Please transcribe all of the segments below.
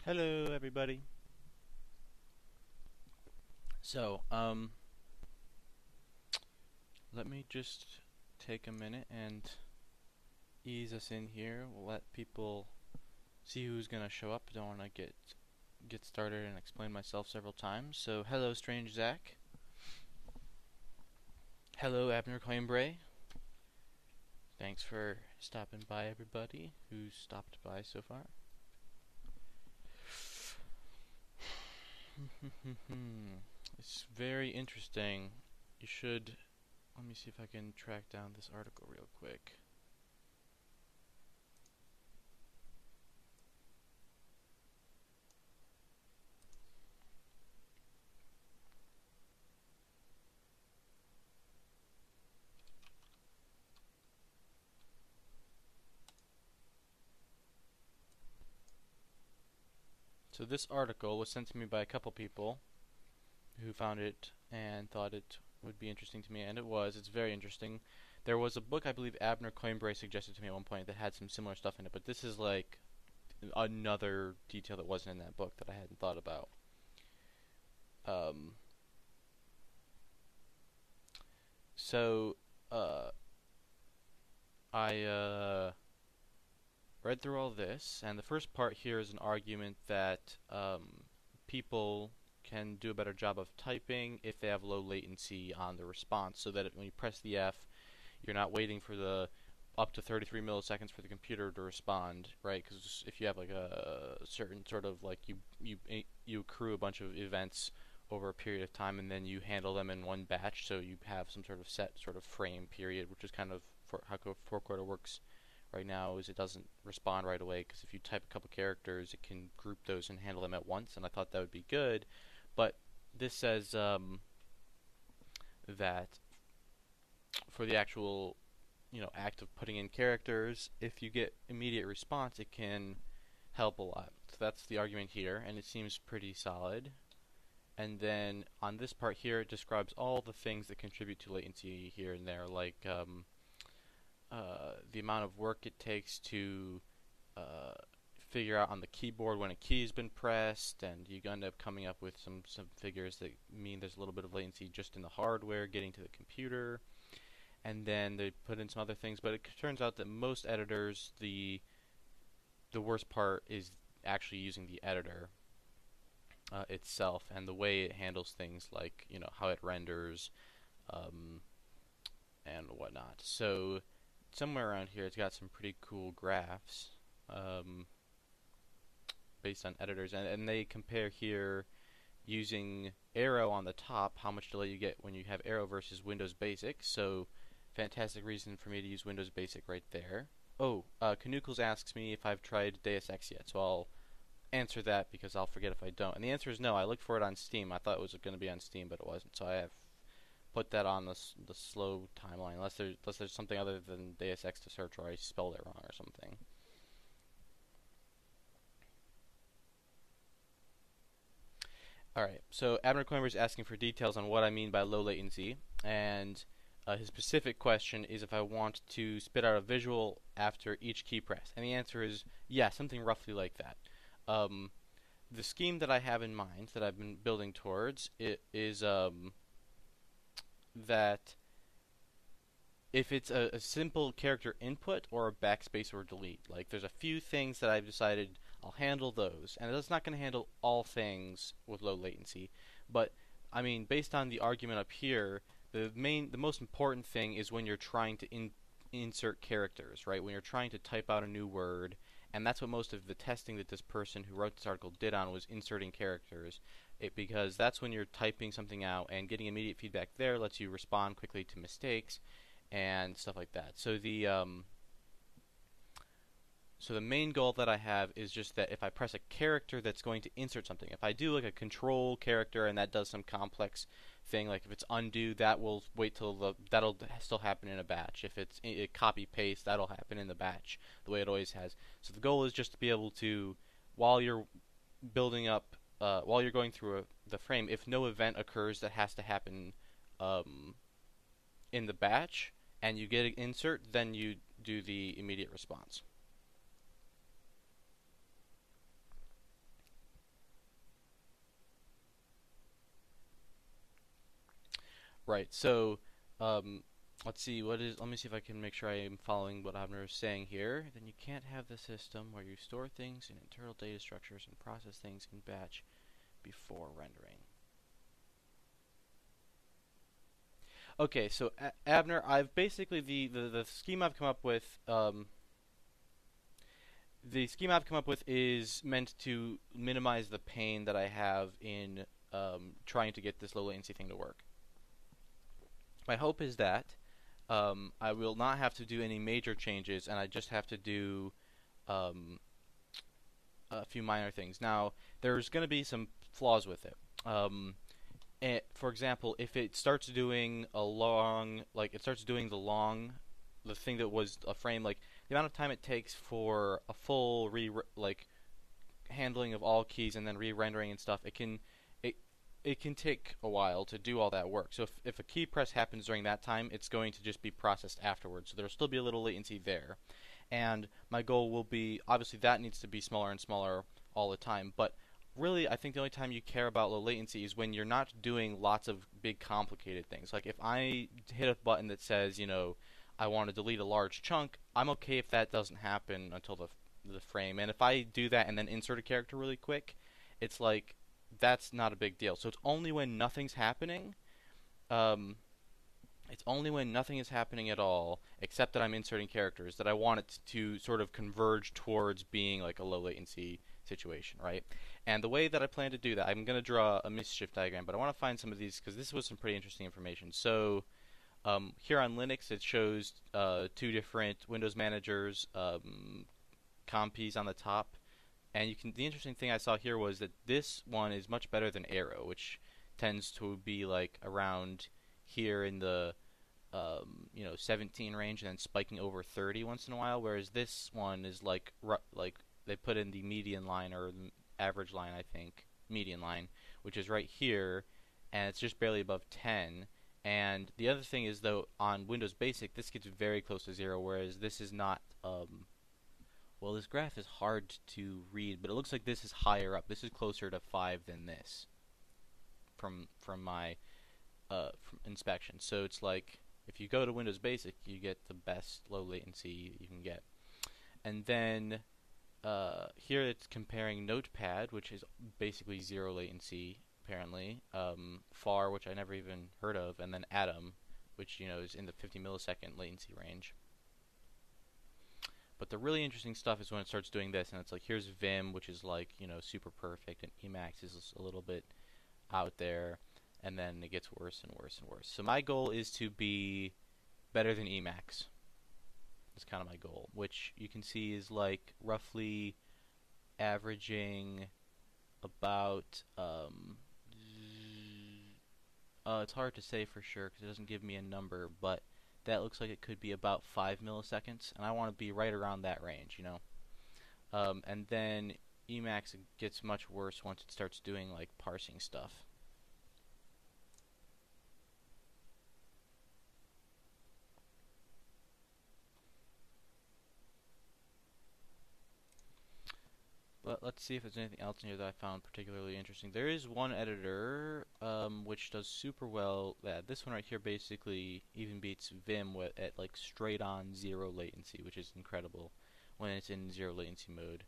Hello, everybody. So, let me just take a minute and ease us in here. We'll let people see who's gonna show up. Don't want to get started and explain myself several times. So, hello, Strange Zach. Hello, Abner Coimbray. Thanks for stopping by, everybody who's stopped by so far. It's very interesting. You should. Let me see if I can track down this article real quick. So this article was sent to me by a couple people who found it and thought it would be interesting to me, and it was. It's very interesting. There was a book I believe Abner Coimbray suggested to me at one point that had some similar stuff in it, but this is like another detail that wasn't in that book that I hadn't thought about. Um, so I read through all this, and the first part here is an argument that people can do a better job of typing if they have low latency on the response, so that when you press the F, you're not waiting for the up to 33 milliseconds for the computer to respond, right? Because if you have like a certain sort of like you accrue a bunch of events over a period of time, and then you handle them in one batch, so you have some sort of set sort of frame period, which is kind of how 4coder works right now. Is it doesn't respond right away, because if you type a couple characters, it can group those and handle them at once, and I thought that would be good. But this says that for the actual act of putting in characters, if you get immediate response, it can help a lot. So that's the argument here, and it seems pretty solid. And then on this part here, it describes all the things that contribute to latency here and there, like the amount of work it takes to figure out on the keyboard when a key has been pressed, and you end up coming up with some figures that mean there's a little bit of latency just in the hardware getting to the computer. And then they put in some other things, but it turns out that most editors, the worst part is actually using the editor itself and the way it handles things, like how it renders and whatnot. So somewhere around here, it's got some pretty cool graphs based on editors, and they compare here using Arrow on the top, how much delay you get when you have Arrow versus Windows Basic. So fantastic reason for me to use Windows Basic right there. Oh, Canucles asks me if I've tried Deus Ex yet, so I'll answer that because I'll forget if I don't. And the answer is no. I looked for it on Steam. I thought it was going to be on Steam, but it wasn't. So I have put that on the slow timeline, unless there's something other than Deus Ex to search, or I spelled it wrong or something. Alright, so Abner Coimbray is asking for details on what I mean by low latency, and his specific question is if I want to spit out a visual after each key press. And the answer is yeah, something roughly like that. The scheme that I have in mind, that I've been building towards, is that if it's a simple character input or a backspace or delete, like there's a few things that I've decided I'll handle those, and it's not going to handle all things with low latency, but I mean, based on the argument up here, the most important thing is when you're trying to insert characters, right? When you're trying to type out a new word, and that's what most of the testing that this person who wrote this article did on, was inserting characters. Because that's when you're typing something out, and getting immediate feedback there lets you respond quickly to mistakes and stuff like that. So the main goal that I have is just that if I press a character that's going to insert something, if I do like a control character and that does some complex thing, like if it's undo, that will wait till that'll still happen in a batch. If it's copy paste, that'll happen in the batch the way it always has. So the goal is just to be able to, while you're building up, while you're going through the frame, if no event occurs that has to happen in the batch, and you get an insert, then you do the immediate response. Right. So, um, let's see. Let me see if I can make sure I am following what Abner is saying here. Then you can't have the system where you store things in internal data structures and process things in batch before rendering. Okay, so Abner, I've basically the scheme I've come up with. The scheme I've come up with is meant to minimize the pain that I have in trying to get this low latency thing to work. My hope is that I will not have to do any major changes, and I just have to do um, a few minor things. Now, there's going to be some flaws with it. For example, if it starts doing a long, like it starts doing the thing that was a frame, like the amount of time it takes for a full handling of all keys and then re-rendering and stuff, it it can take a while to do all that work. So if a key press happens during that time, it's going to just be processed afterwards. So there'll still be a little latency there. And my goal will be, obviously that needs to be smaller and smaller all the time, but really I think the only time you care about low latency is when you're not doing lots of big complicated things. Like if I hit a button that says, I want to delete a large chunk, I'm okay if that doesn't happen until the frame. And if I do that and then insert a character really quick, it's like that's not a big deal. So it's only when nothing is happening at all, except that I'm inserting characters, that I want it to sort of converge towards being like a low latency situation, right? And the way that I plan to do that, I'm going to draw a mischief diagram, but I want to find some of these because this was some pretty interesting information. So here on Linux, it shows two different Windows managers, compies on the top, and the interesting thing I saw here was that this one is much better than Arrow, which tends to be like around here in the 17 range and then spiking over 30 once in a while, whereas this one is like they put in the median line or the average line, I think, median line, which is right here, and it's just barely above 10. And the other thing is, though, on Windows Basic, this gets very close to 0, whereas this is not. Well, this graph is hard to read, but it looks like this is higher up. This is closer to 5 than this from my from inspection. So it's like if you go to Windows Basic, you get the best low latency you can get. And then here it's comparing Notepad, which is basically 0 latency apparently, FAR, which I never even heard of, and then Atom, which is in the 50 millisecond latency range. But the really interesting stuff is when it starts doing this, and it's like here's Vim, which is like super perfect, and Emacs is a little bit out there, and then it gets worse and worse and worse. So my goal is to be better than Emacs. That's kind of my goal, which you can see is like roughly averaging about it's hard to say for sure because it doesn't give me a number, but that looks like it could be about 5 milliseconds, and I want to be right around that range, and then Emacs gets much worse once it starts doing like parsing stuff. But let's see if there's anything else in here that I found particularly interesting. There is one editor which does super well. This one right here basically even beats Vim at like straight on 0 latency, which is incredible when it's in 0 latency mode.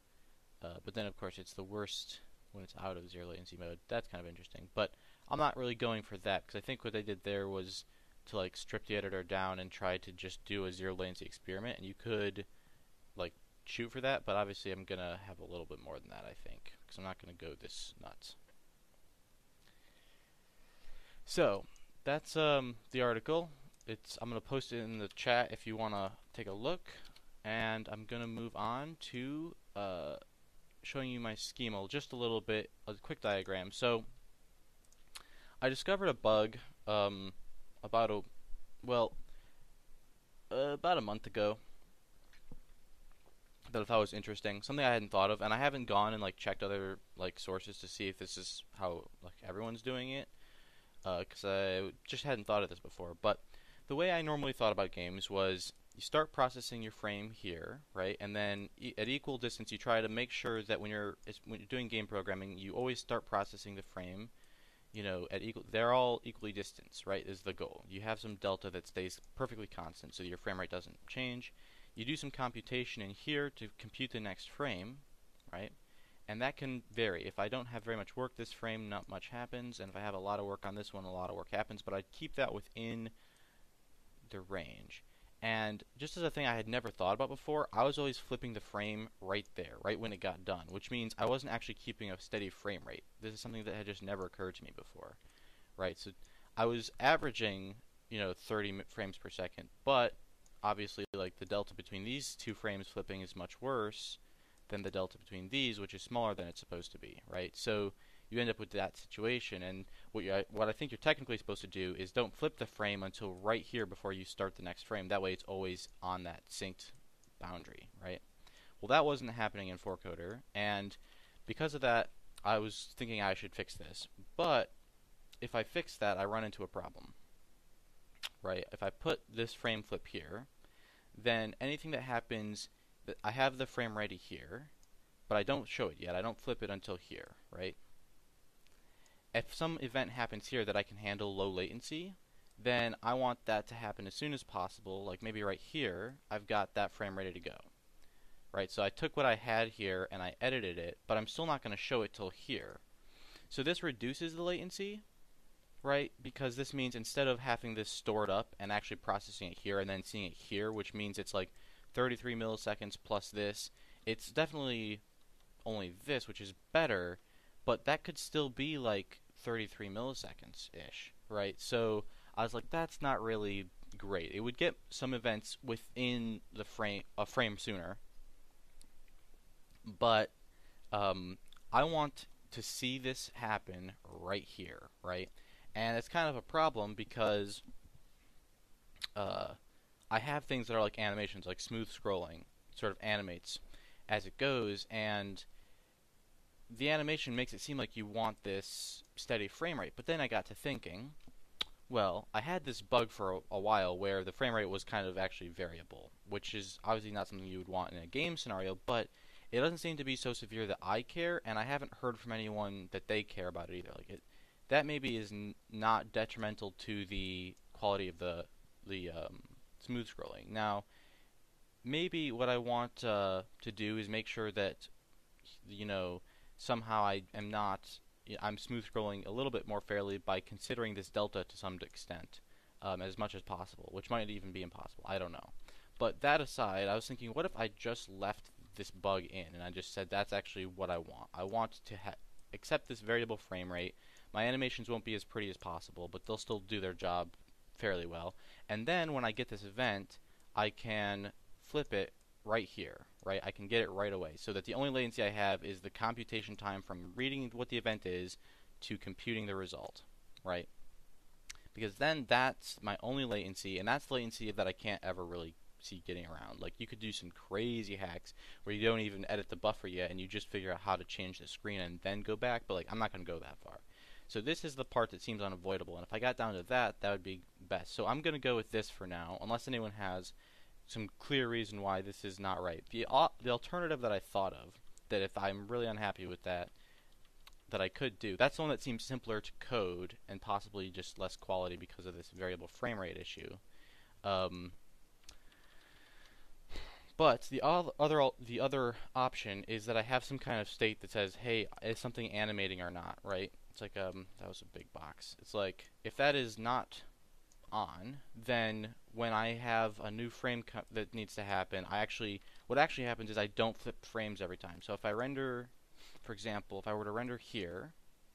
But then of course it's the worst when it's out of 0 latency mode. That's kind of interesting. But I'm not really going for that because I think what they did there was to like strip the editor down and try to just do a 0 latency experiment, and you could like shoot for that, but obviously I'm gonna have a little bit more than that, I think, because I'm not gonna go this nuts. So that's the article. I'm gonna post it in the chat if you wanna take a look, and I'm gonna move on to showing you my schema just a little bit, a quick diagram. So I discovered a bug about a month ago that I thought was interesting, something I hadn't thought of, and I haven't gone and like checked other like sources to see if this is how like everyone's doing it, because I just hadn't thought of this before. But the way I normally thought about games was you start processing your frame here, right, and then at equal distance you try to make sure that when you're doing game programming, you always start processing the frame they're all equally distanced, right, is the goal. You have some delta that stays perfectly constant so your frame rate doesn't change. You do some computation in here to compute the next frame, right? And that can vary. If I don't have very much work this frame, not much happens, and if I have a lot of work on this one, a lot of work happens, but I keep that within the range. And just as a thing I had never thought about before, I was always flipping the frame right there, right when it got done, which means I wasn't actually keeping a steady frame rate. This is something that had just never occurred to me before, right? So I was averaging, 30 frames per second, but obviously, like, the delta between these two frames flipping is much worse than the delta between these, which is smaller than it's supposed to be, right? So you end up with that situation, and what I think you're technically supposed to do is don't flip the frame until right here before you start the next frame. That way it's always on that synced boundary, right? Well, that wasn't happening in 4coder, and because of that, I was thinking I should fix this. But if I fix that, I run into a problem, right? If I put this frame flip here, then anything that happens, I have the frame ready here, but I don't show it yet. I don't flip it until here, right? If some event happens here that I can handle low latency, then I want that to happen as soon as possible. Like maybe right here, I've got that frame ready to go, right? So I took what I had here and I edited it, but I'm still not going to show it till here. So this reduces the latency, right? Because this means instead of having this stored up and actually processing it here and then seeing it here, which means it's like 33 milliseconds plus this, it's definitely only this, which is better, but that could still be like 33 milliseconds-ish, right? So I was like, that's not really great. It would get some events within the a frame sooner, but I want to see this happen right here, right? And it's kind of a problem because I have things that are like animations, like smooth scrolling, sort of animates as it goes, and the animation makes it seem like you want this steady frame rate. But then I got to thinking, well, I had this bug for a while where the frame rate was kind of actually variable, which is obviously not something you would want in a game scenario, but it doesn't seem to be so severe that I care, and I haven't heard from anyone that they care about it either. Like that maybe is not detrimental to the quality of the smooth scrolling. Now, maybe what I want to do is make sure that somehow I'm smooth scrolling a little bit more fairly by considering this delta to some extent, as much as possible, which might even be impossible. I don't know. But that aside, I was thinking, what if I just left this bug in and I just said that's actually what I want. I want to accept this variable frame rate. My animations won't be as pretty as possible, but they'll still do their job fairly well. And then when I get this event, I can flip it right here, right? I can get it right away, so that the only latency I have is the computation time from reading what the event is to computing the result, right? Because then that's my only latency, and that's latency that I can't ever really see getting around. Like, you could do some crazy hacks where you don't even edit the buffer yet, and you just figure out how to change the screen and then go back, but like, I'm not going to go that far. So this is the part that seems unavoidable, and if I got down to that, that would be best. So I'm going to go with this for now, unless anyone has some clear reason why this is not right. The alternative that I thought of, that if I'm really unhappy with that I could do, that's the one that seems simpler to code and possibly just less quality because of this variable frame rate issue. But the other option is that I have some kind of state that says, hey, is something animating or not, right? It's like, that was a big box. It's like, if that is not on, then when I have a new frame that needs to happen, what actually happens is I don't flip frames every time. So if I render, for example, if I were to render here,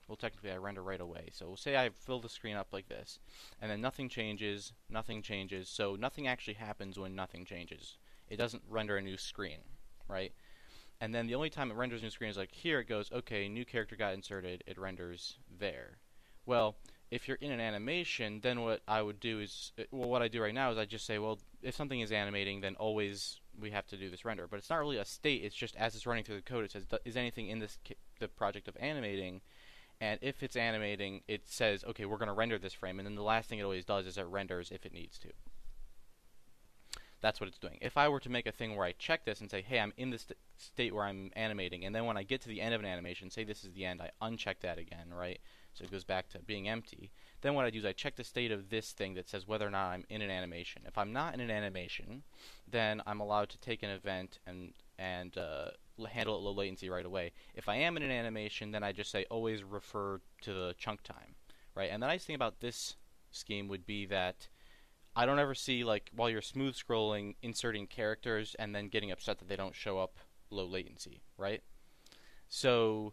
well, technically I render right away. So we'll say I fill the screen up like this, and then nothing changes, so nothing actually happens when nothing changes. It doesn't render a new screen, right? And then the only time it renders a new screen is like here. It goes, okay, new character got inserted, it renders there. Well, if you're in an animation, then what I would do is, well, what I do right now is I just say, well, if something is animating, then always we have to do this render. But it's not really a state. It's just as it's running through the code, it says, is anything in the project of animating? And if it's animating, it says, okay, we're going to render this frame. And then the last thing it always does is it renders if it needs to. That's what it's doing. If I were to make a thing where I check this and say, hey, I'm in this state where I'm animating, and then when I get to the end of an animation, say this is the end, I uncheck that again, right? so it goes back to being empty. Then what I do is I check the state of this thing that says whether or not I'm in an animation. If I'm not in an animation, then I'm allowed to take an event and handle it low latency right away. If I am in an animation, then I just say always refer to the chunk time, right? And the nice thing about this scheme would be that I don't ever see, like, while you're smooth scrolling, inserting characters and then getting upset that they don't show up low latency, right? So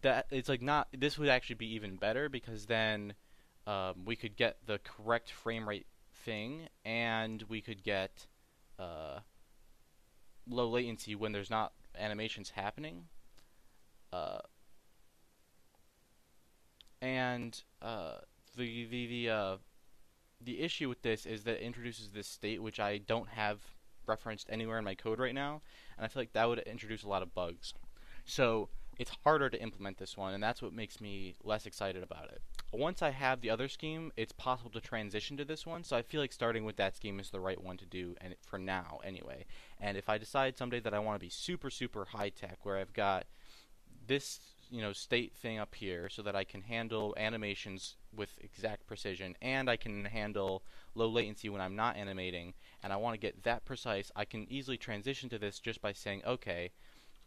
that it's like not. This would actually be even better because then we could get the correct frame rate thing, and we could get low latency when there's not animations happening. Uh, and the issue with this is that it introduces this state which I don't have referenced anywhere in my code right now, and I feel like that would introduce a lot of bugs. So it's harder to implement this one, and that's what makes me less excited about it. Once I have the other scheme, it's possible to transition to this one, so I feel like starting with that scheme is the right one to do, and for now anyway. And if I decide someday that I want to be super, super high-tech, where I've got this state thing up here so that I can handle animations with exact precision, and I can handle low latency when I'm not animating, and I want to get that precise, I can easily transition to this just by saying, okay,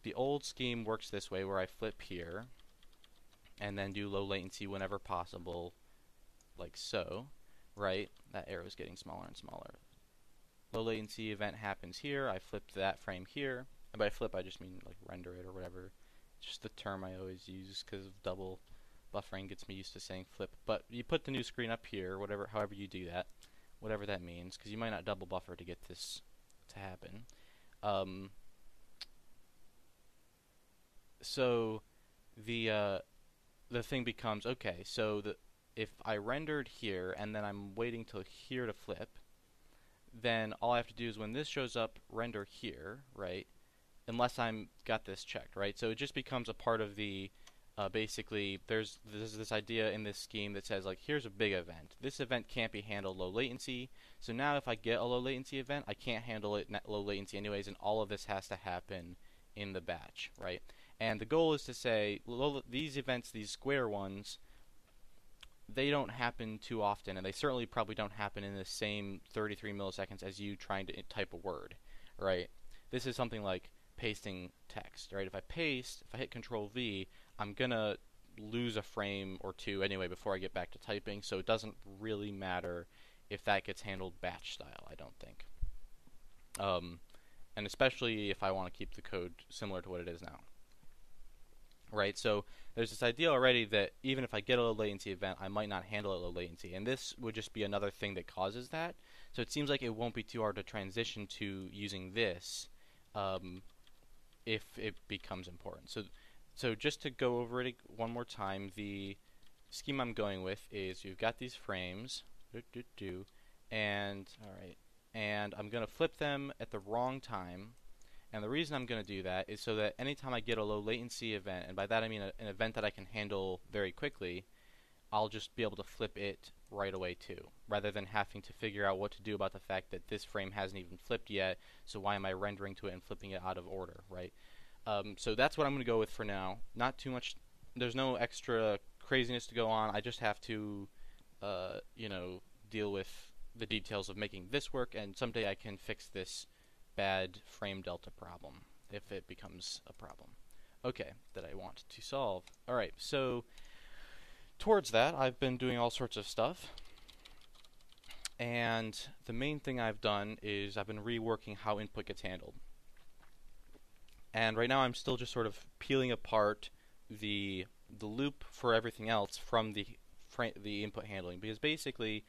the old scheme works this way where I flip here and then do low latency whenever possible, like so, right? That arrow is getting smaller and smaller. Low latency event happens here, I flip that frame here, and by flip I just mean like render it or whatever. It's just the term I always use because of double buffering gets me used to saying flip. But you put the new screen up here, however you do that, whatever that means, because you might not double buffer to get this to happen. So the thing becomes, okay, so if I rendered here and then I'm waiting till here to flip, then all I have to do is when this shows up, render here, right? Unless I'm got this checked, right? So it just becomes a part of the basically there's this idea in this scheme that says, like, here's a big event. This event can't be handled low latency. So now if I get a low latency event, I can't handle it low latency anyways, and all of this has to happen in the batch, right? And the goal is to say these events, these square ones, they don't happen too often, and they certainly probably don't happen in the same 33 milliseconds as you trying to type a word, right? This is something like pasting text, right? If I hit Control V, I'm gonna lose a frame or two anyway before I get back to typing, so it doesn't really matter if that gets handled batch style, I don't think. And especially if I want to keep the code similar to what it is now. Right, so there's this idea already that even if I get a low latency event, I might not handle it low latency, and this would just be another thing that causes that. So it seems like it won't be too hard to transition to using this if it becomes important. So just to go over it one more time, the scheme I'm going with is you've got these frames, and I'm going to flip them at the wrong time. And the reason I'm going to do that is so that anytime I get a low latency event, and by that I mean an event that I can handle very quickly, I'll just be able to flip it right away too, rather than having to figure out what to do about the fact that this frame hasn't even flipped yet, so why am I rendering to it and flipping it out of order, right? So that's what I'm going to go with for now. Not too much, there's no extra craziness to go on, I just have to, deal with the details of making this work, and someday I can fix this bad frame delta problem if it becomes a problem. Okay, that I want to solve. Alright, so towards that I've been doing all sorts of stuff, and the main thing I've done is I've been reworking how input gets handled. And right now I'm still just sort of peeling apart the loop for everything else from the input handling, because basically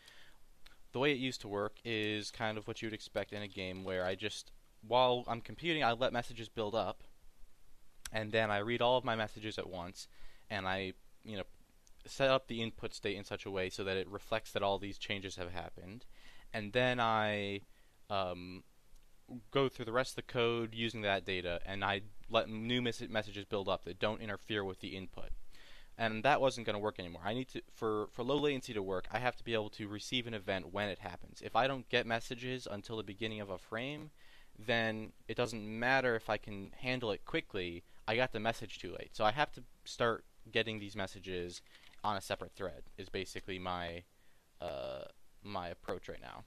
the way it used to work is kind of what you'd expect in a game where while I'm computing, I let messages build up, and then I read all of my messages at once, and I, set up the input state in such a way so that it reflects that all these changes have happened, and then I go through the rest of the code using that data, and I let new messages build up that don't interfere with the input. And that wasn't going to work anymore. I need to, for low latency to work, I have to be able to receive an event when it happens. If I don't get messages until the beginning of a frame, then it doesn't matter if I can handle it quickly, I got the message too late. So I have to start getting these messages on a separate thread is basically my approach right now.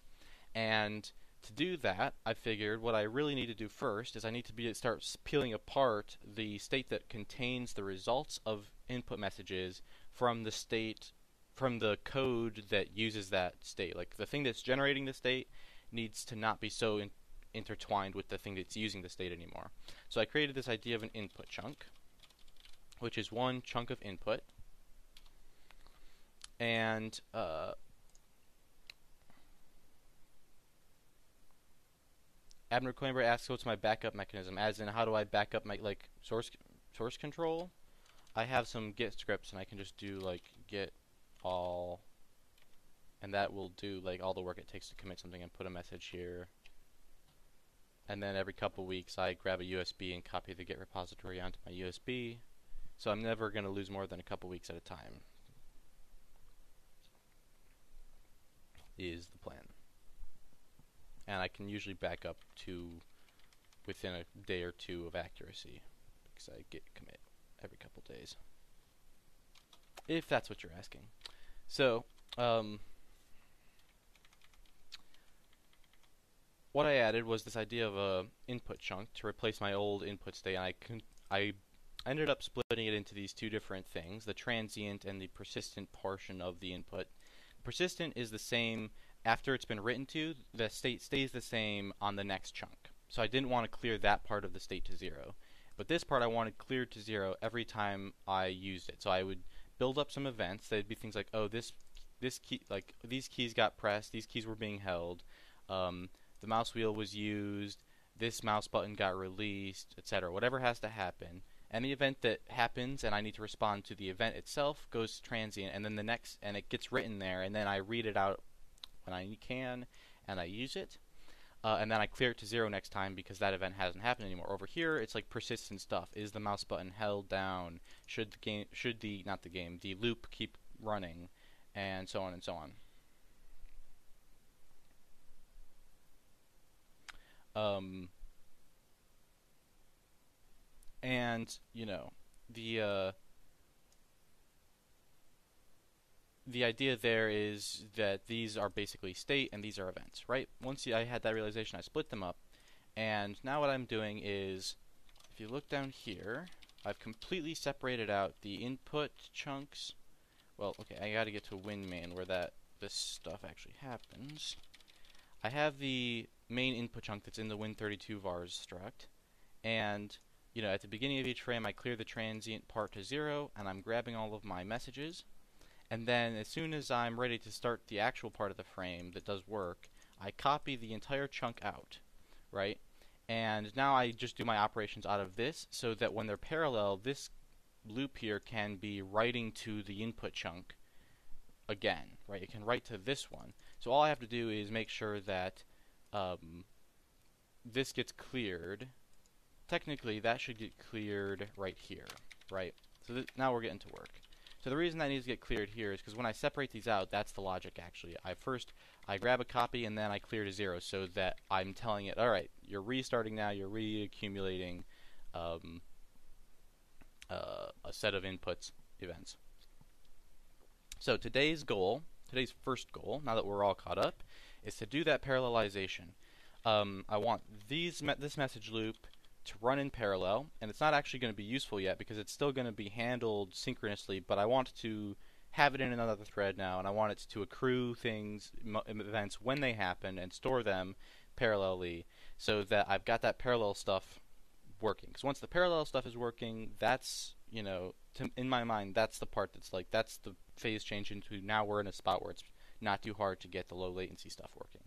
And to do that, I figured what I really need to do first is I need to start peeling apart the state that contains the results of input messages from the code that uses that state. Like the thing that's generating the state needs to not be so intertwined with the thing that's using the state anymore. So I created this idea of an input chunk, which is one chunk of input. And Abner Coimber asks, what's my backup mechanism? As in, how do I back up my source control? I have some Git scripts, and I can just do like git all, and that will do like all the work it takes to commit something and put a message here. And then every couple weeks, I grab a USB and copy the Git repository onto my USB. So I'm never going to lose more than a couple weeks at a time. Is the plan. And I can usually back up to within a day or two of accuracy because I git commit every couple days. If that's what you're asking. So, what I added was this idea of a input chunk to replace my old input state, and I ended up splitting it into these two different things, the transient and the persistent portion of the input. Persistent is the same after it's been written to, the state stays the same on the next chunk. So I didn't want to clear that part of the state to 0. But this part I wanted cleared to 0 every time I used it. So I would build up some events. They'd be things like, oh, this key, like these keys got pressed, these keys were being held, the mouse wheel was used, this mouse button got released, etc. Whatever has to happen. Any event that happens and I need to respond to the event itself goes transient, and then the next, and it gets written there, and then I read it out when I can, and I use it, and then I clear it to 0 next time because that event hasn't happened anymore. Over here, it's like persistent stuff. Is the mouse button held down? Should the loop keep running, and so on and so on. And you know, the idea there is that these are basically state and these are events, right? Once I had that realization, I split them up. And now what I'm doing is, if you look down here, I've completely separated out the input chunks. Well, okay, I gotta get to WinMain where this stuff actually happens. I have the main input chunk that's in the Win32 vars struct, and at the beginning of each frame I clear the transient part to 0, and I'm grabbing all of my messages. And then as soon as I'm ready to start the actual part of the frame that does work, I copy the entire chunk out, right? And now I just do my operations out of this so that when they're parallel, this loop here can be writing to the input chunk again, right? It can write to this one. So all I have to do is make sure that this gets cleared. Technically, that should get cleared right here, right? So now we're getting to work. So the reason that needs to get cleared here is because when I separate these out, that's the logic actually. I grab a copy and then I clear to 0 so that I'm telling it, alright, you're restarting now, you're reaccumulating a set of inputs events. So today's first goal, now that we're all caught up, is to do that parallelization. I want this message loop to run in parallel, and it's not actually going to be useful yet because it's still going to be handled synchronously, but I want to have it in another thread now, and I want it to accrue events when they happen and store them parallelly so that I've got that parallel stuff working. Because once the parallel stuff is working, that's, in my mind, that's the part that's the phase change into now we're in a spot where it's not too hard to get the low latency stuff working.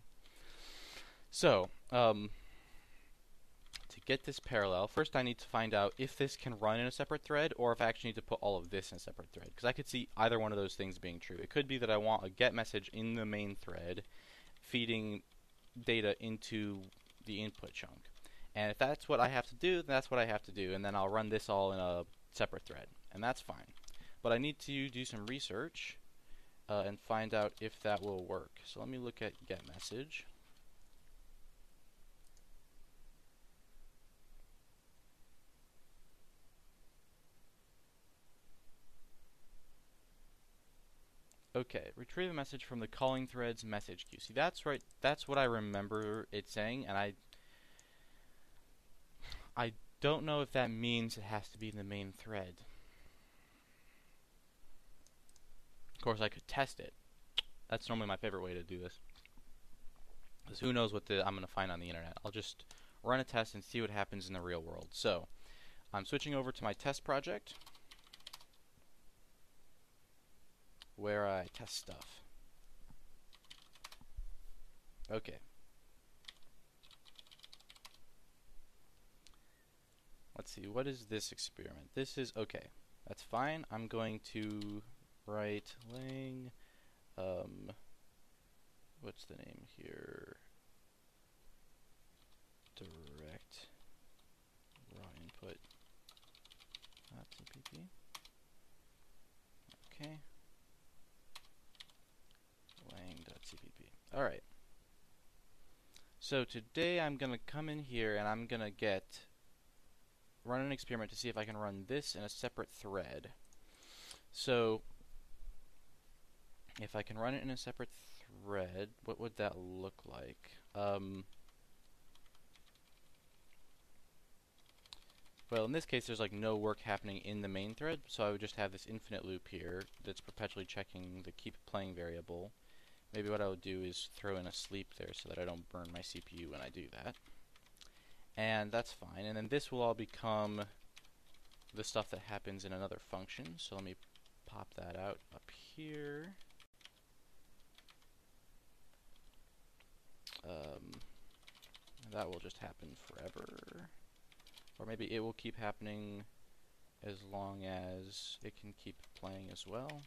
So, to get this parallel, first I need to find out if this can run in a separate thread or if I actually need to put all of this in a separate thread. Because I could see either one of those things being true. It could be that I want a get message in the main thread feeding data into the input chunk. And if that's what I have to do, then that's what I have to do. And then I'll run this all in a separate thread. And that's fine. But I need to do some research and find out if that will work. So let me look at get message. Okay, retrieve a message from the calling thread's message queue. See, that's right. That's what I remember it saying, and I don't know if that means it has to be in the main thread. Of course, I could test it. That's normally my favorite way to do this. Because who knows what I'm going to find on the internet. I'll just run a test and see what happens in the real world. So, I'm switching over to my test project, where I test stuff. Okay. Let's see, what is this experiment? This is, okay, that's fine. I'm going to write lang, what's the name here? Direct raw input .cpp. Okay. lang.cpp. Alright. So today I'm going to come in here and I'm going to run an experiment to see if I can run this in a separate thread. So if I can run it in a separate thread, what would that look like? Well, in this case, there's like no work happening in the main thread, so I would just have this infinite loop here that's perpetually checking the keep playing variable. Maybe what I would do is throw in a sleep there so that I don't burn my CPU when I do that. And that's fine. And then this will all become the stuff that happens in another function. So let me pop that out up here. That will just happen forever. Or maybe it will keep happening as long as it can keep playing as well.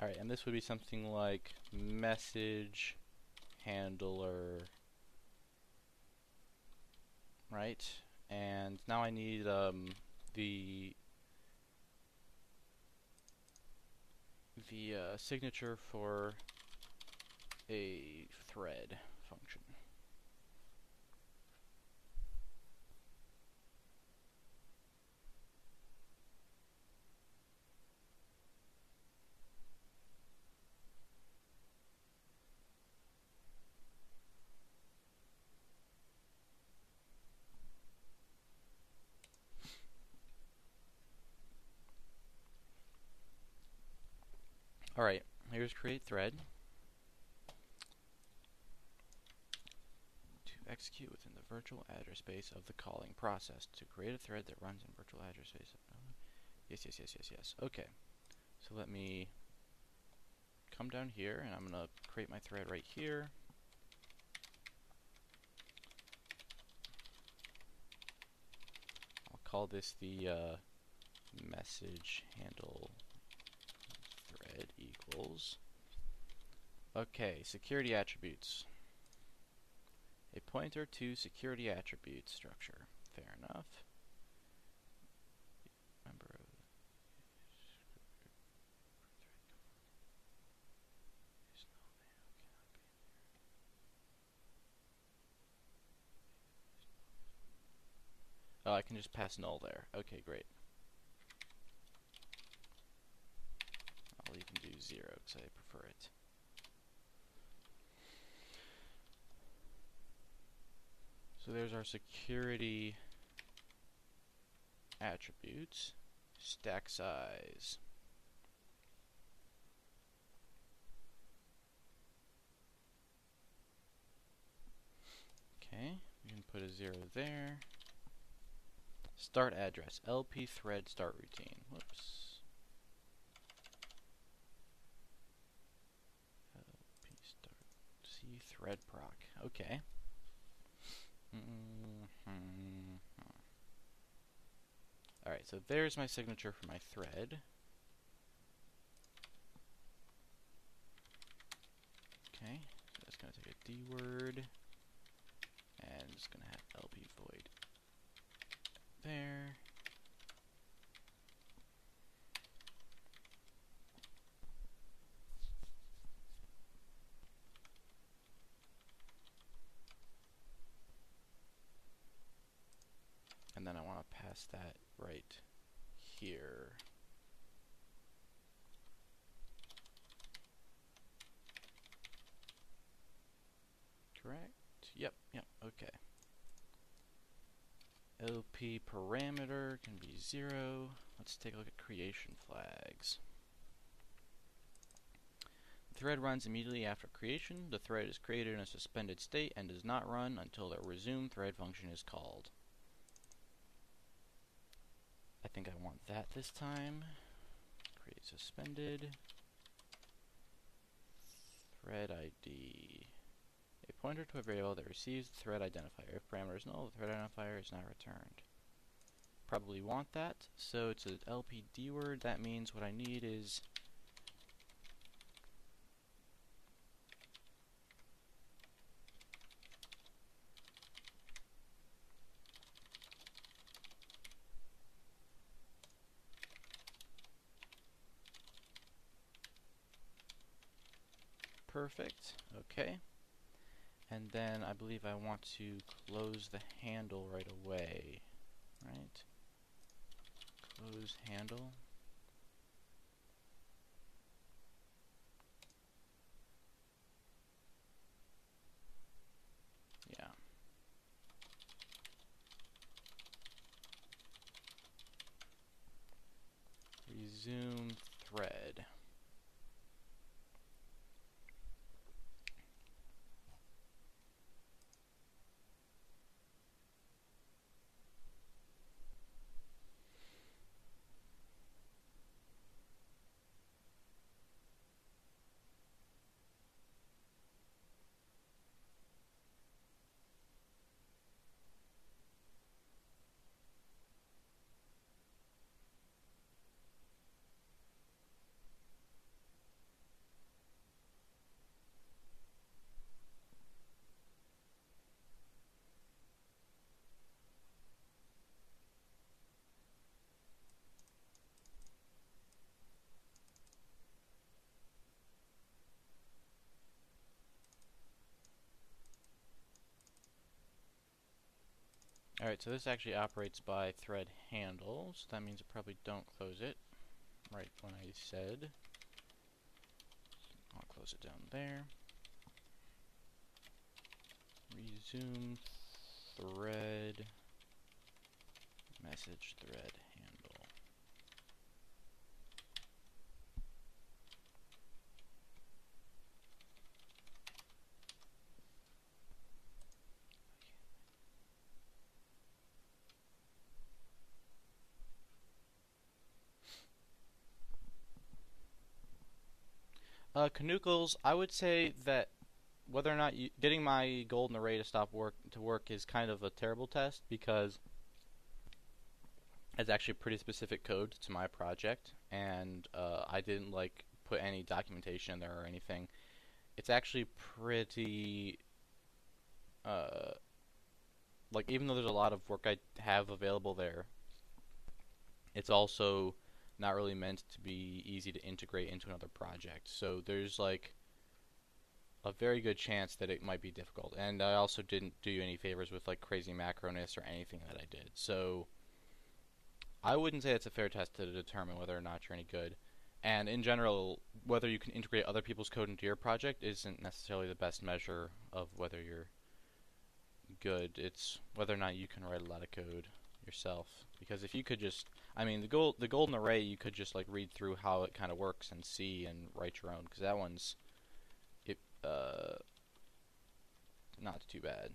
Alright, and this would be something like message handler, right? And now I need the signature for a thread function. Alright, here's create thread. To execute within the virtual address space of the calling process. To create a thread that runs in virtual address space. Yes. Okay. So let me come down here and I'm going to create my thread right here. I'll call this the message handle thread equals. Okay, security attributes. A pointer to security attribute structure. Fair enough. Oh, I can just pass null there. Okay, great. I'll even do 0 because I prefer it. So there's our security attributes. Stack size. Okay, we can put a 0 there. Start address, LP thread start routine. Whoops. LP start C thread proc. Okay. Alright, so there's my signature for my thread. Okay, so it's going to take a D word, and it's going to have LP void there. and then I want to pass that right here. Correct? Yep, okay. LP parameter can be 0. Let's take a look at creation flags. The thread runs immediately after creation. The thread is created in a suspended state and does not run until the resume thread function is called. I think I want that this time. Create suspended thread ID. A pointer to a variable that receives the thread identifier. If parameter is null, the thread identifier is not returned. Probably want that, so it's an LPD word. That means what I need is perfect. Okay. And then I believe I want to close the handle right away. Right? Close handle. Yeah. Resume thread. Alright, so this actually operates by thread handle, so that means I probably don't close it right when I said. I'll close it down there. Resume thread message thread handle. Canucles, I would say that whether or not getting my golden array to work is kind of a terrible test, because it's actually pretty specific code to my project, and I didn't put any documentation in there or anything. It's actually pretty even though there's a lot of work I have available there, it's also not really meant to be easy to integrate into another project. So there's a very good chance that it might be difficult. And I also didn't do you any favors with crazy macroness or anything that I did. So I wouldn't say it's a fair test to determine whether or not you're any good. And in general, whether you can integrate other people's code into your project isn't necessarily the best measure of whether you're good. It's whether or not you can write a lot of code yourself. Because if you could just, the golden array, you could just read through how it kind of works and see and write your own. Because that one's not too bad.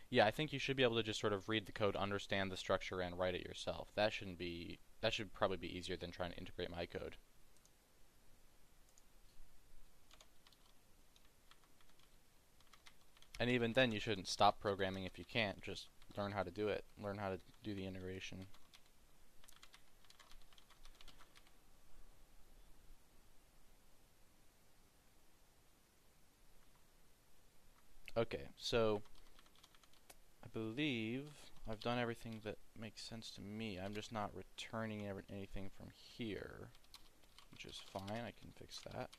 Yeah, I think you should be able to just sort of read the code, understand the structure, and write it yourself. That should probably be easier than trying to integrate my code. And even then, you shouldn't stop programming if you can't. Just learn how to do it. Learn how to do the integration. Okay, so I believe I've done everything that makes sense to me. I'm just not returning anything from here, which is fine. I can fix that.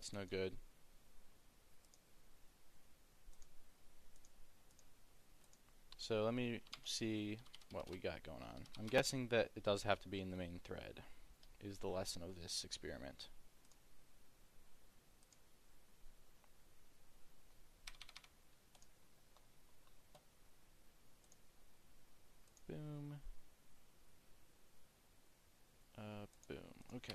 that's no good. So let me see what we got going on. I'm guessing that it does have to be in the main thread, is the lesson of this experiment. Boom. Boom. Okay.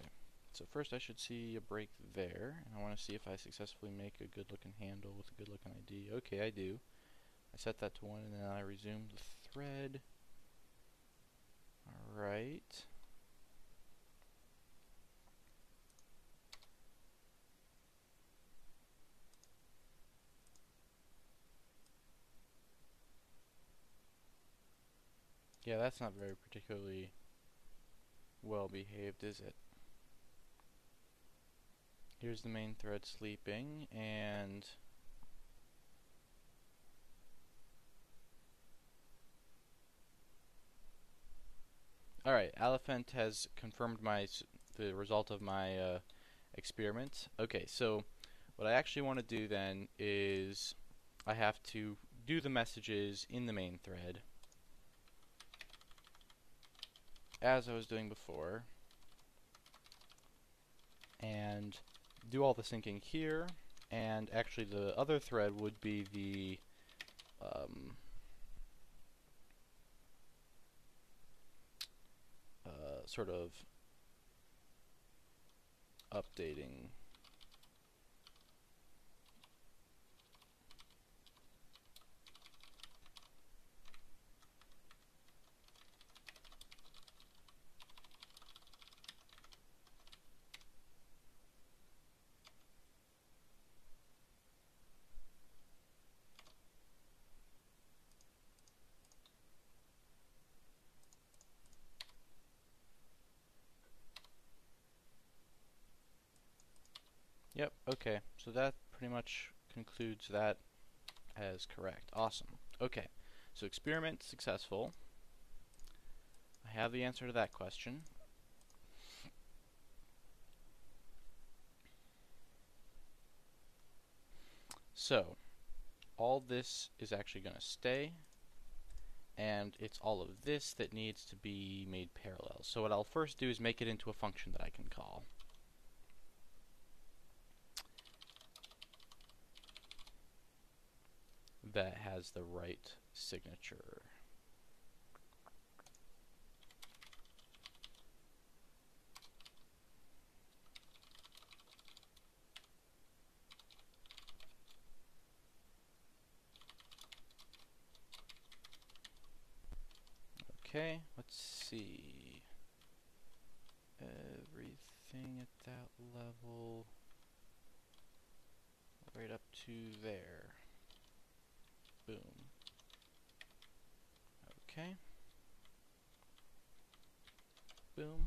So first I should see a break there, and I want to see if I successfully make a good looking handle with a good looking ID. Okay, I do. I set that to 1 and then I resume the thread. Alright. Yeah, that's not very particularly well behaved, is it? Here's the main thread sleeping, and alright, Elephant has confirmed the result of my experiment. Okay, so what I actually want to do then is I have to do the messages in the main thread as I was doing before, and do all the syncing here, and actually the other thread would be the sort of updating. Yep, okay, so that pretty much concludes that as correct. Awesome. Okay, so experiment successful. I have the answer to that question. So, all this is actually going to stay, and it's all of this that needs to be made parallel. So what I'll first do is make it into a function that I can call. That has the right signature. Okay, let's see. Everything at that level, right up to there. Boom. Okay. Boom.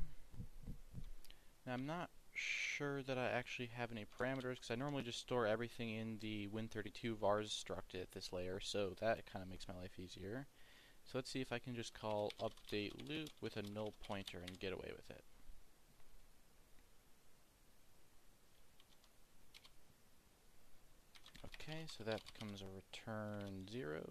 Now I'm not sure that I actually have any parameters because I normally just store everything in the Win32 vars struct at this layer, so that kind of makes my life easier. So let's see if I can just call update loop with a null pointer and get away with it. Okay, so that becomes a return 0.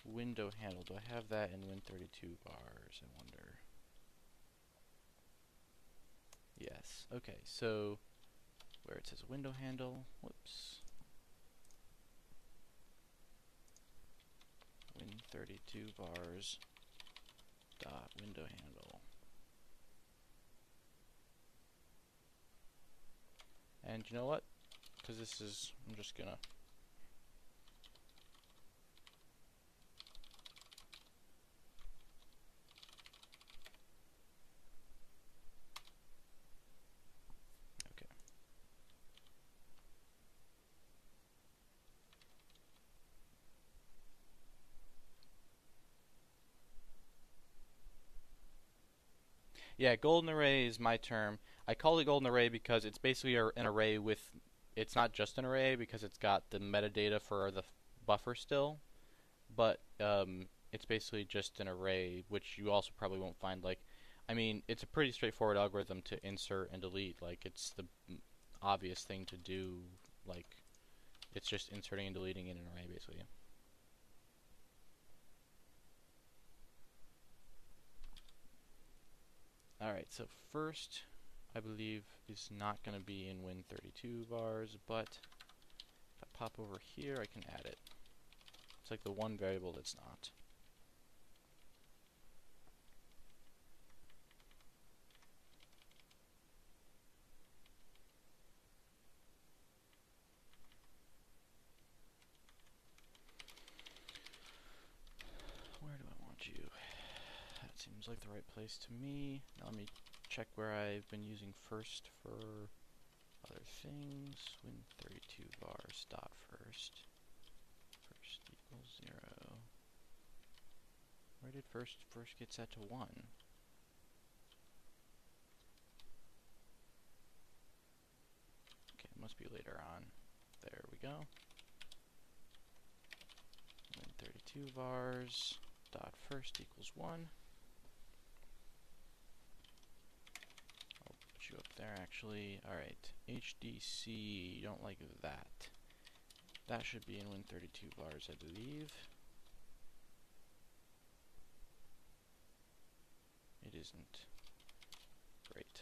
Window handle, do I have that in Win32 vars, I wonder? Yes, okay, so where it says window handle, whoops. Win32 vars dot window handle. And you know what? Because this is, I'm just gonna yeah, golden array is my term. I call it golden array because it's basically an array with, it's not just an array because it's got the metadata for the buffer still, but it's basically just an array, which you also probably won't find. Like, I mean, it's a pretty straightforward algorithm to insert and delete. Like, it's the obvious thing to do. Like, it's just inserting and deleting in an array, basically. Alright, so first, I believe, is not going to be in Win32 vars, but if I pop over here, I can add it. It's like the one variable that's not. Where do I want you? That seems like the right place to me. Now let me check where I've been using first for other things. Win32 vars dot first. First equals 0. Where did first get set to 1? Okay, it must be later on. There we go. Win32 vars dot first equals 1. I'll put you up there actually. Alright, HDC, you don't like that. That should be in Win32 vars, I believe. It isn't. Great.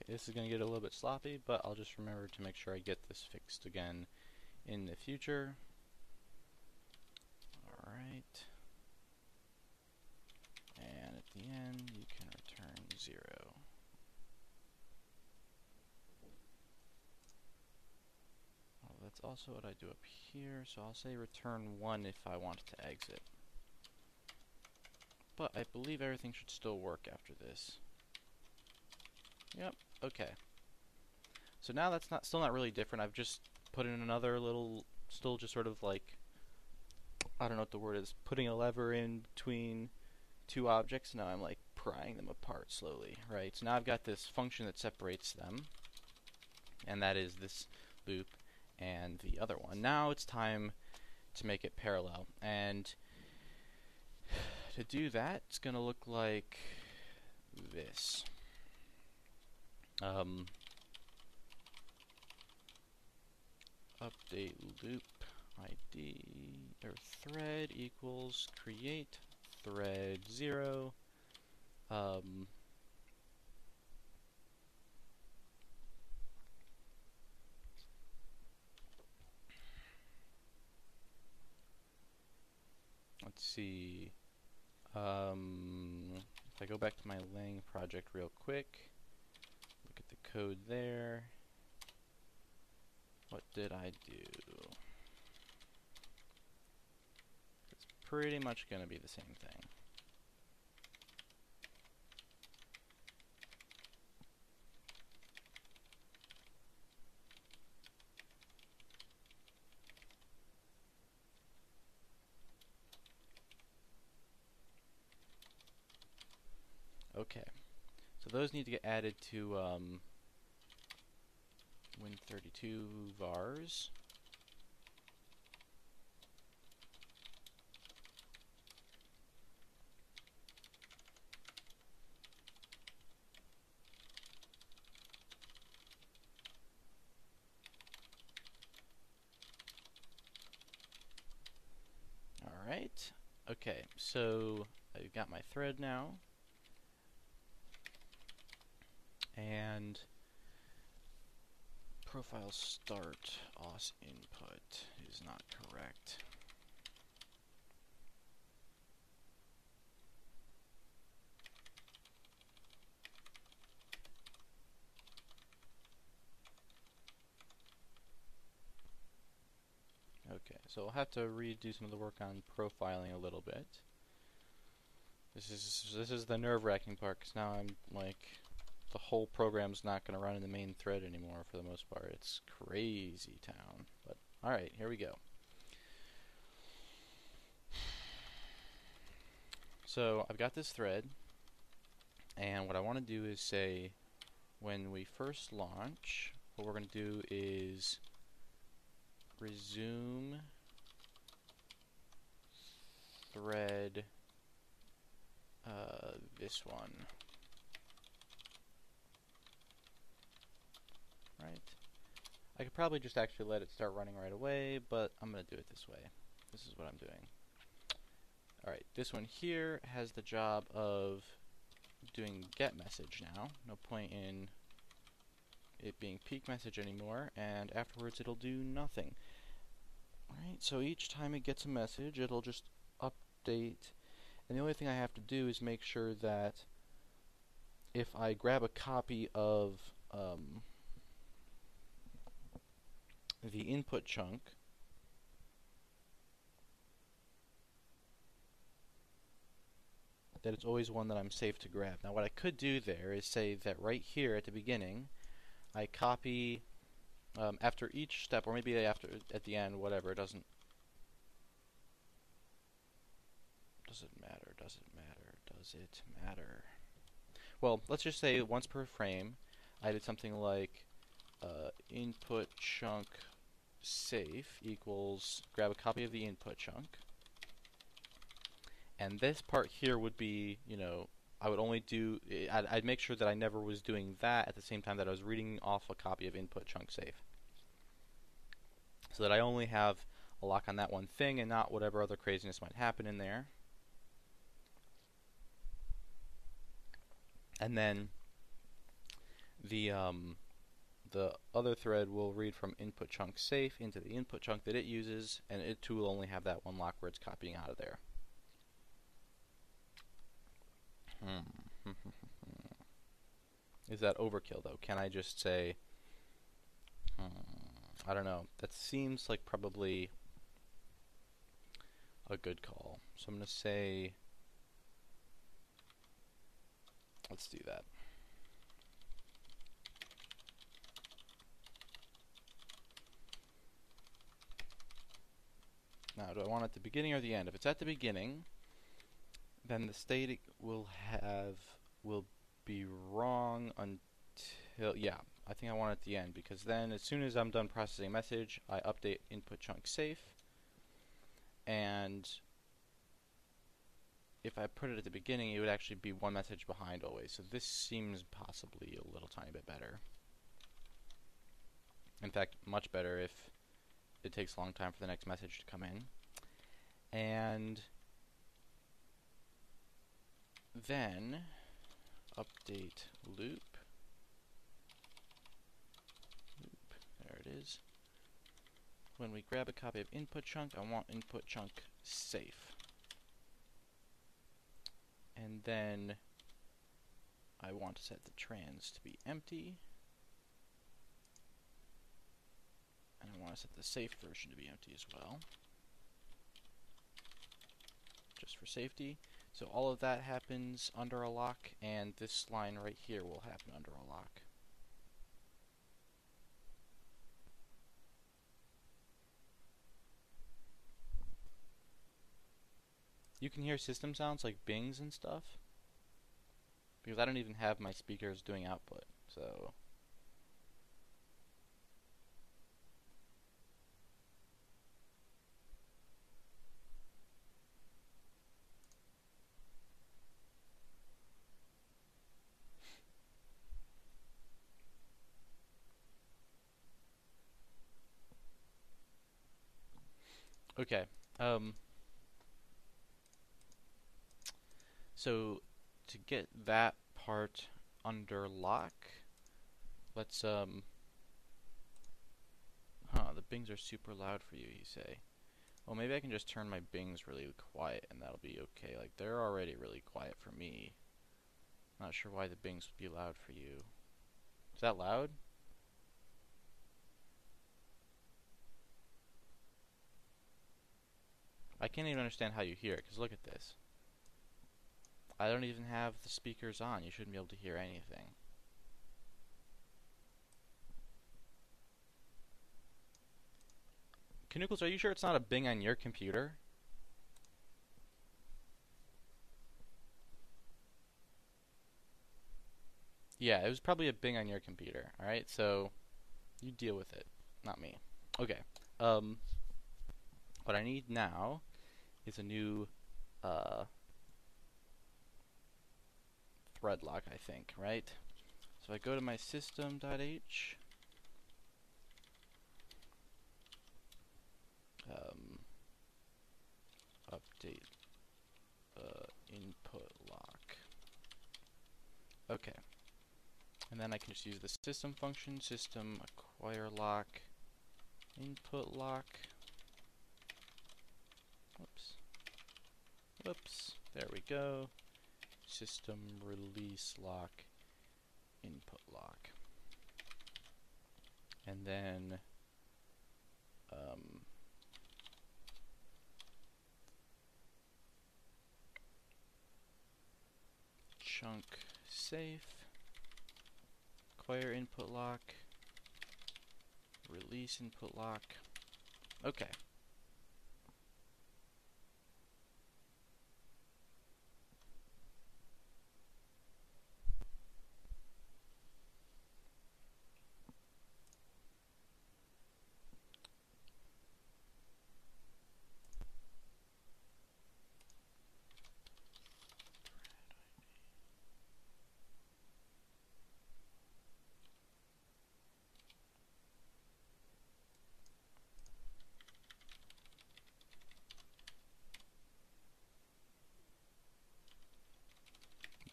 This is going to get a little bit sloppy, but I'll just remember to make sure I get this fixed again in the future. Alright. And at the end, you can return 0. Well, that's also what I do up here, so I'll say return 1 if I want to exit. But I believe everything should still work after this. Yep, okay. So now that's still not really different. I've just put in another little, still just sort of like, I don't know what the word is, putting a lever in between two objects. Now I'm like prying them apart slowly, right? So now I've got this function that separates them, and that is this loop and the other one. Now it's time to make it parallel, and to do that, it's going to look like this. Update loop ID or thread equals create thread 0. Let's see. If I go back to my Lang project real quick, look at the code there. What did I do? It's pretty much going to be the same thing. Okay, so those need to get added to Win32 vars. Alright, okay, so I've got my thread now, and profile start os input is not correct. Okay, so I'll have to redo some of the work on profiling a little bit. This is the nerve-wracking part, because now I'm like, the whole program's not going to run in the main thread anymore for the most part. It's crazy town. But alright, here we go. So I've got this thread, and what I want to do is say, when we first launch, what we're going to do is resume thread this one. Right? I could probably just actually let it start running right away, but I'm going to do it this way. This is what I'm doing. Alright, this one here has the job of doing get message now. No point in it being peak message anymore, and afterwards it'll do nothing. Alright, so each time it gets a message, it'll just update, and the only thing I have to do is make sure that if I grab a copy of the input chunk, that it's always one that I'm safe to grab. Now what I could do there is say that right here at the beginning, I copy after each step, or maybe after at the end, whatever, it doesn't matter, does it matter? Well, let's just say once per frame, I did something like input chunk safe equals grab a copy of the input chunk. And this part here would be, you know, I would only do, I'd make sure that I never was doing that at the same time that I was reading off a copy of input chunk safe. So that I only have a lock on that one thing and not whatever other craziness might happen in there. And then the other thread will read from input chunk safe into the input chunk that it uses, and it too will only have that one lock where it's copying out of there. Is that overkill though? Can I just say, I don't know, that seems like probably a good call. So I'm going to say, let's do that. Now, do I want it at the beginning or the end? If it's at the beginning, then the state will be wrong until, yeah, I think I want it at the end, because then as soon as I'm done processing a message, I update input chunk safe, and if I put it at the beginning, it would actually be one message behind always. So this seems possibly a little tiny bit better. In fact, much better if it takes a long time for the next message to come in. And then update loop. There it is. When we grab a copy of input chunk, I want input chunk safe. And then I want to set the trans to be empty. And I want to set the safe version to be empty as well, just for safety. So all of that happens under a lock, and this line right here will happen under a lock. You can hear system sounds like bings and stuff, because I don't even have my speakers doing output, so... Okay, So to get that part under lock, let's the bings are super loud for you, you say. Well, maybe I can just turn my bings really quiet and that'll be okay. Like, they're already really quiet for me. Not sure why the bings would be loud for you. Is that loud? I can't even understand how you hear it, because look at this. I don't even have the speakers on. You shouldn't be able to hear anything. Canuckles, are you sure it's not a bing on your computer? Yeah, it was probably a bing on your computer. Alright, so you deal with it, not me. Okay. What I need now is a new thread lock, I think, right? So I go to my system.h, update input lock. Okay. And then I can just use the system function, system acquire lock, input lock. Whoops. There we go. System release lock, input lock. And then chunk safe, acquire input lock, release input lock. Okay.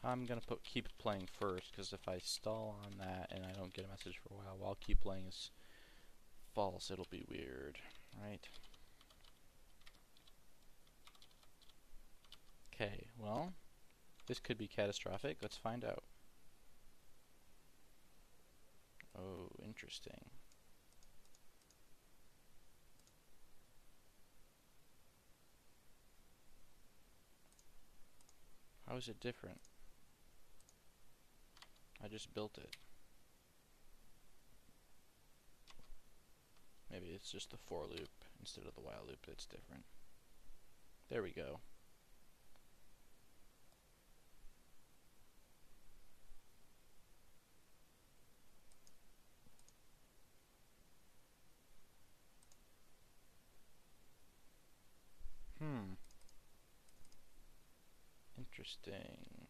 I'm gonna keep playing first, because if I stall on that and I don't get a message for a while keep playing is false, it'll be weird, right? Okay, well, this could be catastrophic. Let's find out. Oh, interesting. How is it different? I just built it. Maybe it's just the for loop instead of the while loop that's different. There we go. Interesting.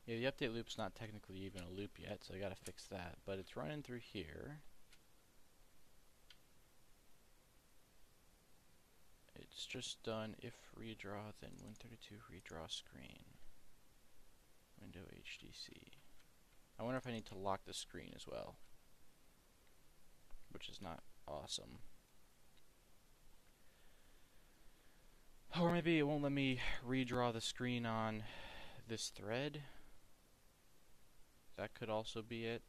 Yeah, the update loop's not technically even a loop yet, so I gotta fix that. But it's running through here. It's just done if redraw, then Win32 redraw screen. Window HDC. I wonder if I need to lock the screen as well, which is not awesome. Or maybe it won't let me redraw the screen on this thread. That could also be it.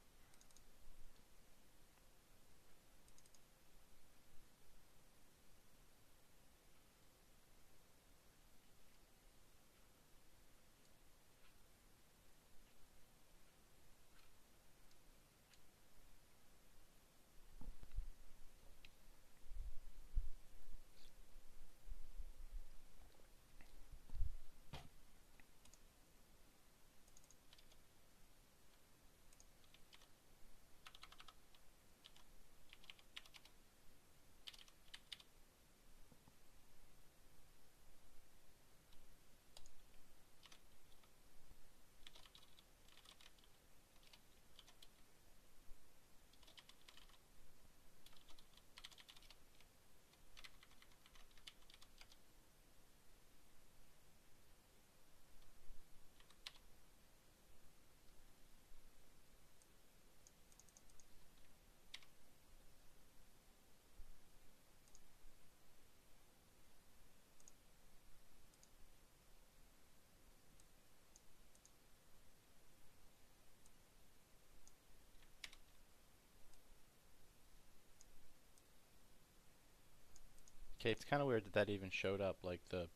Okay, it's kind of weird that that even showed up, like the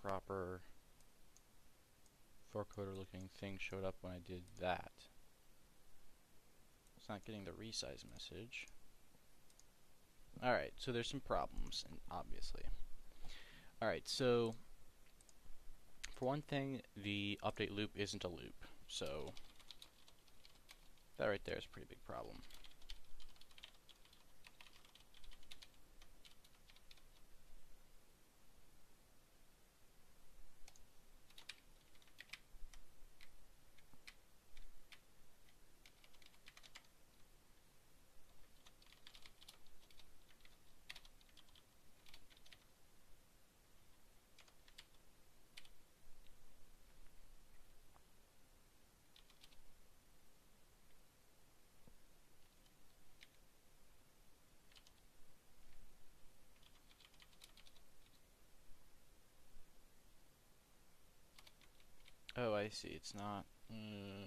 proper 4coder looking thing showed up when I did that. It's not getting the resize message. Alright, so there's some problems, and obviously. Alright, so for one thing, the update loop isn't a loop, so that right there is a pretty big problem. Oh, I see. It's not input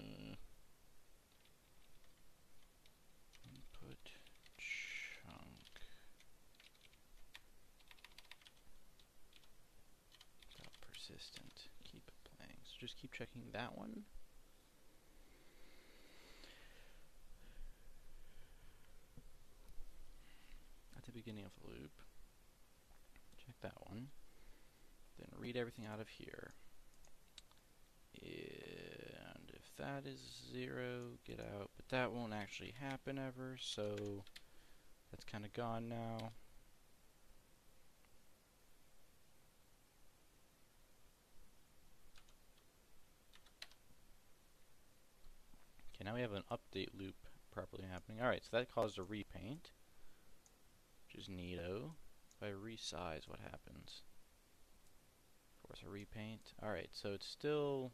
chunk dot persistent. Keep playing. So just keep checking that one. At the beginning of the loop. Check that one. Then read everything out of here. And if that is 0, get out. But that won't actually happen ever, so that's kind of gone now. Okay, now we have an update loop properly happening. Alright, so that caused a repaint, which is neato. If I resize, what happens? Force a repaint. Alright, so it's still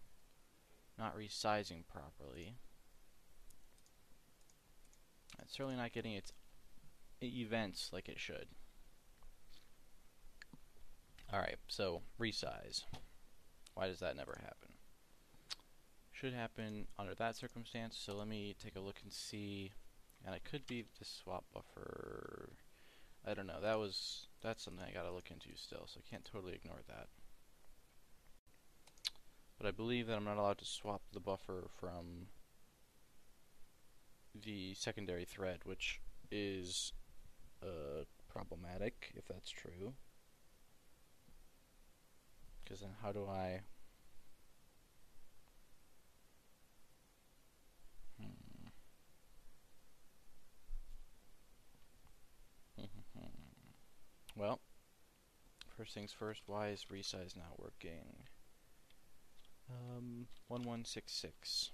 not resizing properly. It's certainly not getting its events like it should. Alright, so resize. Why does that never happen? Should happen under that circumstance, so let me take a look and see. And it could be the swap buffer. I don't know, that's something I gotta look into still, so I can't totally ignore that. But I believe that I'm not allowed to swap the buffer from the secondary thread, which is problematic if that's true. Because then how do I... Well, first things first, why is resize not working? 1166.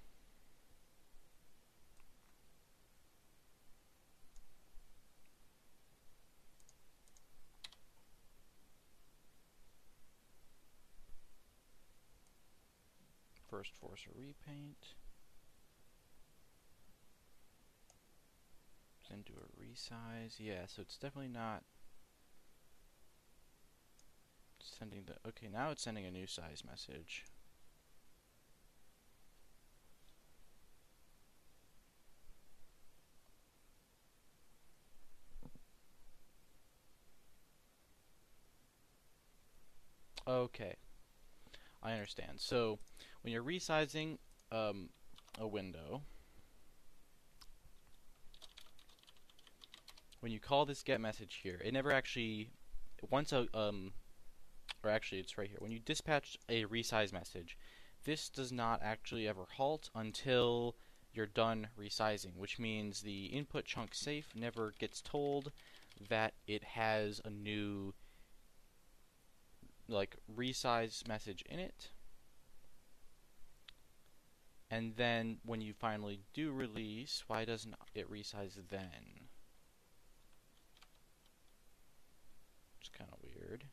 First force a repaint. Then do a resize. Yeah, so it's definitely not sending the... Okay, now it's sending a new size message. Okay, I understand. So when you're resizing a window, when you call this get message here, it never actually once a or actually it's right here. When you dispatch a resize message, this does not actually ever halt until you're done resizing, which means the input chunk safe never gets told that it has a new like resize message in it. And then when you finally do release, why doesn't it resize then? It's kind of weird.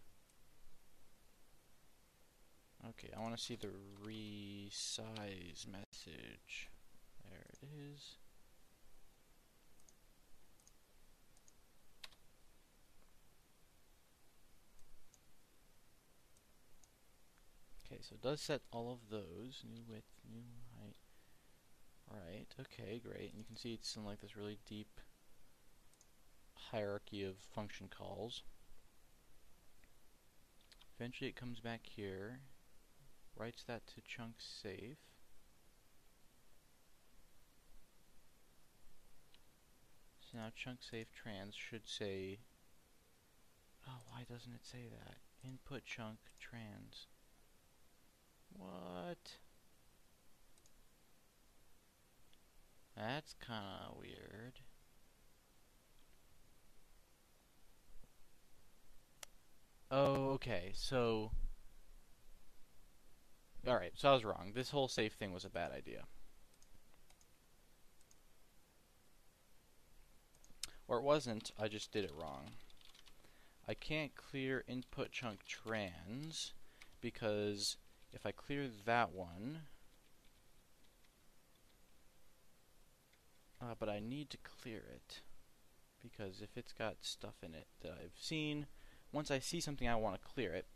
Okay, I want to see the resize message. There it is. Okay, so it does set all of those. New width, new height. Alright, okay, great. And you can see it's in like this really deep hierarchy of function calls. Eventually it comes back here, writes that to chunk safe. So now chunk safe trans should say, oh, why doesn't it say that? Input chunk trans. What? That's kinda weird. Oh, okay, so... Alright, so I was wrong. This whole safe thing was a bad idea. Or it wasn't, I just did it wrong. I can't clear input chunk trans because if I clear that one, but I need to clear it because if it's got stuff in it that I've seen, once I see something I want to clear it.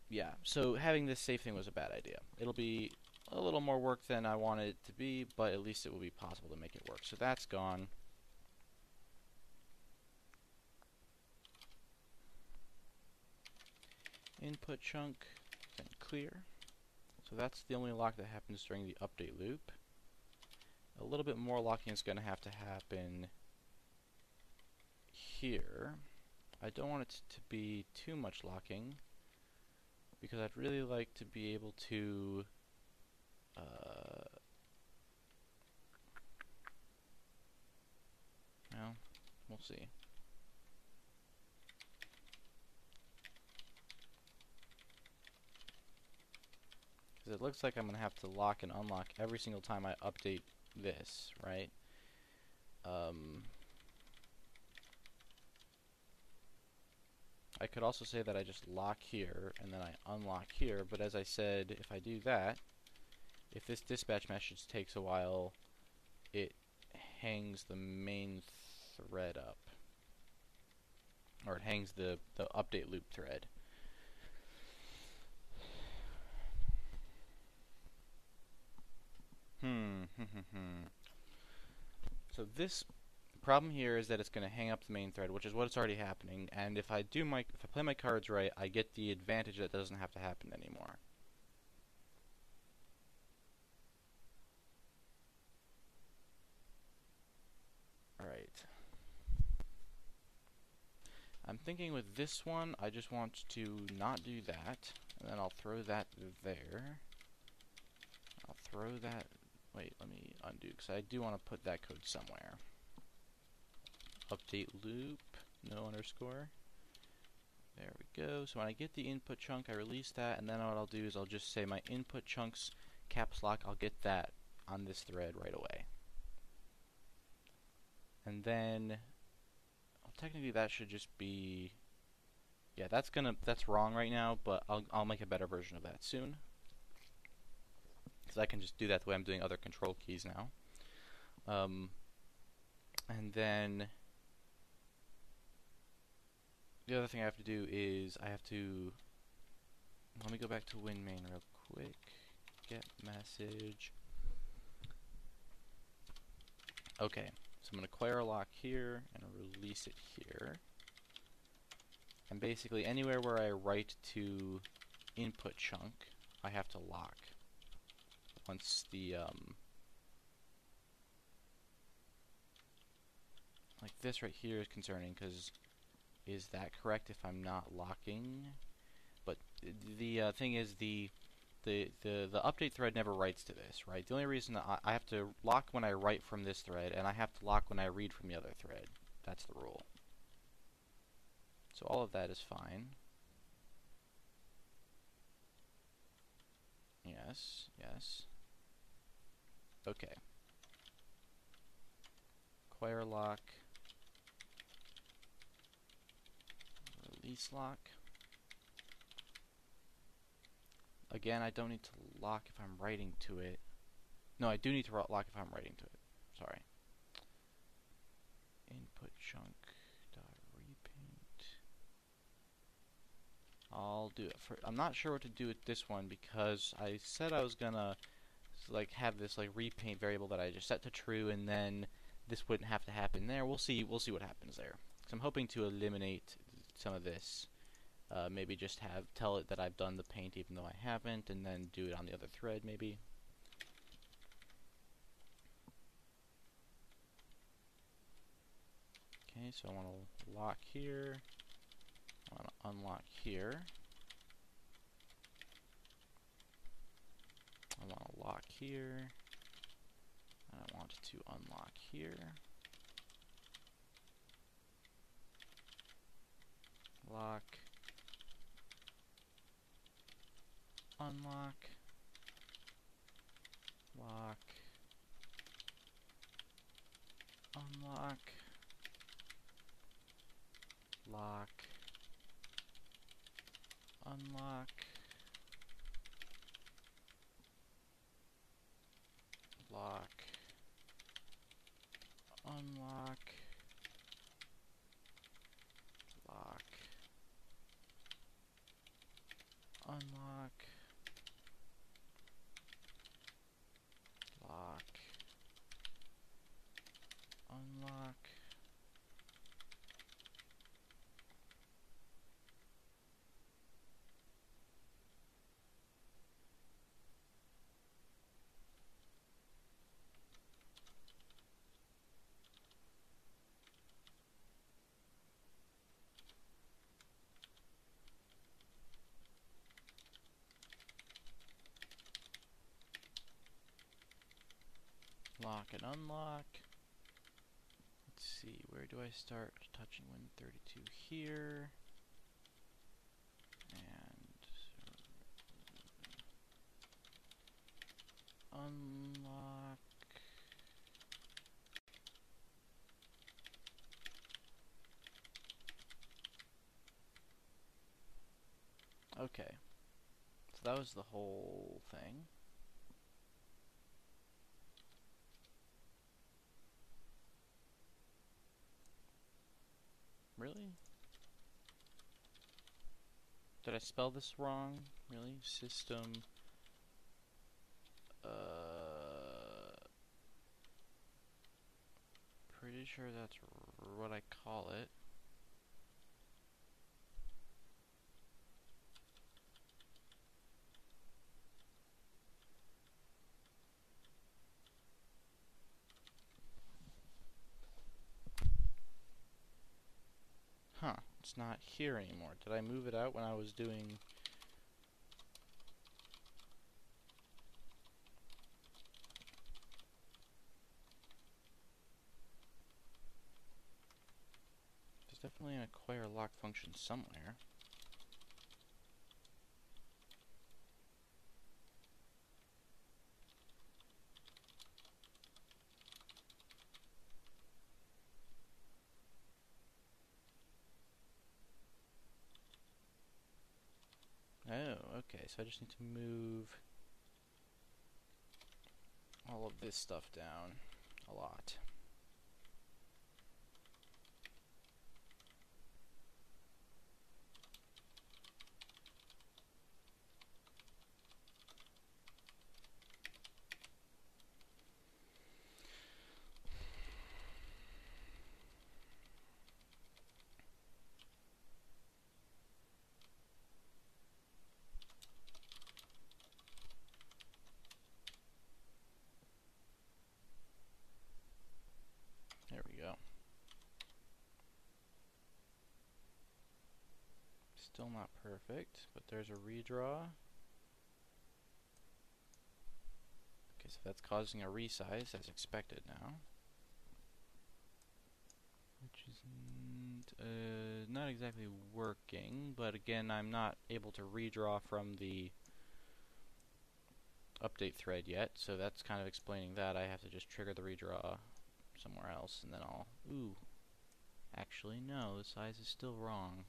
Yeah, so having this safe thing was a bad idea. It'll be a little more work than I wanted it to be, but at least it will be possible to make it work. So that's gone. Input chunk, then clear. So that's the only lock that happens during the update loop. A little bit more locking is going to happen here. I don't want it to be too much locking because I'd really like to be able to well, we'll see. Because it looks like I'm going to have to lock and unlock every single time I update this, right? I could also say that I just lock here and then I unlock here, but as I said, if I do that, if this dispatch message takes a while, it hangs the main thread up. Or it hangs the update loop thread. So this problem here is that it's going to hang up the main thread, which is what's already happening. And if I play my cards right, I get the advantage that it doesn't have to happen anymore. All right. I'm thinking with this one, I just want to not do that, and then I'll throw that there. I'll throw that. Wait, let me undo because I do want to put that code somewhere. Update loop, no underscore. There we go. So when I get the input chunk, I release that, and then what I'll do is I'll just say my input chunks caps lock. I'll get that on this thread right away. And then, well, technically that should just be, yeah, that's wrong right now, but I'll make a better version of that soon. Because I can just do that the way I'm doing other control keys now. And then the other thing I have to do is I have to, let me go back to WinMain real quick. Get message. Okay, so I'm going to clear a lock here and release it here. And basically anywhere where I write to input chunk, I have to lock. Once the, like this right here is concerning because is that correct if I'm not locking? But the thing is the update thread never writes to this, right? The only reason that I have to lock when I write from this thread, and I have to lock when I read from the other thread. That's the rule. So all of that is fine. Yes, yes. Okay. Acquire lock. Release lock. Again, I don't need to lock if I'm writing to it. No, I do need to lock if I'm writing to it. Sorry. Input chunk dot repaint. I'll do it for. I'm not sure what to do with this one because I said I was gonna like have this like repaint variable that I just set to true, and then this wouldn't have to happen there. We'll see what happens there. So I'm hoping to eliminate some of this. Maybe just tell it that I've done the paint even though I haven't, and then do it on the other thread maybe. Okay, so I want to lock here. I want to unlock here. I want to lock here. And I want to unlock here. Lock. Unlock. Lock. Unlock. Lock. Unlock. Lock. Unlock. Lock. Unlock. Lock. Unlock. Lock and unlock. Let's see, where do I start touching Win32 here? And unlock. Okay, so that was the whole thing. Really? Did I spell this wrong? Really? System. Pretty sure that's what I call it. Huh, it's not here anymore. Did I move it out when I was doing... There's definitely an acquire lock function somewhere. Oh, okay, so I just need to move all of this stuff down a lot. There we go. Still not perfect, but there's a redraw. Okay, so that's causing a resize as expected now. Which is not exactly working, but again, I'm not able to redraw from the update thread yet, so that's kind of explaining that. I have to just trigger the redraw somewhere else, and then I'll... Ooh. Actually, no, the size is still wrong.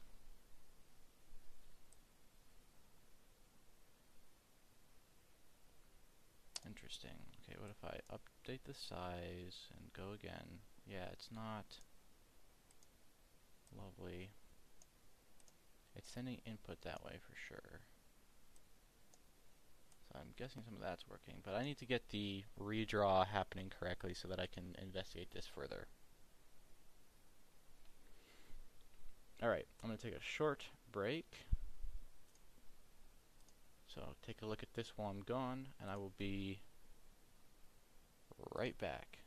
Interesting. Okay, what if I update the size and go again? Yeah, it's not lovely. It's sending input that way for sure. So I'm guessing some of that's working, but I need to get the redraw happening correctly so that I can investigate this further. Alright, I'm going to take a short break. So take a look at this while I'm gone, and I will be right back.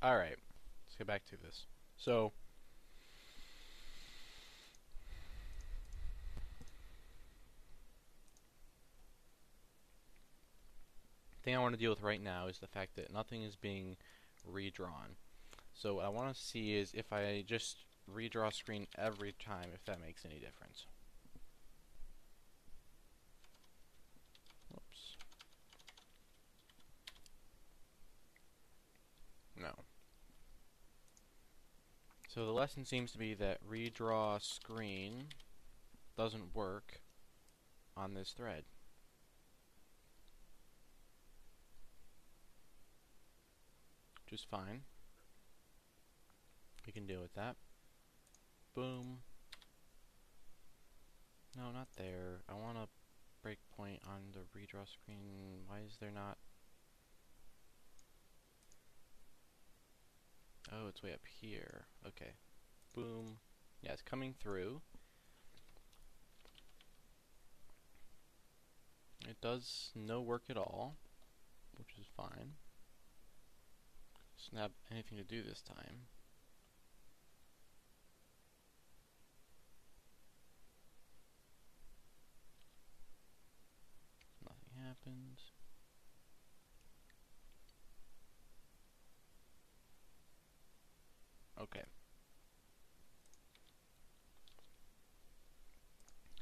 Alright, let's get back to this. So, the thing I want to deal with right now is the fact that nothing is being redrawn. So what I want to see is if I just redraw screen every time, if that makes any difference. Whoops. No. So the lesson seems to be that redraw screen doesn't work on this thread. Which is fine. We can deal with that. Boom. No, not there. I want a breakpoint on the redraw screen. Why is there not? Oh, it's way up here. Okay. Boom. Yeah, it's coming through. It does no work at all, which is fine. Doesn't have anything to do this time. Nothing happens.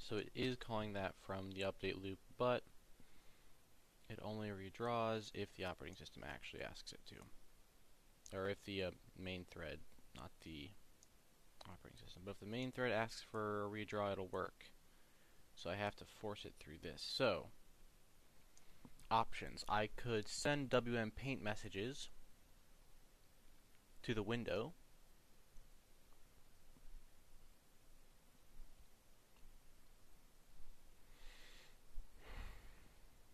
So it is calling that from the update loop, but it only redraws if the operating system actually asks it to. Or if the main thread, not the operating system. But if the main thread asks for a redraw, it'll work. So I have to force it through this. So, options. I could send WM Paint messages to the window.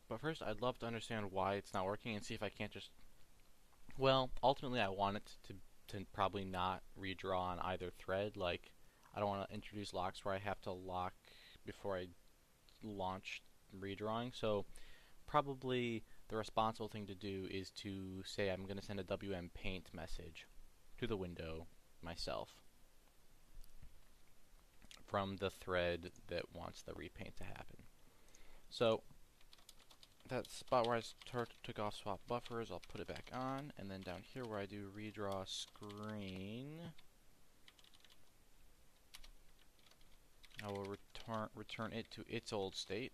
But first, I'd love to understand why it's not working and see if I can't just... Well, ultimately I want it to probably not redraw on either thread. Like, I don't want to introduce locks where I have to lock before I launch redrawing. So probably the responsible thing to do is to say I'm going to send a WM Paint message to the window myself from the thread that wants the repaint to happen. So that spot where I took off swap buffers, I'll put it back on, and then down here where I do redraw screen, I will return it to its old state.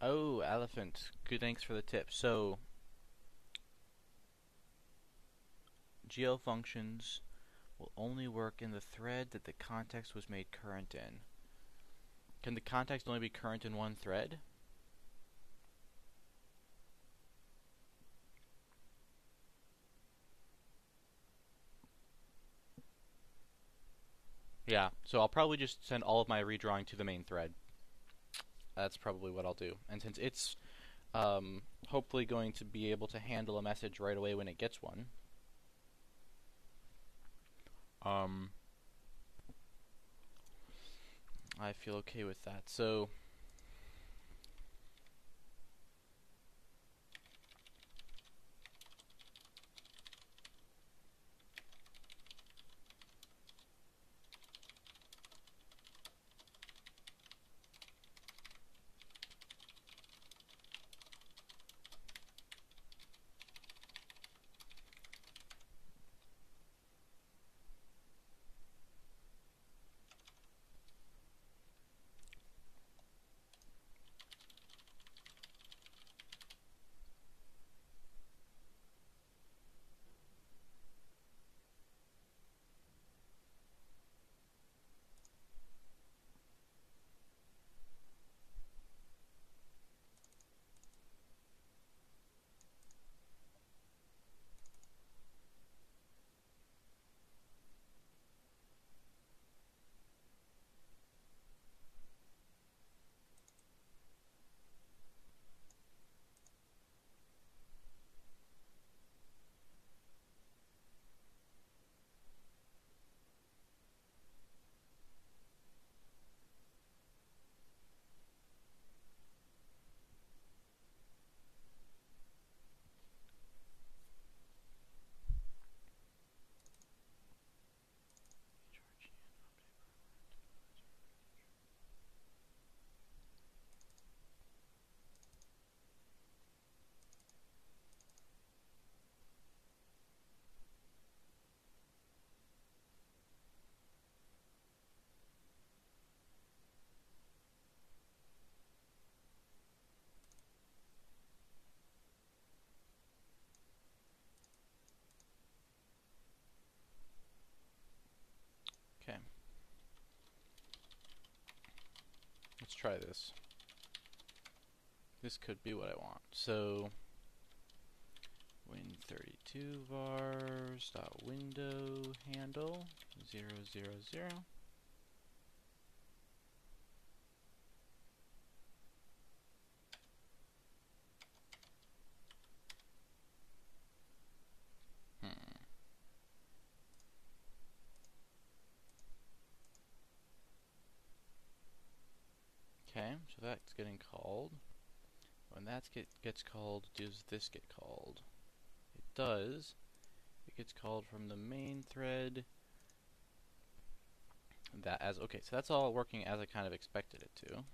Oh, elephant. Good, thanks for the tip. So, GL functions will only work in the thread that the context was made current in. Can the context only be current in one thread? Yeah, so I'll probably just send all of my redrawing to the main thread. That's probably what I'll do. And since it's hopefully going to be able to handle a message right away when it gets one, I feel okay with that. So okay, let's try this. This could be what I want. So win32 vars dot window handle 000. Okay, so that's getting called. When that gets called, does this get called? It does. It gets called from the main thread. Okay, so that's all working as I kind of expected it to.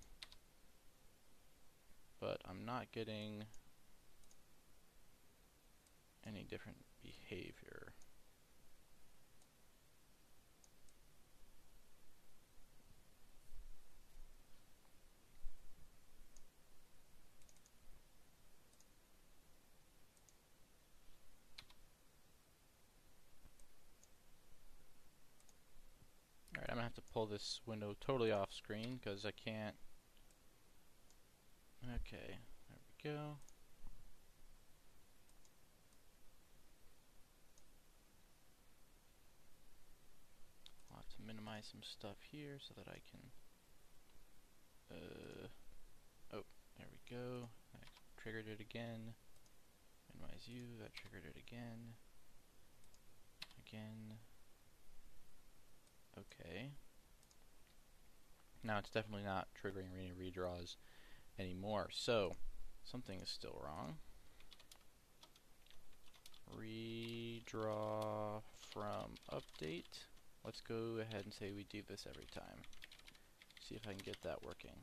But I'm not getting any different behavior. Alright, I'm gonna have to pull this window totally off screen because I can't. Okay, there we go. I'll have to minimize some stuff here so that I can. Oh, there we go. I triggered it again. Minimize you. That triggered it again. Again. Okay. Now it's definitely not triggering any redraws anymore. So something is still wrong. Redraw from update. Let's go ahead and say we do this every time. See if I can get that working.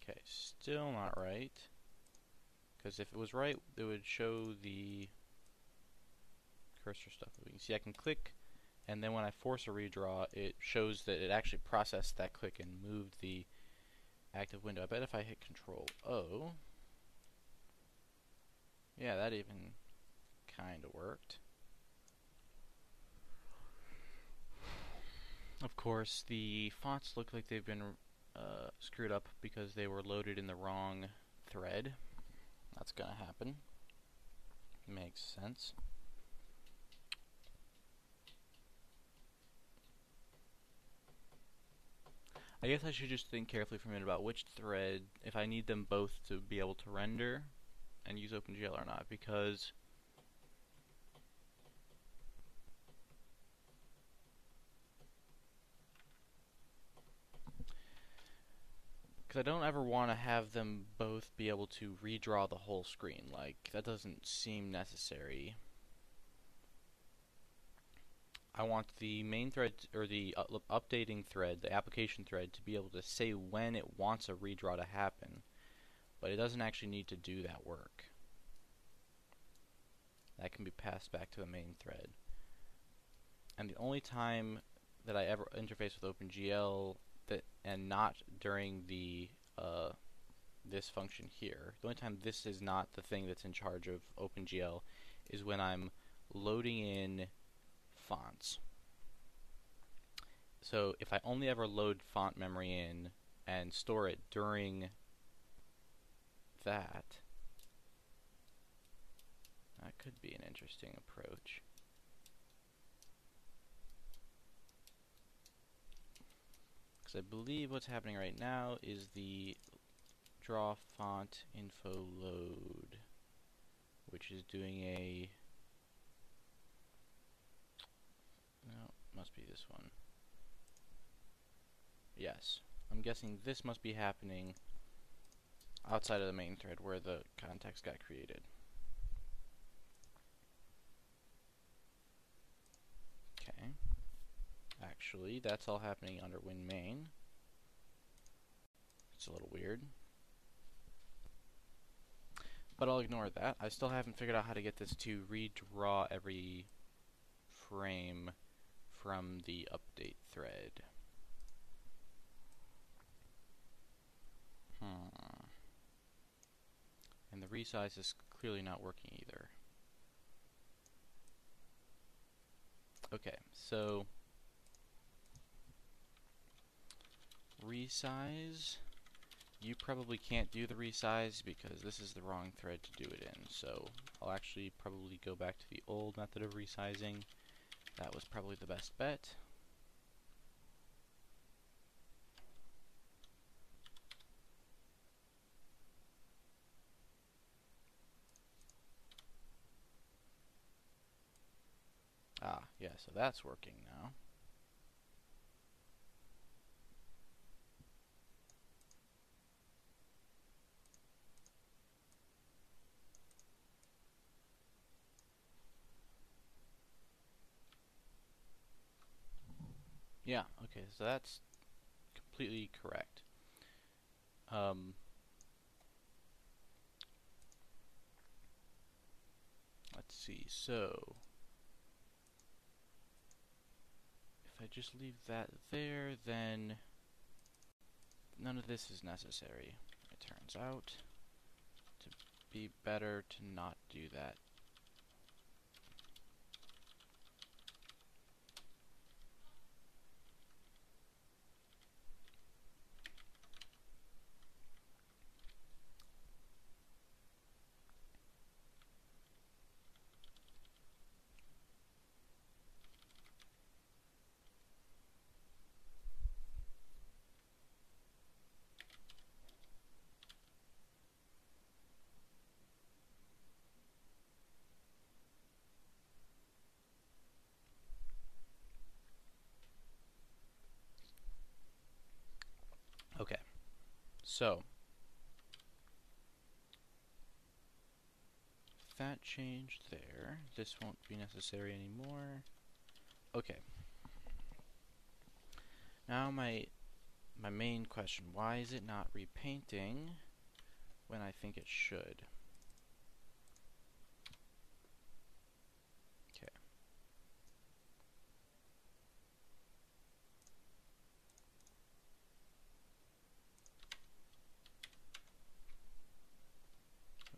Okay, still not right. Because if it was right, it would show the cursor stuff. You can see I can click, and then when I force a redraw, it shows that it actually processed that click and moved the active window. I bet if I hit Control O, yeah, that even kind of worked. Of course, the fonts look like they've been screwed up because they were loaded in the wrong thread. That's gonna happen. Makes sense. I guess I should just think carefully for a minute about which thread, if I need them both to be able to render and use OpenGL or not, because I don't ever want to have them both be able to redraw the whole screen. Like, that doesn't seem necessary. I want the main thread, or the updating thread, the application thread, to be able to say when it wants a redraw to happen, but it doesn't actually need to do that work. That can be passed back to the main thread. And the only time that I ever interface with OpenGL, and not during the this function here, the only time this is not the thing that's in charge of OpenGL, is when I'm loading in fonts. So if I only ever load font memory in and store it during that could be an interesting approach. Because I believe what's happening right now is the draw font info load, which is doing a, no, must be this one. Yes, I'm guessing this must be happening outside of the main thread where the context got created. Okay. Actually, that's all happening under WinMain. It's a little weird. But I'll ignore that. I still haven't figured out how to get this to redraw every frame from the update thread. And the resize is clearly not working either. Okay, so resize. You probably can't do the resize because this is the wrong thread to do it in. So I'll actually probably go back to the old method of resizing. That was probably the best bet. Ah, yeah, so that's working now. Yeah, okay, so that's completely correct. Um, let's see, so if I just leave that there, then none of this is necessary. It turns out to be better to not do that. Okay, so that changed there. This won't be necessary anymore. Okay. Now my main question, why is it not repainting when I think it should? Okay.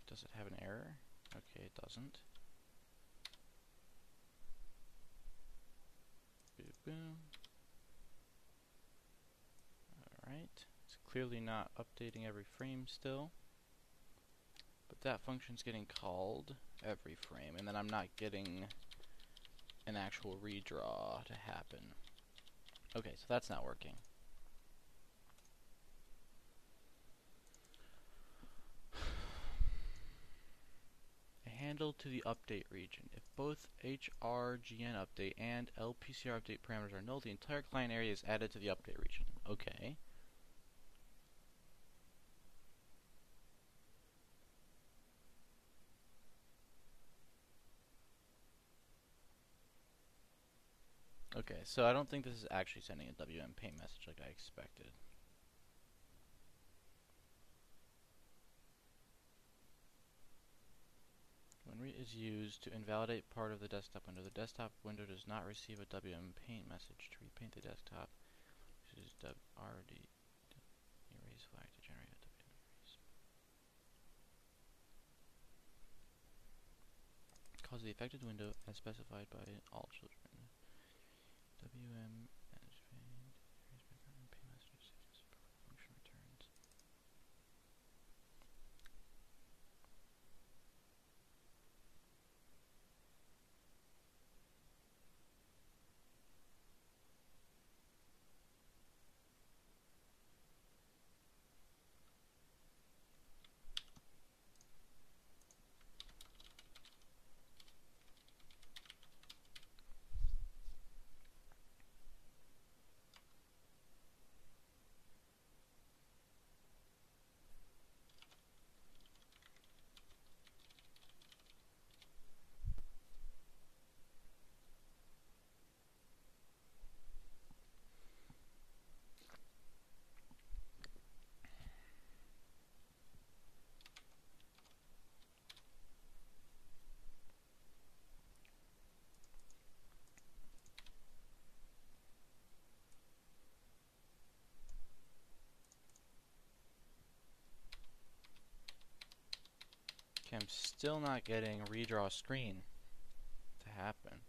Does it have an error? Okay, it doesn't. Boom, boom. Alright. It's clearly not updating every frame still. But that function's getting called every frame, and then I'm not getting an actual redraw to happen. Okay, so that's not working. A handle to the update region. If both HRGN update and LPCR update parameters are null, the entire client area is added to the update region. Okay. Okay, so I don't think this is actually sending a WM paint message like I expected. When read is used to invalidate part of the desktop window, the desktop window does not receive a WM paint message. To repaint the desktop, use RD erase flag to generate a WM erase. Cause the affected window as specified by all children. WM manage paint, erase background paint message, function returns. Okay, I'm still not getting redraw screen to happen.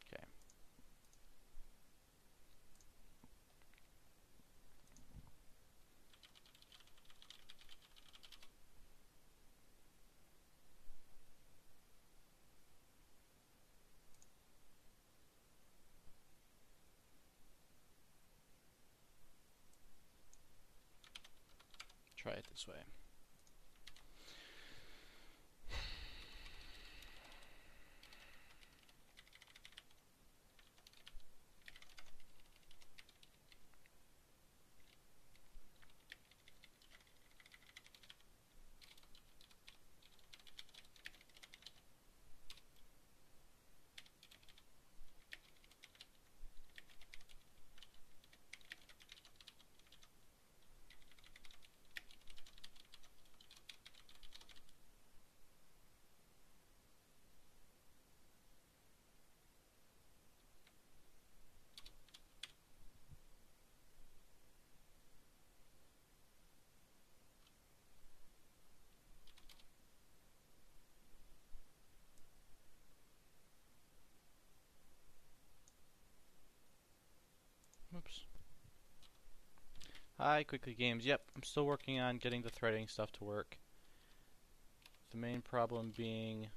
Okay. Try it this way. Hi, Quickly Games. Yep, I'm still working on getting the threading stuff to work. The main problem being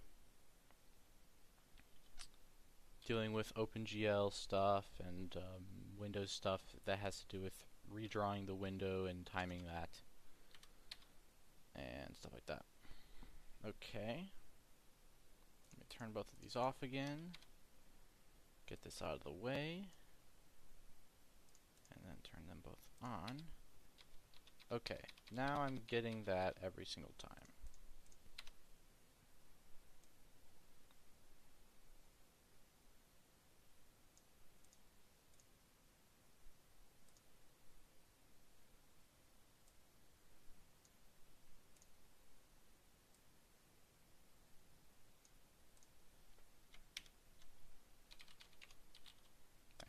dealing with OpenGL stuff and Windows stuff that has to do with redrawing the window and timing that and stuff like that. Okay. Let me turn both of these off again. Get this out of the way. And then turn them both on. Okay, now I'm getting that every single time.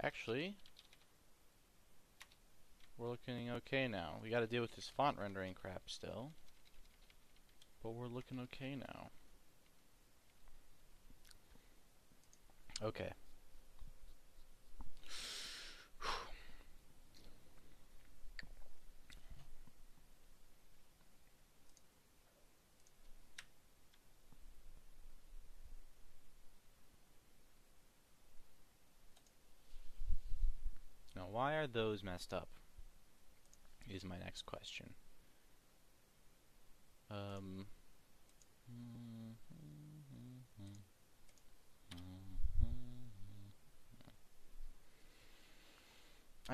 Actually, we're looking okay now. We gotta deal with this font rendering crap still, but we're looking okay now. Okay. Now, why are those messed up? Is my next question. I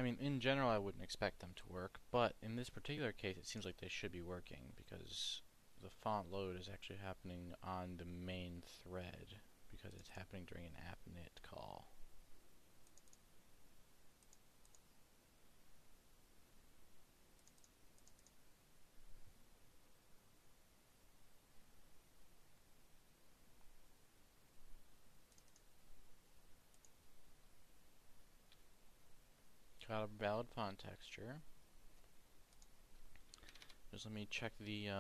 mean, in general, I wouldn't expect them to work, but in this particular case, it seems like they should be working because the font load is actually happening on the main thread because it's happening during an appnet call. Got a valid font texture. Just let me check the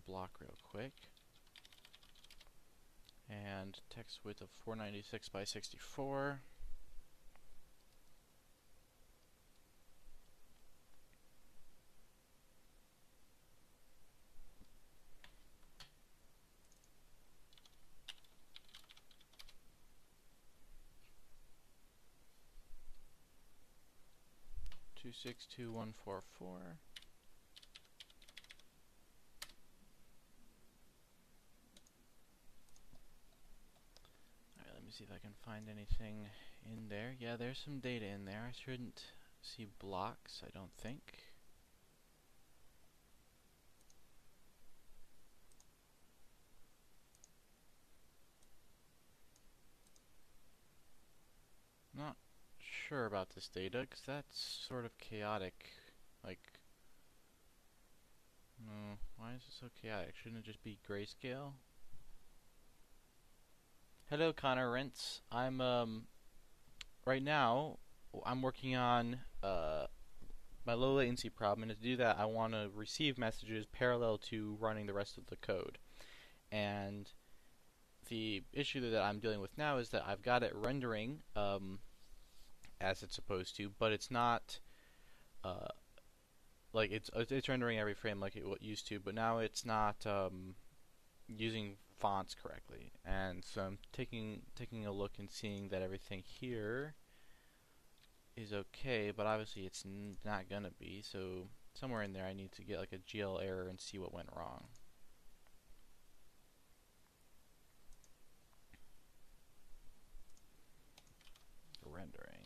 block real quick. And text width of 496 by 64. Two 62144. Alright, let me see if I can find anything in there. Yeah, there's some data in there. I shouldn't see blocks, I don't think. Not sure about this data, because that's sort of chaotic. Like, no, why is it so chaotic? Shouldn't it just be grayscale? Hello, Connor Rentz. I'm, right now, I'm working on, my low latency problem, and to do that, I want to receive messages parallel to running the rest of the code. And the issue that I'm dealing with now is that I've got it rendering, as it's supposed to, but it's not like it's rendering every frame like it used to, but now it's not using fonts correctly. And so I'm taking a look and seeing that everything here is okay, but obviously it's not gonna be. So somewhere in there I need to get like a GL error and see what went wrong. Rendering.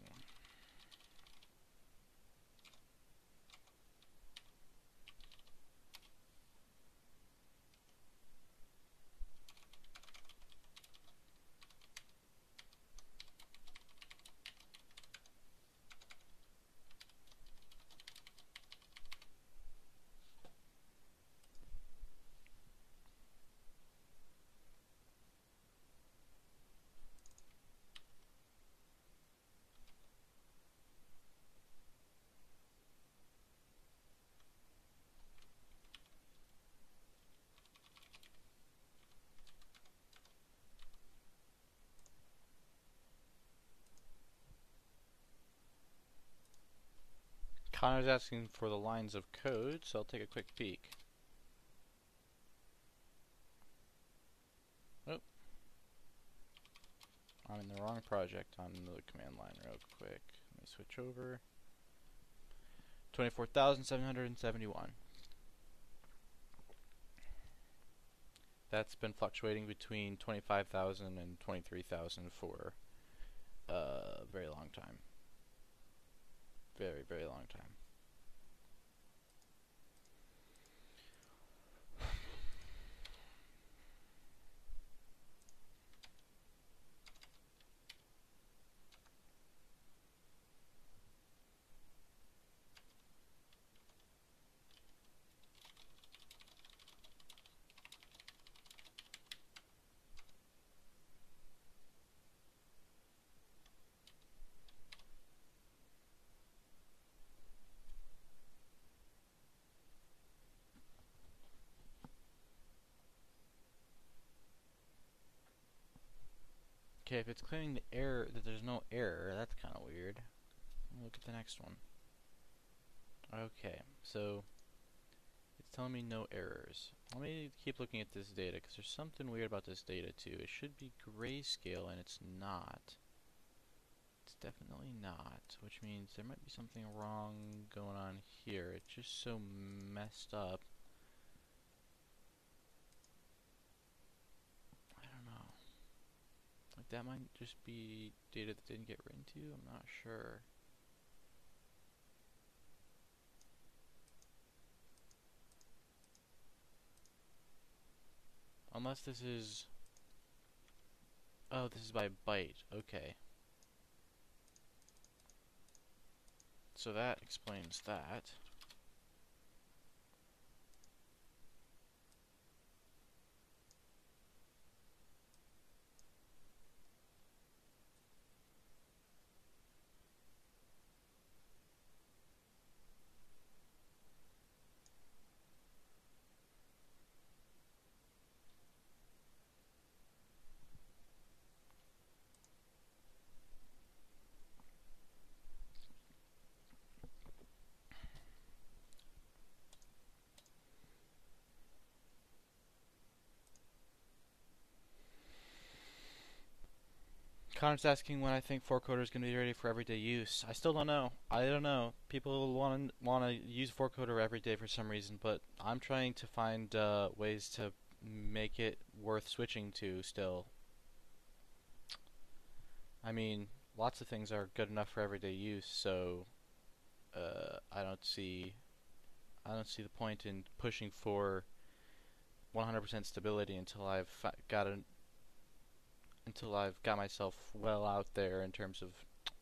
Connor's asking for the lines of code, so I'll take a quick peek. Oh, I'm in the wrong project on the command line real quick. Let me switch over. 24,771. That's been fluctuating between 25,000 and 23,000 for a very long time. Very, very long time. Okay, if it's claiming the error that there's no error, that's kind of weird. Look at the next one. Okay, so it's telling me no errors. Let me keep looking at this data because there's something weird about this data too. It should be grayscale and it's not. It's definitely not, which means there might be something wrong going on here. It's just so messed up. I don't know. Like that might just be data that didn't get written to. I'm not sure. Unless this is... Oh, this is by byte. Okay. So that explains that. Connor's asking when I think 4coder is going to be ready for everyday use. I still don't know. I don't know. People want to use 4coder every day for some reason, but I'm trying to find ways to make it worth switching to still. I mean, lots of things are good enough for everyday use, so I don't see the point in pushing for 100% stability until I've got myself well out there in terms of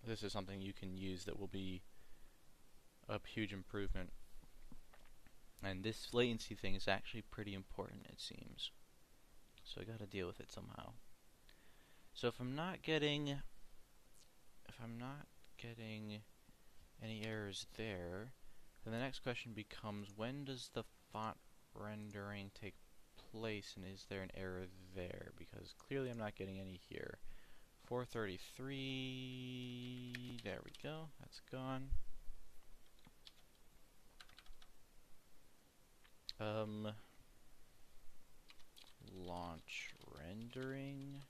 this is something you can use that will be a huge improvement. And this latency thing is actually pretty important, it seems. So I gotta deal with it somehow. So if I'm not getting any errors there, then the next question becomes, when does the font rendering take place, and is there an error there? Because clearly I'm not getting any here. 433, there we go, that's gone. Launch rendering,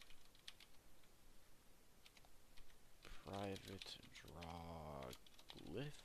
private draw glyph.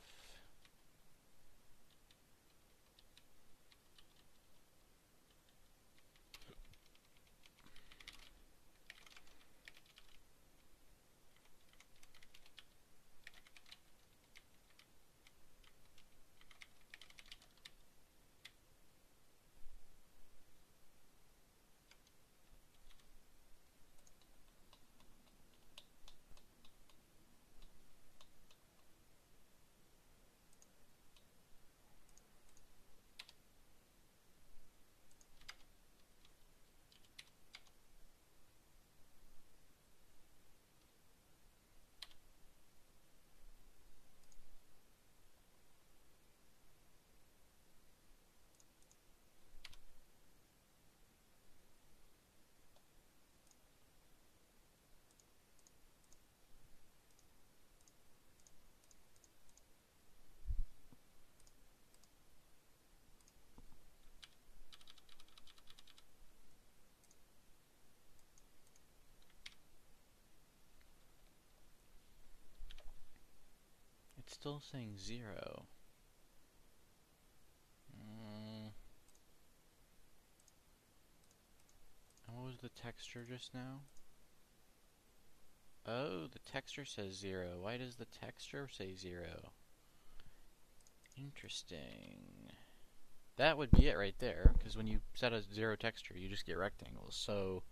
still saying 0. And what was the texture just now? Oh, the texture says 0. Why does the texture say 0? Interesting. That would be it right there, because when you set a 0 texture, you just get rectangles. So,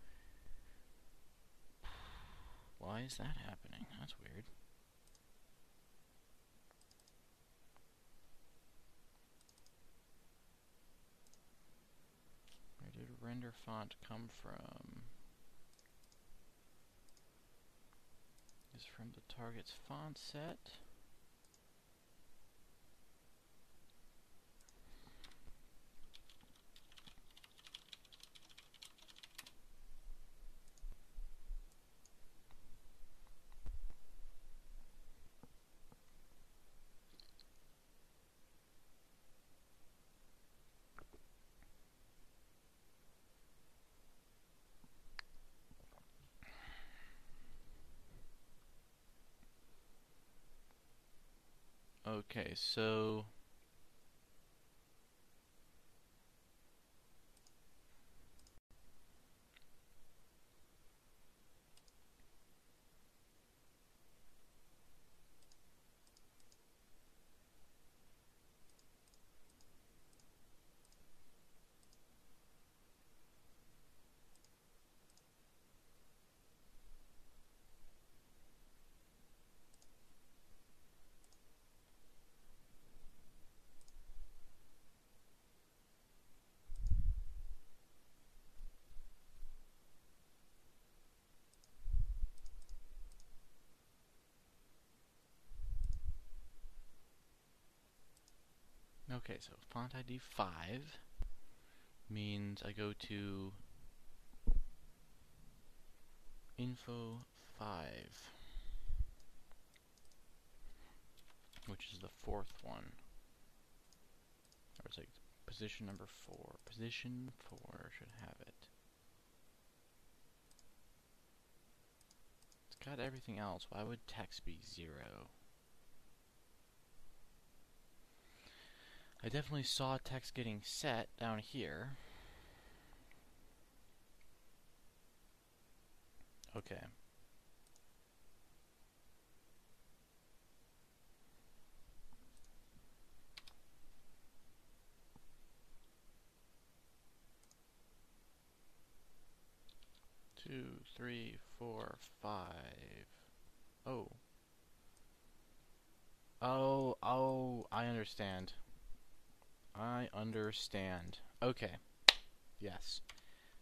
why is that happening? That's weird. Where did render font come from? Is from the target's font set. Okay, so okay, so font ID 5 means I go to info 5, which is the 4th one. Or it's like position number 4. Position 4 should have it. It's got everything else. Why would text be 0? I definitely saw text getting set down here. Okay. Two, three, four, 5. Oh. Oh, I understand. I understand. Okay. Yes.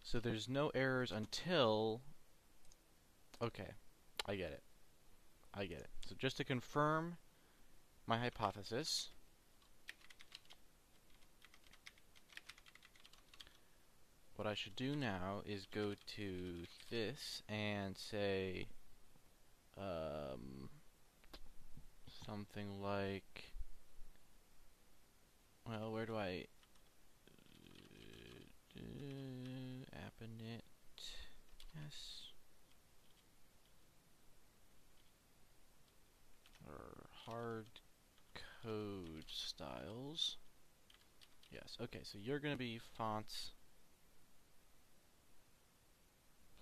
So there's no errors until... Okay. I get it. I get it. So just to confirm my hypothesis, what I should do now is go to this and say something like, well, where do I appinit, yes, or hard code styles, yes. Okay, so you're going to be fonts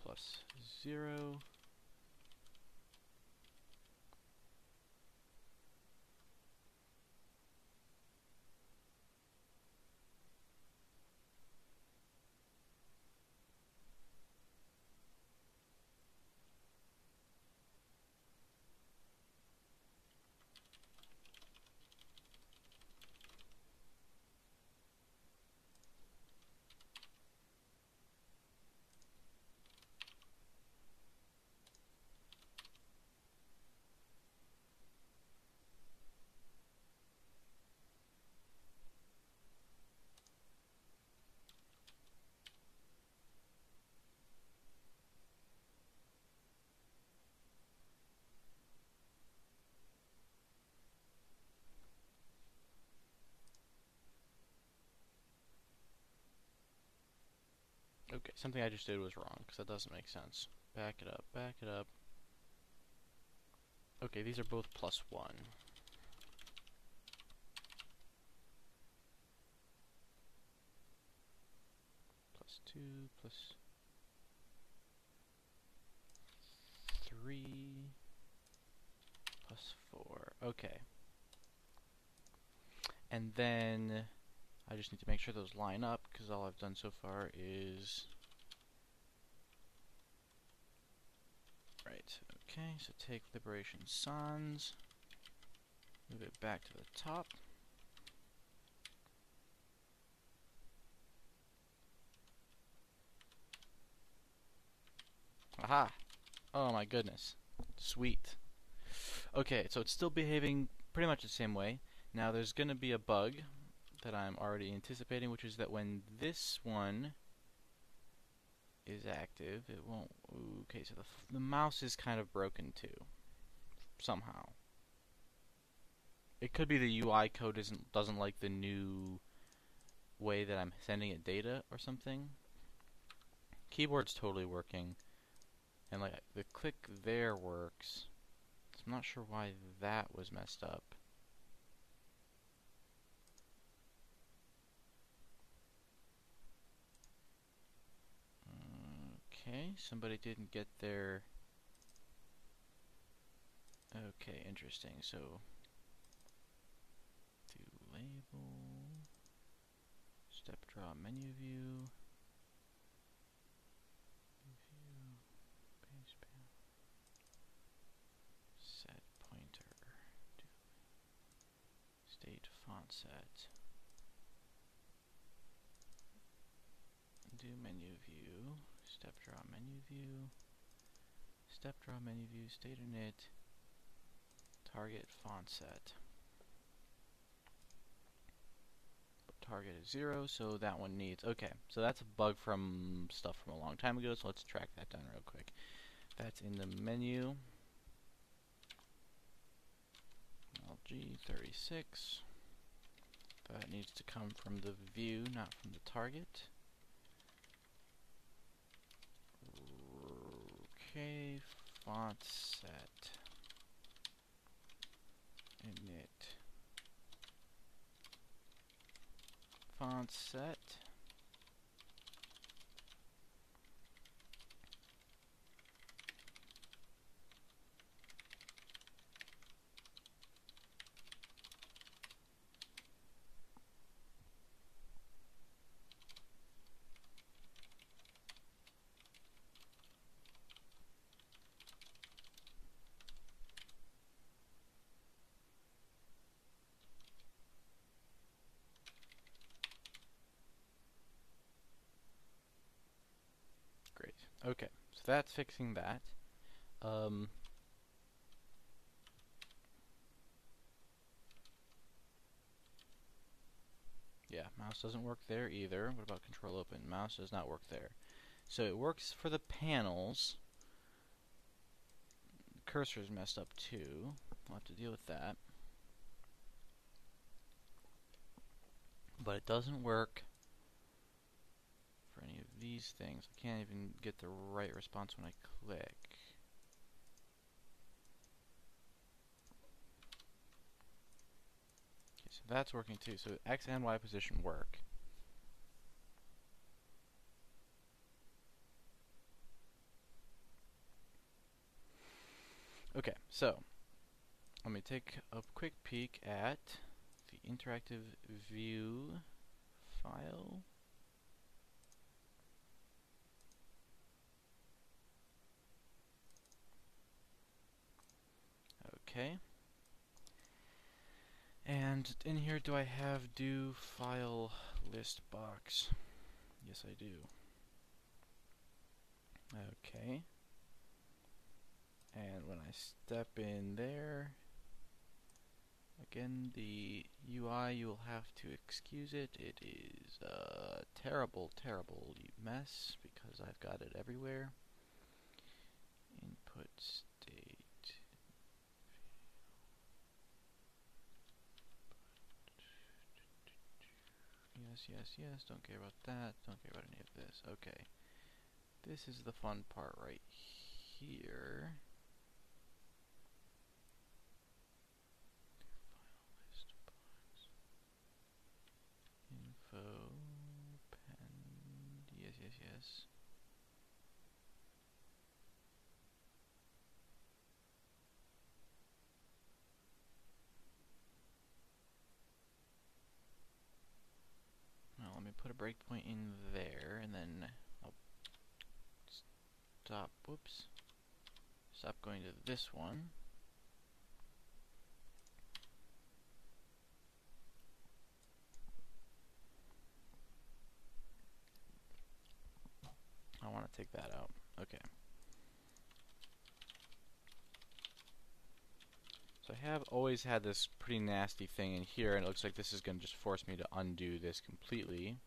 plus 0. Okay, something I just did was wrong, because that doesn't make sense. Back it up, back it up. Okay, these are both +1. 2 plus 3 plus 4. Okay. And then I just need to make sure those line up, because all I've done so far is... Right, okay, so take Liberation Sans, move it back to the top. Aha! Oh my goodness. Sweet. Okay, so it's still behaving pretty much the same way. Now there's going to be a bug that I'm already anticipating, which is that when this one is active, it won't... Okay, so the mouse is kind of broken too, somehow. It could be the UI code doesn't like the new way that I'm sending it data or something. Keyboard's totally working, and like the click there works. So I'm not sure why that was messed up. Okay, somebody didn't get their... Okay, interesting. So, do label, step draw menu view, page panel, set pointer, do state font set, do menu view, step draw menu view, step draw menu view, state init, target font set. Target is 0, so that one needs... Okay, so that's a bug from stuff from a long time ago, so let's track that down real quick. That's in the menu. LG36. That needs to come from the view, not from the target. Okay, font set. Init. Font set. Great. Okay, so that's fixing that. Yeah, mouse doesn't work there either. What about control open? Mouse does not work there. So it works for the panels. The cursor's messed up too. We'll have to deal with that. But it doesn't work for any of these things. I can't even get the right response when I click. Okay, so that's working too. So X and Y position work. Okay, so let me take a quick peek at the interactive view file. Okay. And in here, do I have do file list box? Yes, I do. Okay. And when I step in there, again, the UI, you will have to excuse it. It is a terrible, terrible mess because I've got it everywhere. Input state. Yes, yes, yes. Don't care about that. Don't care about any of this. Okay. This is the fun part right here. Info, append, yes, yes, yes. breakpoint in there, and then I'll stop, whoops, stop going to this one. I want to take that out. Okay. So I have always had this pretty nasty thing in here, and it looks like this is going to just force me to undo this completely.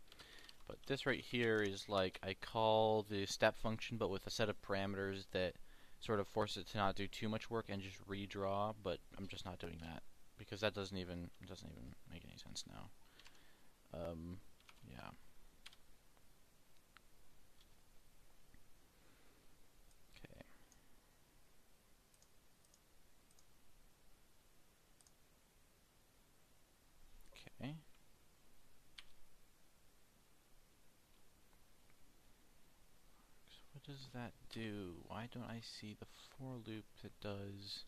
But this right here is like I call the step function, but with a set of parameters that sort of force it to not do too much work and just redraw. But I'm just not doing that because that doesn't even make any sense now. Yeah. Okay. Okay. So what does that do? Why don't I see the for loop that does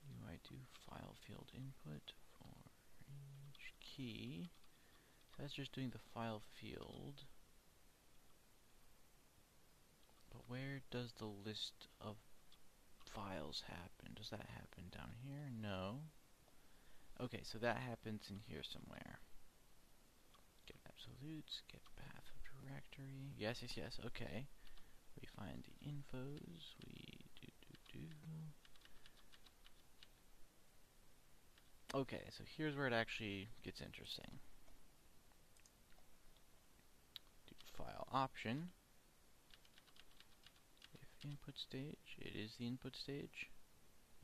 UI do file field input for each key? So that's just doing the file field. But where does the list of files happen? Does that happen down here? No. Okay, so that happens in here somewhere. Get absolutes, get path of directory. Yes, yes, yes, okay. We find the infos, we do. Okay, so here's where it actually gets interesting. Do file option. If input stage, it is the input stage.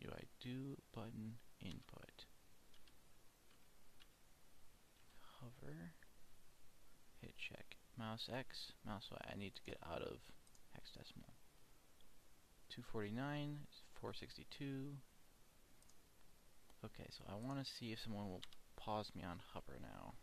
UI do button input. Hover. Hit check. Mouse X, mouse Y. I need to get out of hexadecimal. 249, 462. Okay, so I want to see if someone will pause me on hover now.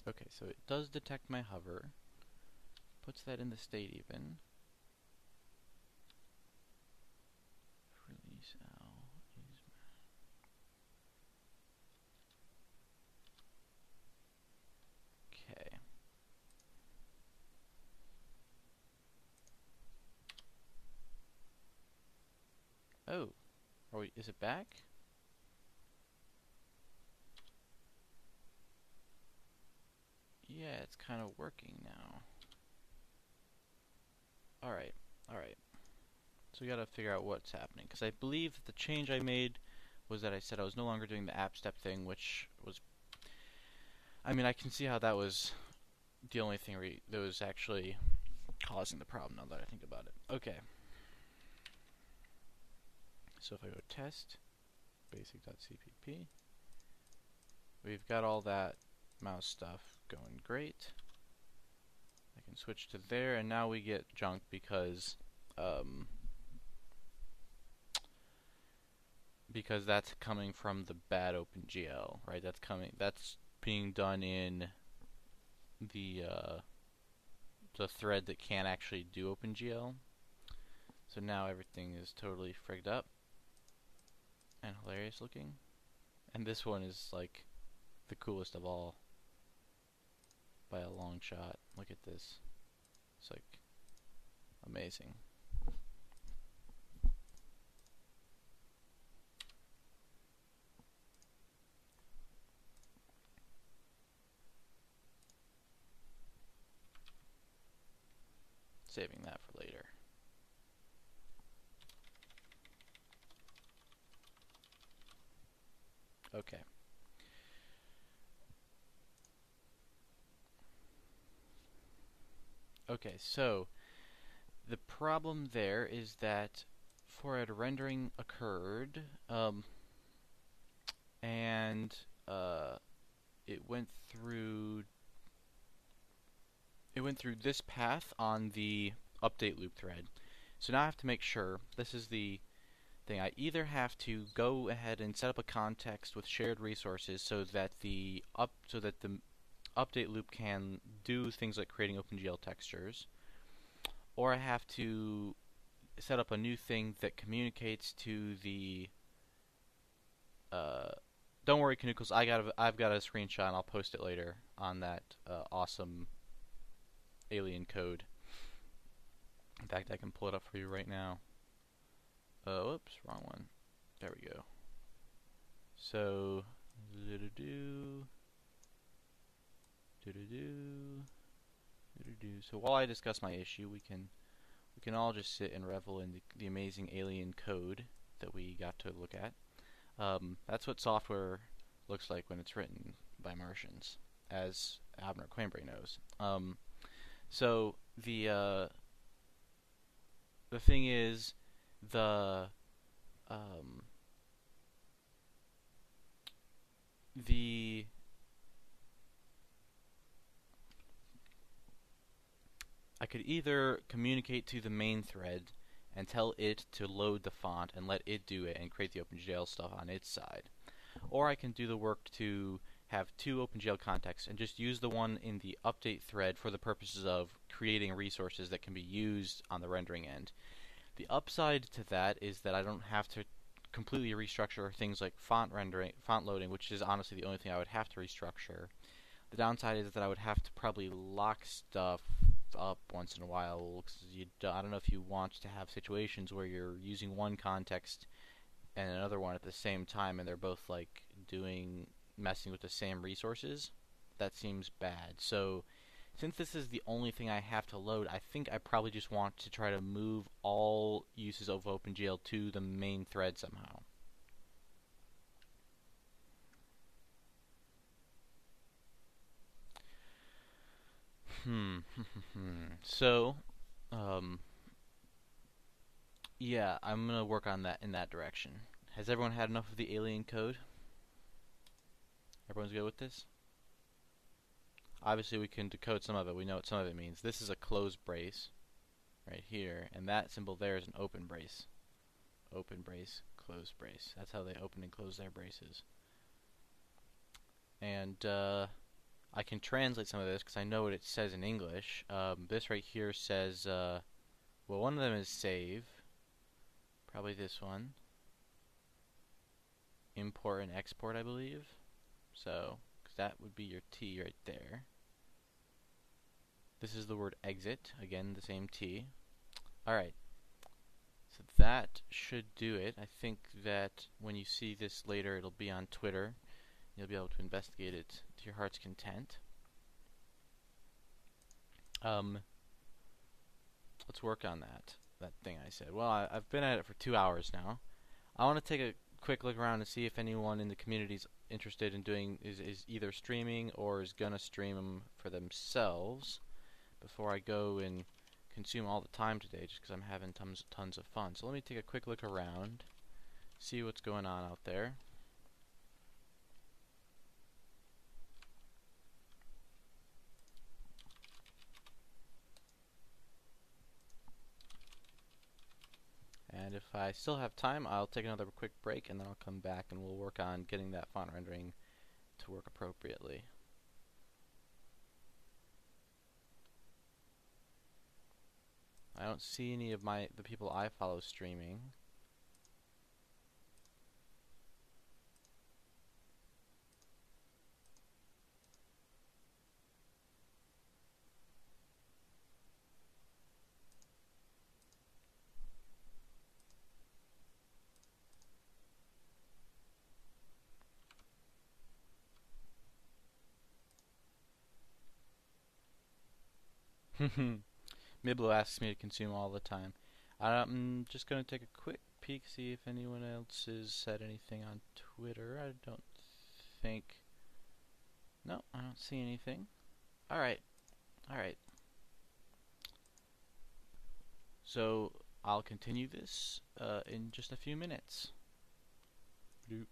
Okay, so it does detect my hover. Puts that in the state even. Release L is okay. Oh, is it back? Yeah, it's kind of working now. Alright, alright. So we gotta figure out what's happening, because I believe the change I made was that I said I was no longer doing the app step thing, which was, I mean, I can see how that was the only thing that was actually causing the problem now that I think about it. Okay. So if I go test basic.cpp, we've got all that mouse stuff going great. I can switch to there, and now we get junk because that's coming from the bad OpenGL, right? That's being done in the thread that can't actually do OpenGL. So now everything is totally frigged up and hilarious looking. And this one is like the coolest of all by a long shot. Look at this. It's like amazing. Saving that for later. Okay. Okay, so the problem there is that for a rendering occurred, and it went through this path on the update loop thread. So now I have to make sure, this is the thing, I either have to go ahead and set up a context with shared resources so that the update loop can do things like creating OpenGL textures, or I have to set up a new thing that communicates to the don't worry, Canuckles. I've got a screenshot, and I'll post it later on that awesome alien code. In fact, I can pull it up for you right now. Whoops, wrong one. There we go. So, so while I discuss my issue, we can all just sit and revel in the amazing alien code that we got to look at. That's what software looks like when it's written by Martians, as Abner Quainbury knows. So the thing is, the the I could either communicate to the main thread and tell it to load the font and let it do it and create the OpenGL stuff on its side, or I can do the work to have two OpenGL contexts and just use the one in the update thread for the purposes of creating resources that can be used on the rendering end. The upside to that is that I don't have to completely restructure things like font loading, which is honestly the only thing I would have to restructure. The downside is that I would have to probably lock stuff up once in a while, because I don't know if you want to have situations where you're using one context and another one at the same time, and they're both like messing with the same resources. That seems bad. So since this is the only thing I have to load, I think I probably just want to try to move all uses of OpenGL to the main thread somehow. So, yeah, I'm gonna work on that in that direction. Has everyone had enough of the alien code? Everyone's good with this? Obviously, we can decode some of it. We know what some of it means. This is a closed brace right here, and that symbol there is an open brace. Open brace, closed brace. That's how they open and close their braces. And I can translate some of this because I know what it says in English. This right here says, well, one of them is save. Probably this one. Import and export, I believe. So, because that would be your T right there. This is the word exit. Again, the same T. Alright. So that should do it. I think that when you see this later, it'll be on Twitter. You'll be able to investigate it to your heart's content. Let's work on that thing I said. Well, I've been at it for 2 hours now. I want to take a quick look around and see if anyone in the community is interested in doing is either streaming or is gonna stream them for themselves before I go and consume all the time today, just because I'm having tons of fun. So let me take a quick look around, see what's going on out there. And if I still have time, I'll take another quick break, and then I'll come back and we'll work on getting that font rendering to work appropriately. I don't see any of the people I follow streaming. Miblo asks me to consume all the time. I'm just going to take a quick peek, see if anyone else has said anything on Twitter. I don't think... No, I don't see anything. Alright. So, I'll continue this in just a few minutes. Doop.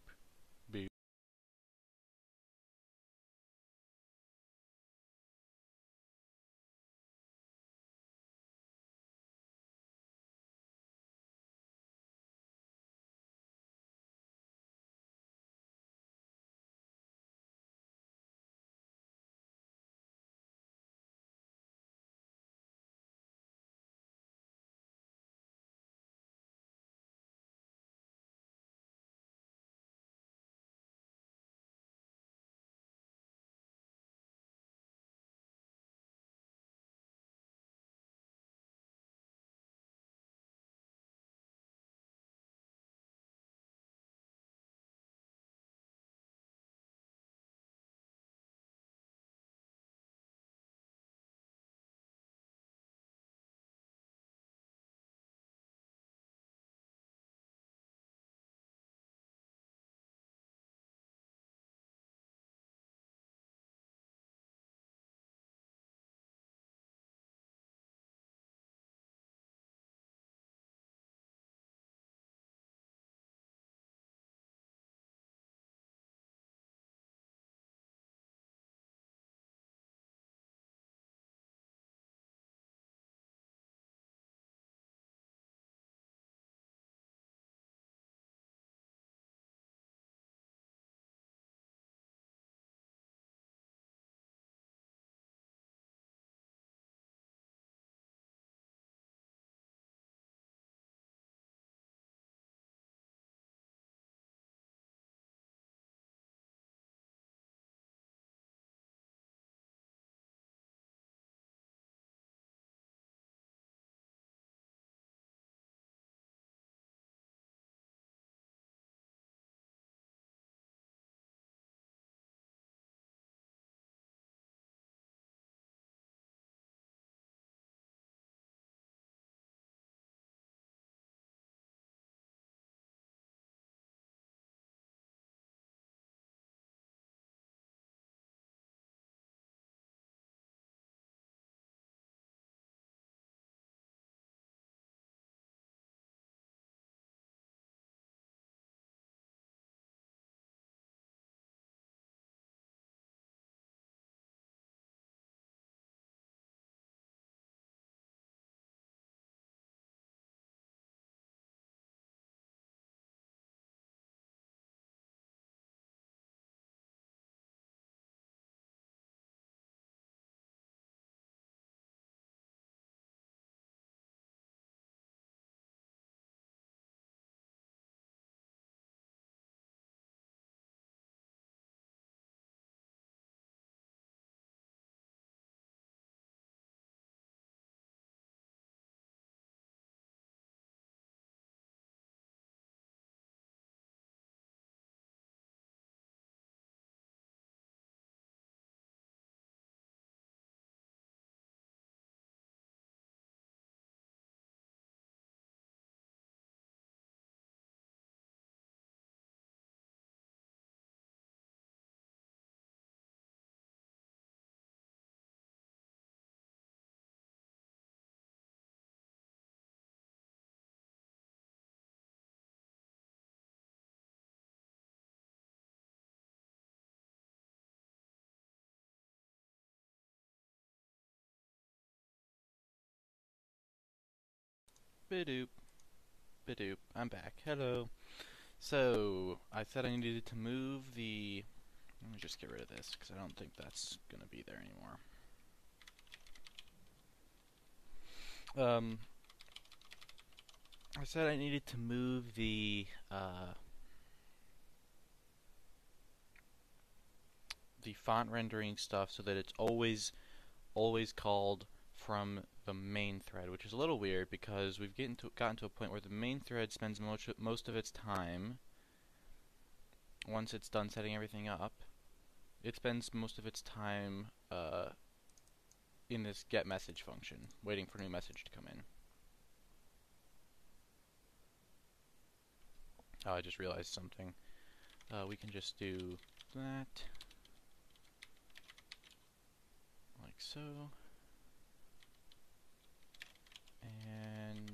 Bidoop, bidoop, I'm back. Hello. So, I said I needed to move the... Let me just get rid of this, because I don't think that's going to be there anymore. I said I needed to move the font rendering stuff so that it's always called from the main thread, which is a little weird because we've gotten to a point where the main thread spends most of its time, once it's done setting everything up, it spends most of its time in this get message function, waiting for a new message to come in. Oh, I just realized something. We can just do that, like so, and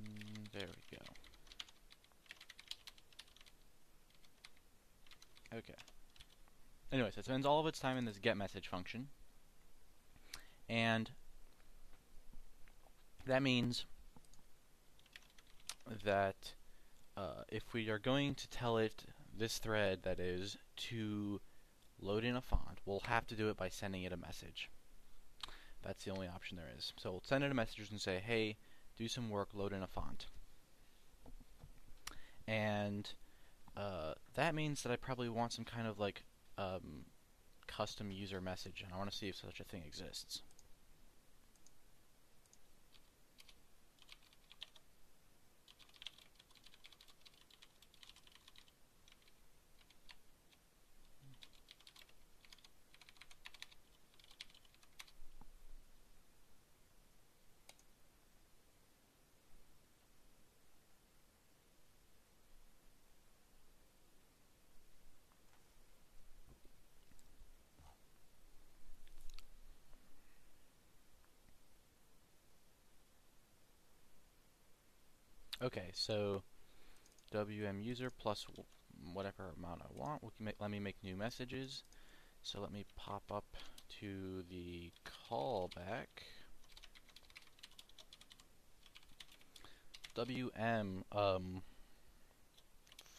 there we go. Okay. Anyway, so it spends all of its time in this get message function, and that means that if we are going to tell it, this thread that is, to load in a font, we'll have to do it by sending it a message. That's the only option there is. So we'll send it a message and say, hey, do some work, load in a font. And that means that I probably want some kind of like custom user message, and I want to see if such a thing exists. Okay, so WM user plus whatever amount I want. Let me make new messages. So let me pop up to the callback. WM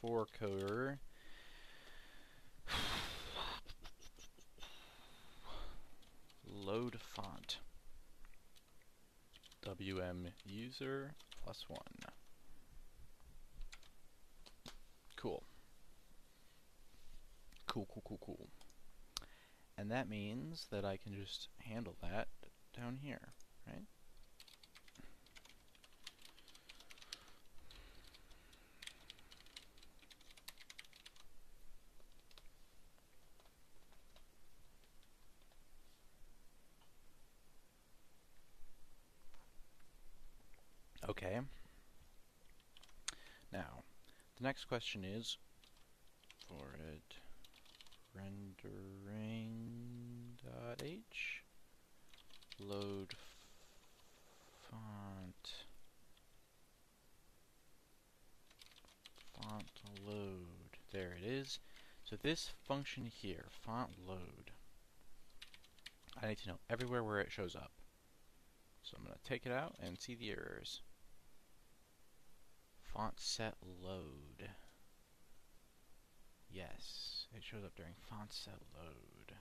4coder load font. WM user plus 1. Cool. Cool. And that means that I can just handle that down here, right? Okay. Now, the next question is for it rendering.h load font load. There it is. So this function here, font load, I need to know everywhere where it shows up. So I'm going to take it out and see the errors. Font set load. Yes, it shows up during font set load.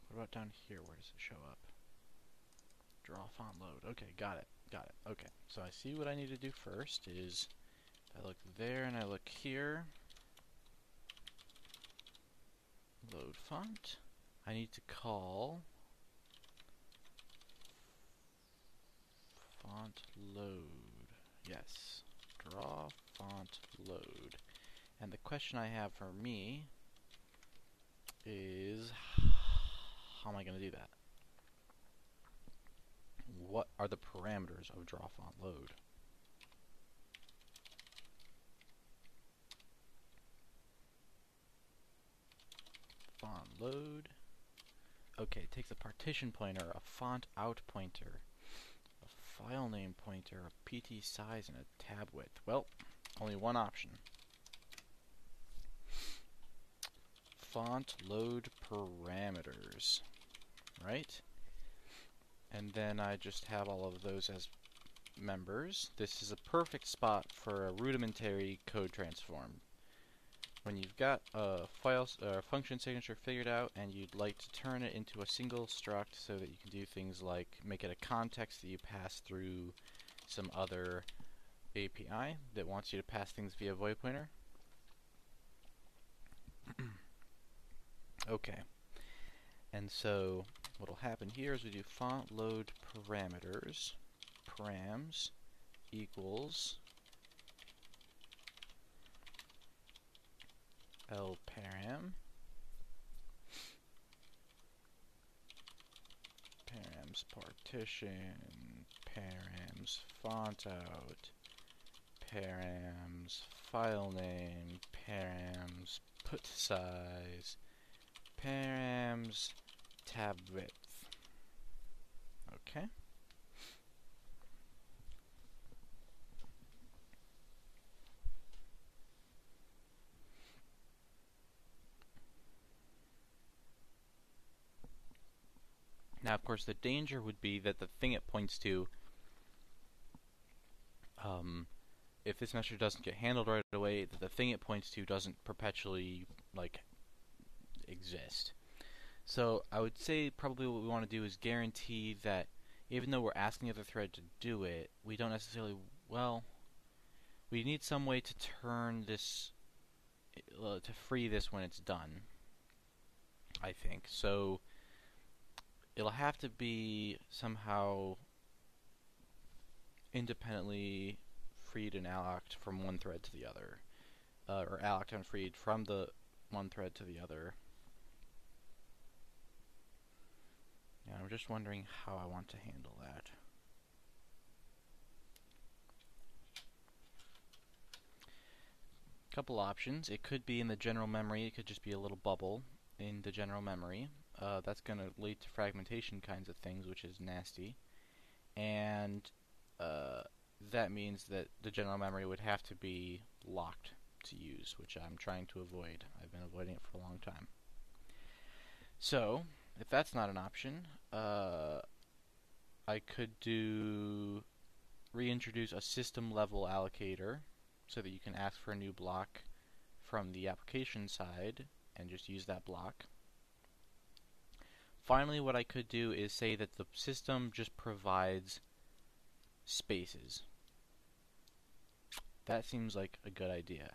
What about down here? Where does it show up? Draw font load. Okay, got it. Okay, so I see what I need to do first is I look there and I look here. Load font. I need to call font load. Yes, draw font load. And the question I have for me is, how am I going to do that? What are the parameters of draw font load? Font load. Okay, it takes a partition pointer, a font out pointer, a file name pointer, a PT size, and a tab width. Well, only one option. Font load parameters, right? and then I just have all of those as members. This is a perfect spot for a rudimentary code transform. When you've got a function signature figured out and you'd like to turn it into a single struct so that you can do things like make it a context that you pass through some other API that wants you to pass things via void pointer. Okay, and so what'll happen here is we do font load parameters, params equals lparam, params partition, params font out, params file name, params put size, params tab width. Okay. Now, of course, the danger would be that the thing it points to, if this message doesn't get handled right away, that the thing it points to doesn't perpetually, like, exist. So I would say probably what we want to do is guarantee that even though we're asking the other thread to do it, we don't necessarily, well, we need some way to turn this, to free this when it's done, I think. So it'll have to be somehow independently freed and alloced from one thread to the other, or alloced and freed from the one thread to the other. And I'm just wondering how I want to handle that. Couple options. It could be in the general memory. It could just be a little bubble in the general memory. That's going to lead to fragmentation kinds of things, which is nasty. And that means that the general memory would have to be locked to use, which I'm trying to avoid. I've been avoiding it for a long time. So, if that's not an option, I could reintroduce a system level allocator so that you can ask for a new block from the application side and just use that block. Finally, what I could do is say that the system just provides spaces. That seems like a good idea.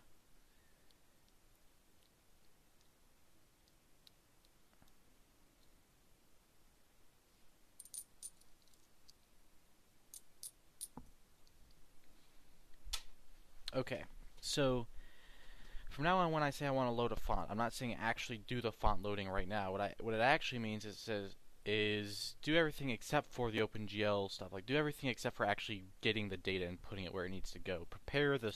Okay, so from now on, when I say I want to load a font, I'm not saying actually do the font loading right now. What it actually means is do everything except for the OpenGL stuff. Like, do everything except for actually getting the data and putting it where it needs to go. Prepare the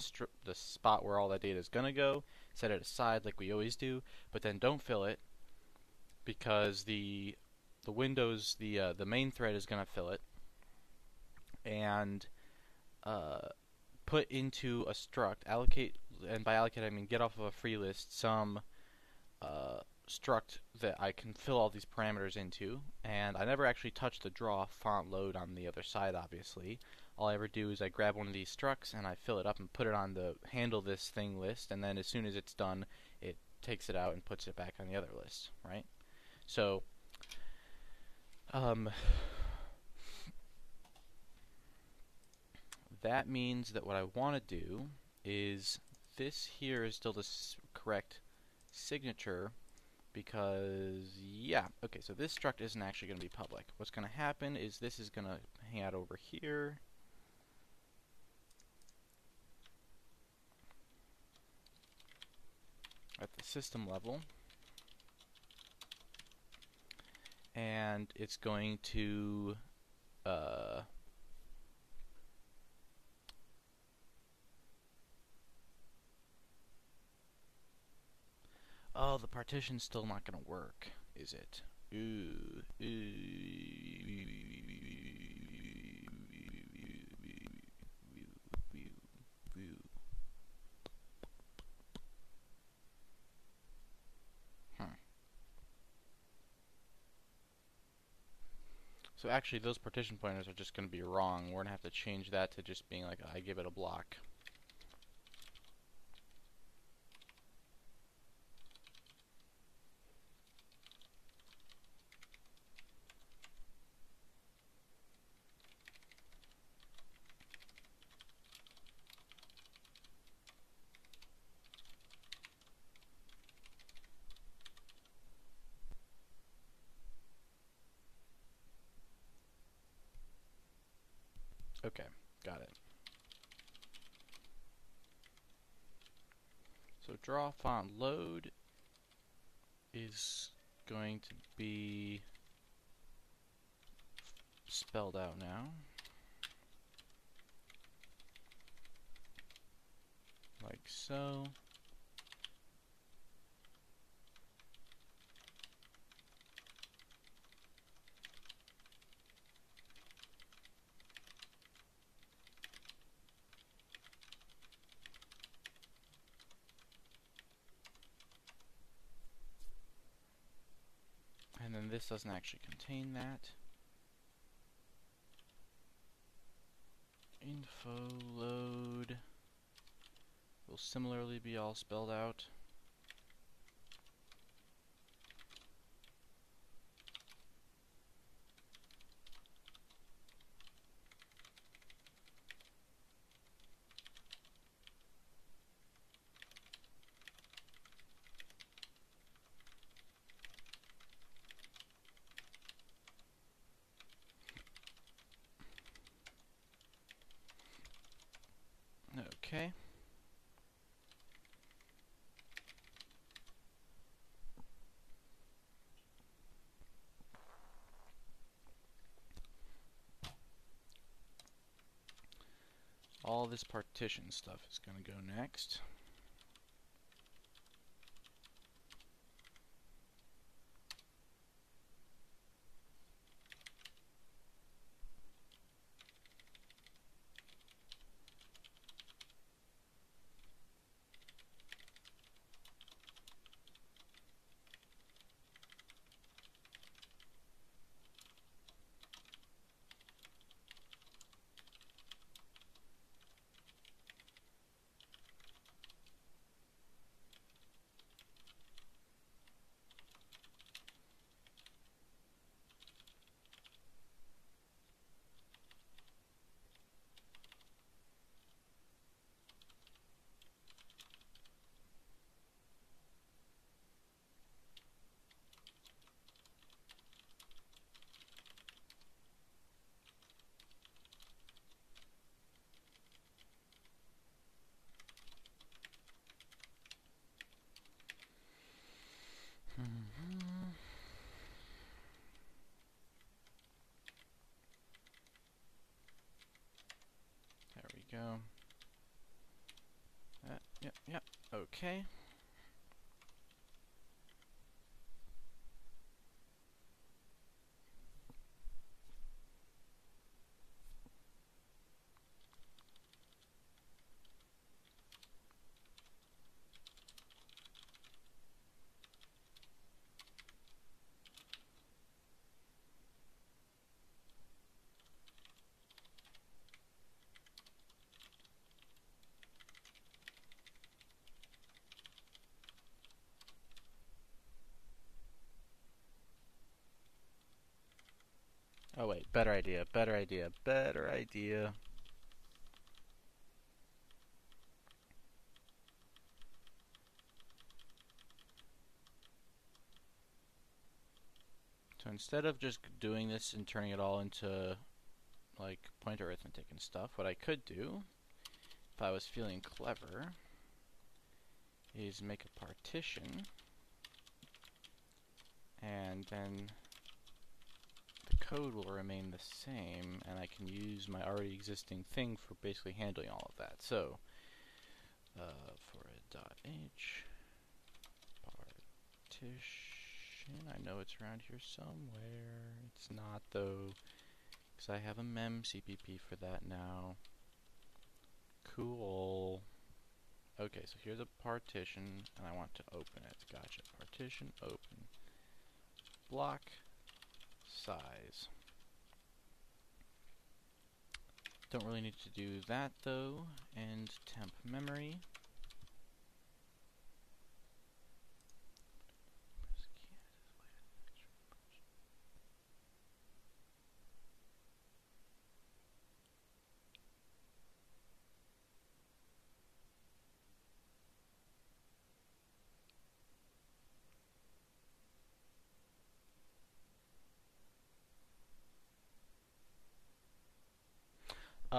spot where all that data is gonna go. Set it aside like we always do, but then don't fill it because the main thread is gonna fill it, and put into a struct, allocate, and by allocate I mean get off of a free list some struct that I can fill all these parameters into. And I never actually touch the draw font load on the other side, obviously. All I ever do is I grab one of these structs and I fill it up and put it on the handle this thing list, and then as soon as it's done, it takes it out and puts it back on the other list, right? So that means that what I want to do is this here is still the correct signature because, yeah, okay, so this struct isn't actually going to be public. What's going to happen is this is going to hang out over here. At the system level. And it's going to oh, the partition's still not going to work, is it? Ooh. So actually those partition pointers are just going to be wrong. We're going to have to change that to just being like, I give it a block. Okay, got it. So draw font load is going to be spelled out now, like so. And then this doesn't actually contain that. Info load will similarly be all spelled out. Okay. All this partition stuff is going to go next. There we go. Yep. Okay. Oh wait, better idea. So instead of just doing this and turning it all into like pointer arithmetic and stuff, what I could do, if I was feeling clever, is make a partition, and then the code will remain the same, and I can use my already existing thing for basically handling all of that. So, for a .h partition, I know it's around here somewhere. It's not though, because I have a mem CPP for that now. Cool. Okay, so here's a partition, and I want to open it. Gotcha. Partition open. Block size. Don't really need to do that though. And temp memory.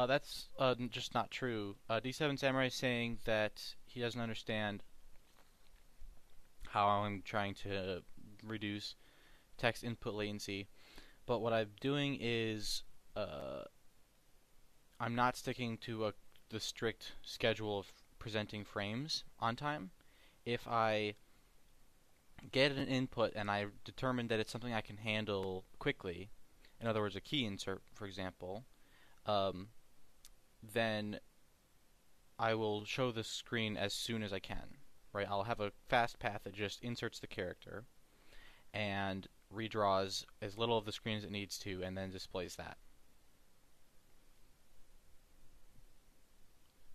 That's just not true. D7 Samurai is saying that he doesn't understand how I'm trying to reduce text input latency. But what I'm doing is I'm not sticking to the strict schedule of presenting frames on time. If I get an input and I determine that it's something I can handle quickly, in other words, a key insert, for example, then I will show the screen as soon as I can. Right? I'll have a fast path that just inserts the character and redraws as little of the screen as it needs to, and then displays that.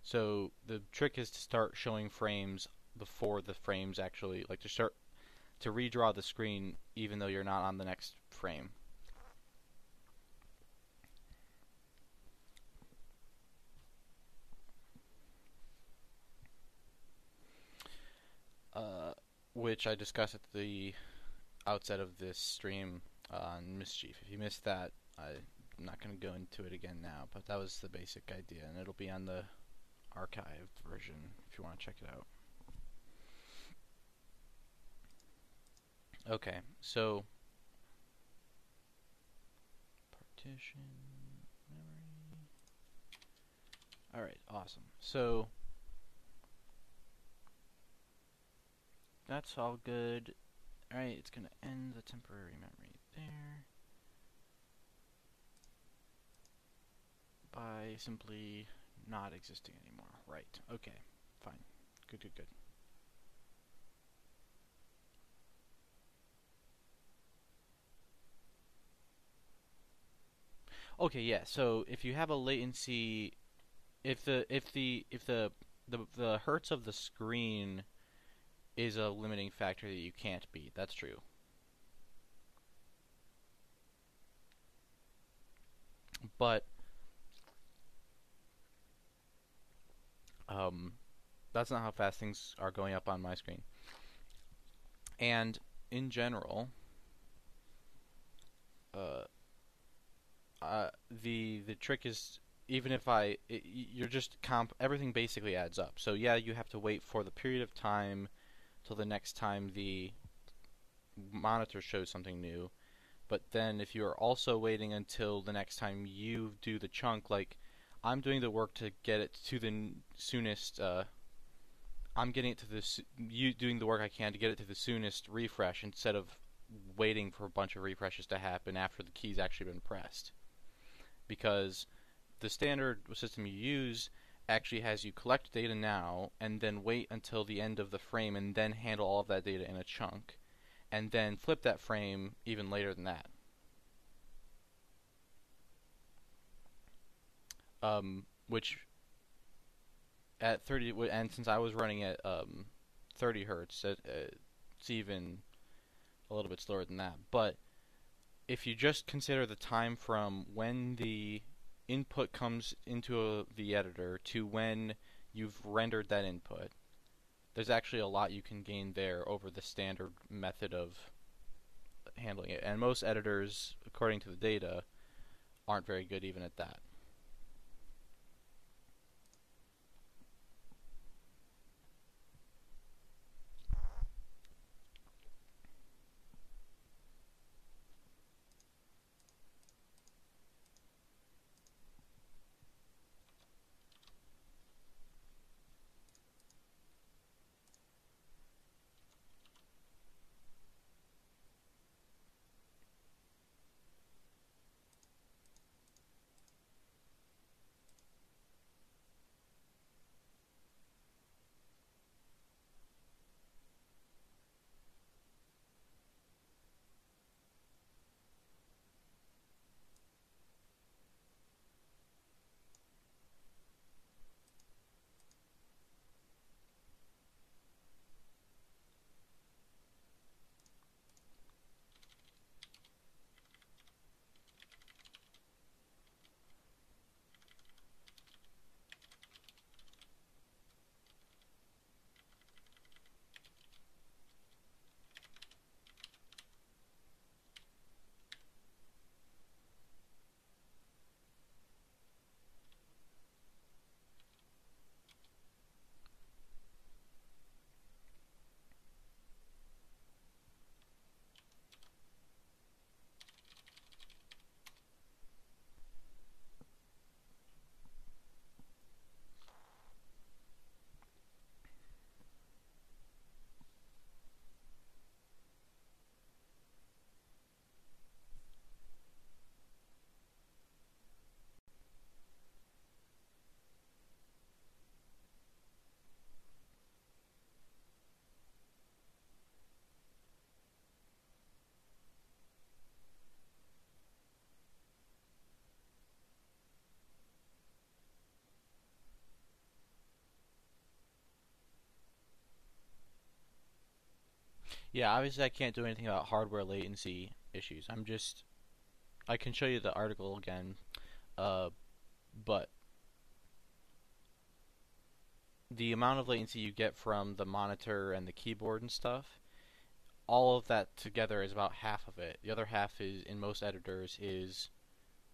So the trick is to start showing frames before the frames actually, like to start to redraw the screen even though you're not on the next frame. Which I discussed at the outset of this stream on Mischief. If you missed that, I'm not going to go into it again now, but that was the basic idea, and it'll be on the archived version if you want to check it out. Okay, so partition memory. Alright, awesome. So that's all good. Alright, it's going to end the temporary memory there by simply not existing anymore. Right, okay, fine. Good, good, good. Okay, yeah, so if you have a latency, if the hertz of the screen is a limiting factor that you can't beat, that's true. But that's not how fast things are going up on my screen. And in general, the trick is, even if you're just everything basically adds up. So yeah, you have to wait for the period of time till the next time the monitor shows something new. But then if you're also waiting until the next time you do the chunk, like I'm doing the work to get it to the soonest, I'm getting it to you doing the work I can to get it to the soonest refresh instead of waiting for a bunch of refreshes to happen after the key's actually been pressed. Because the standard system you use actually has you collect data now and then wait until the end of the frame and then handle all of that data in a chunk and then flip that frame even later than that. Which at 30, and since I was running at 30 hertz, it's even a little bit slower than that. But if you just consider the time from when the input comes into the editor to when you've rendered that input, there's actually a lot you can gain there over the standard method of handling it. And most editors, according to the data, aren't very good even at that. Yeah, obviously I can't do anything about hardware latency issues. I can show you the article again, uh, but the amount of latency you get from the monitor and the keyboard and stuff, all of that together is about half of it. The other half is, in most editors, is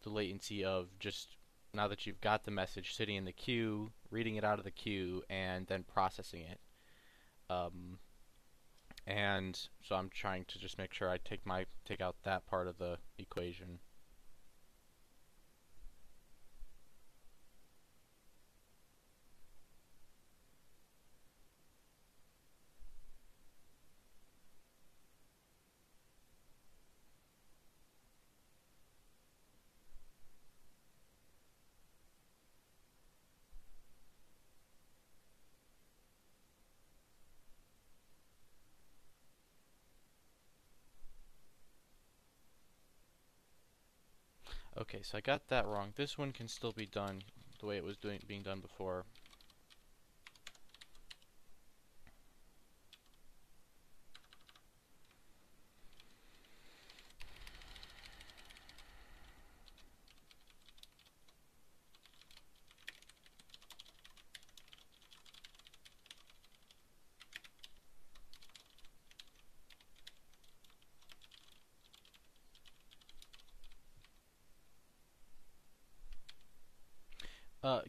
the latency of just now that you've got the message sitting in the queue, reading it out of the queue, and then processing it. Um, and so I'm trying to just make sure I take out that part of the equation. Okay, so I got that wrong. This one can still be done the way it was being done before.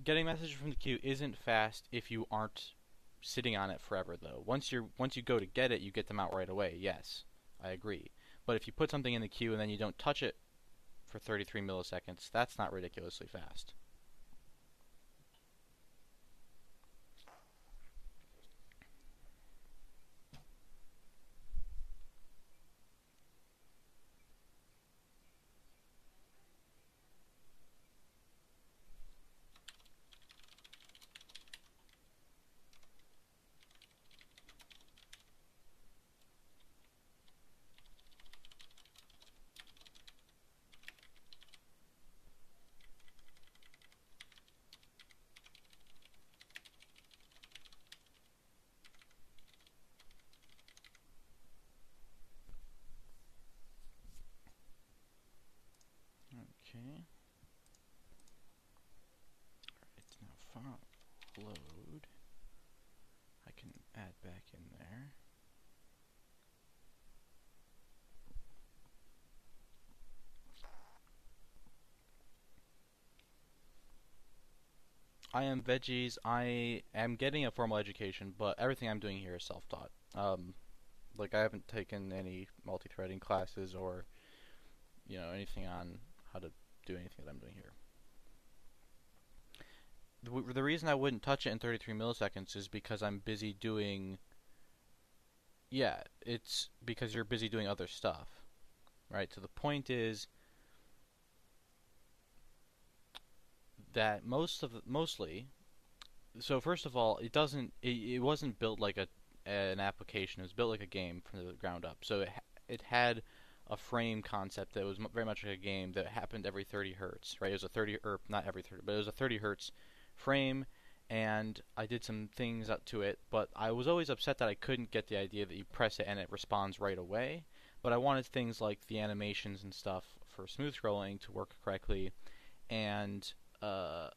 Getting messages from the queue isn't fast if you aren't sitting on it forever, though. Once you go to get it, you get them out right away. Yes, I agree. But if you put something in the queue and then you don't touch it for 33 milliseconds, that's not ridiculously fast. Okay. It's now font load. I can add back in there. I am veggies. I am getting a formal education, but everything I'm doing here is self-taught. Like I haven't taken any multi-threading classes or anything on how to do anything that I'm doing here. The reason I wouldn't touch it in 33 milliseconds is because I'm busy doing. Yeah, it's because you're busy doing other stuff, right? So the point is that mostly. So first of all, it wasn't built like an application. It was built like a game from the ground up. So it had a frame concept that was very much like a game that happened every 30 hertz, right? It was a 30, or not every 30, but it was a 30 hertz frame, and I did some things up to it, but I was always upset that I couldn't get the idea that you press it and it responds right away. But I wanted things like the animations and stuff for smooth scrolling to work correctly, and uh,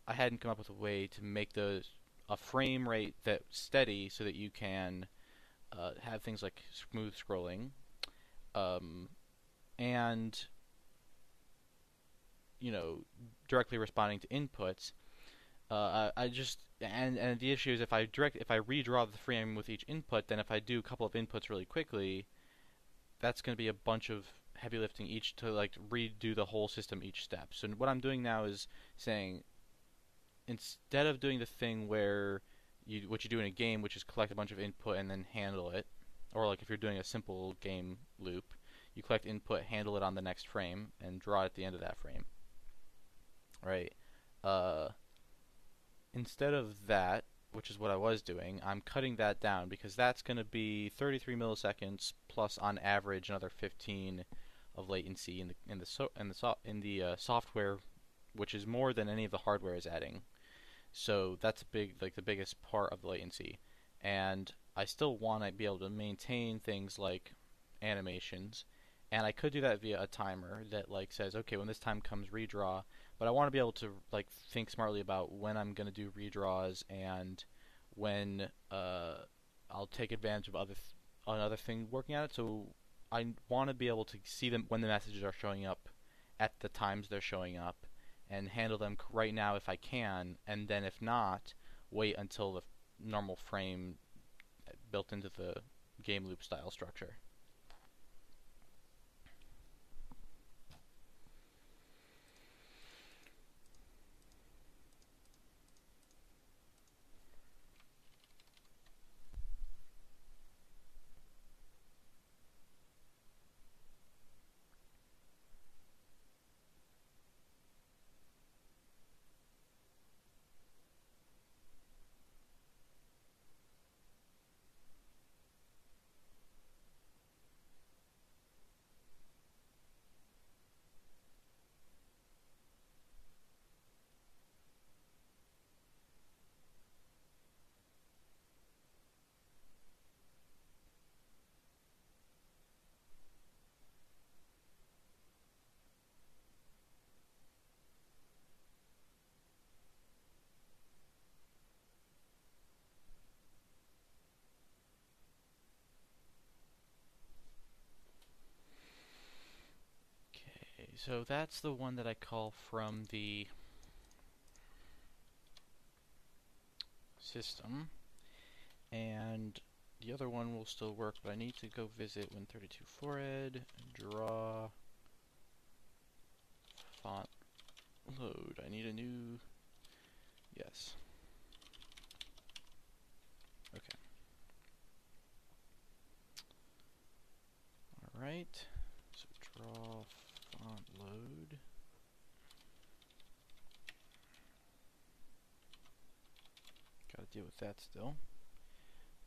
I hadn't come up with a way to make a frame rate that's steady so that you can have things like smooth scrolling, um, and you know directly responding to inputs. I just and the issue is if I redraw the frame with each input, then if I do a couple of inputs really quickly, that's going to be a bunch of heavy lifting each to like redo the whole system each step. So what I'm doing now is saying instead of doing the thing where what you do in a game, which is collect a bunch of input and then handle it, or like if you're doing a simple game loop, you collect input, handle it on the next frame, and draw at the end of that frame, right? Uh, Instead of that, which is what I was doing, I'm cutting that down because that's going to be 33 milliseconds plus on average another 15 of latency in the software, which is more than any of the hardware is adding. So that's big, like the biggest part of the latency. And I still want to be able to maintain things like animations, and I could do that via a timer that like says, okay, when this time comes, redraw. But I want to be able to like think smartly about when I'm going to do redraws and when I'll take advantage of another thing working on it. So I want to be able to see them when the messages are showing up at the times they're showing up and handle them right now if I can, and then if not, wait until the normal frame built into the game loop style structure. Okay, so that's the one that I call from the system, and the other one will still work, but I need to go visit Win32 draw font load. I need a new, yes. Okay. Alright, so draw font load. Gotta deal with that still.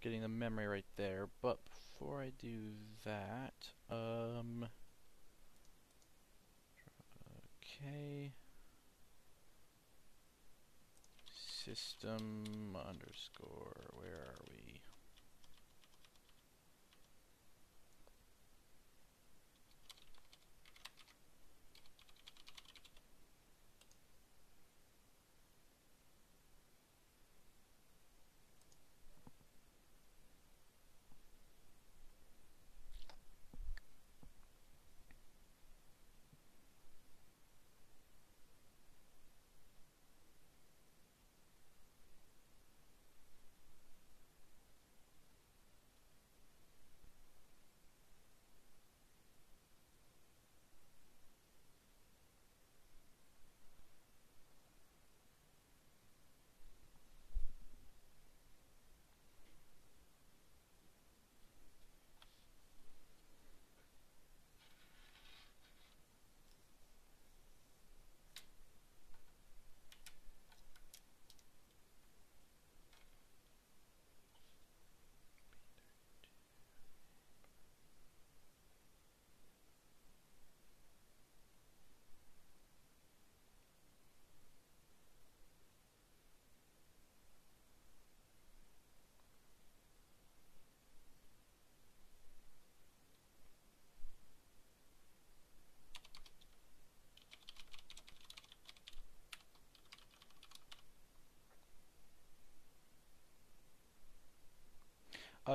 Getting the memory right there, but before I do that, okay, system underscore, where are we?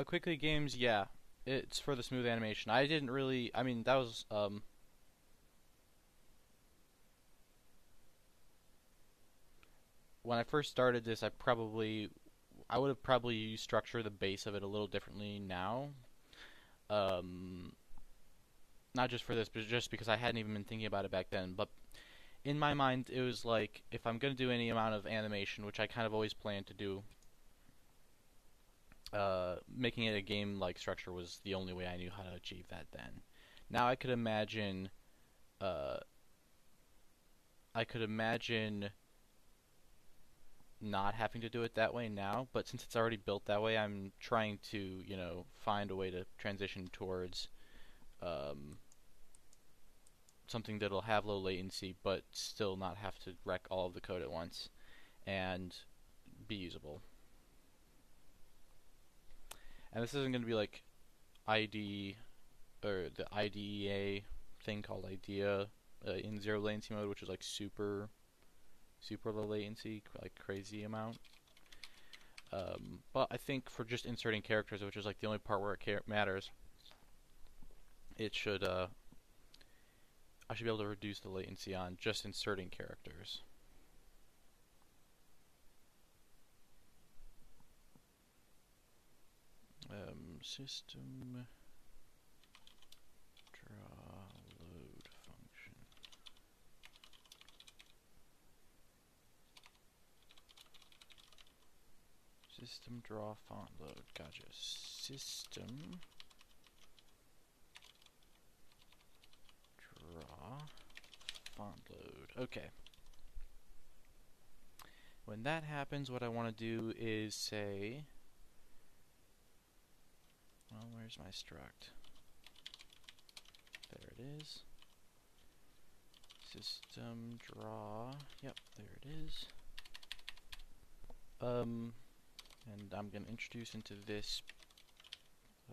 Quickly games, yeah. It's for the smooth animation. I didn't really, I mean, that was, when I first started this, I would have probably used structure the base of it a little differently now. Um, Not just for this, but just because I hadn't even been thinking about it back then. But in my mind, it was like, if I'm going to do any amount of animation, which I kind of always planned to do, making it a game-like structure was the only way I knew how to achieve that then. Now uh, I could imagine not having to do it that way now, but since it's already built that way, I'm trying to, find a way to transition towards um, something that'll have low latency, but still not have to wreck all of the code at once and be usable. And this isn't going to be like ID or the IDEA thing called IDEA in zero latency mode, which is like super low latency, like crazy amount. But I think for just inserting characters, which is like the only part where it matters, it should I should be able to reduce the latency on just inserting characters. System draw load function. System draw font load. Gotcha. System draw font load. Okay. When that happens, what I want to do is say, well, where's my struct? There it is. System draw. Yep, there it is. And I'm going to introduce into this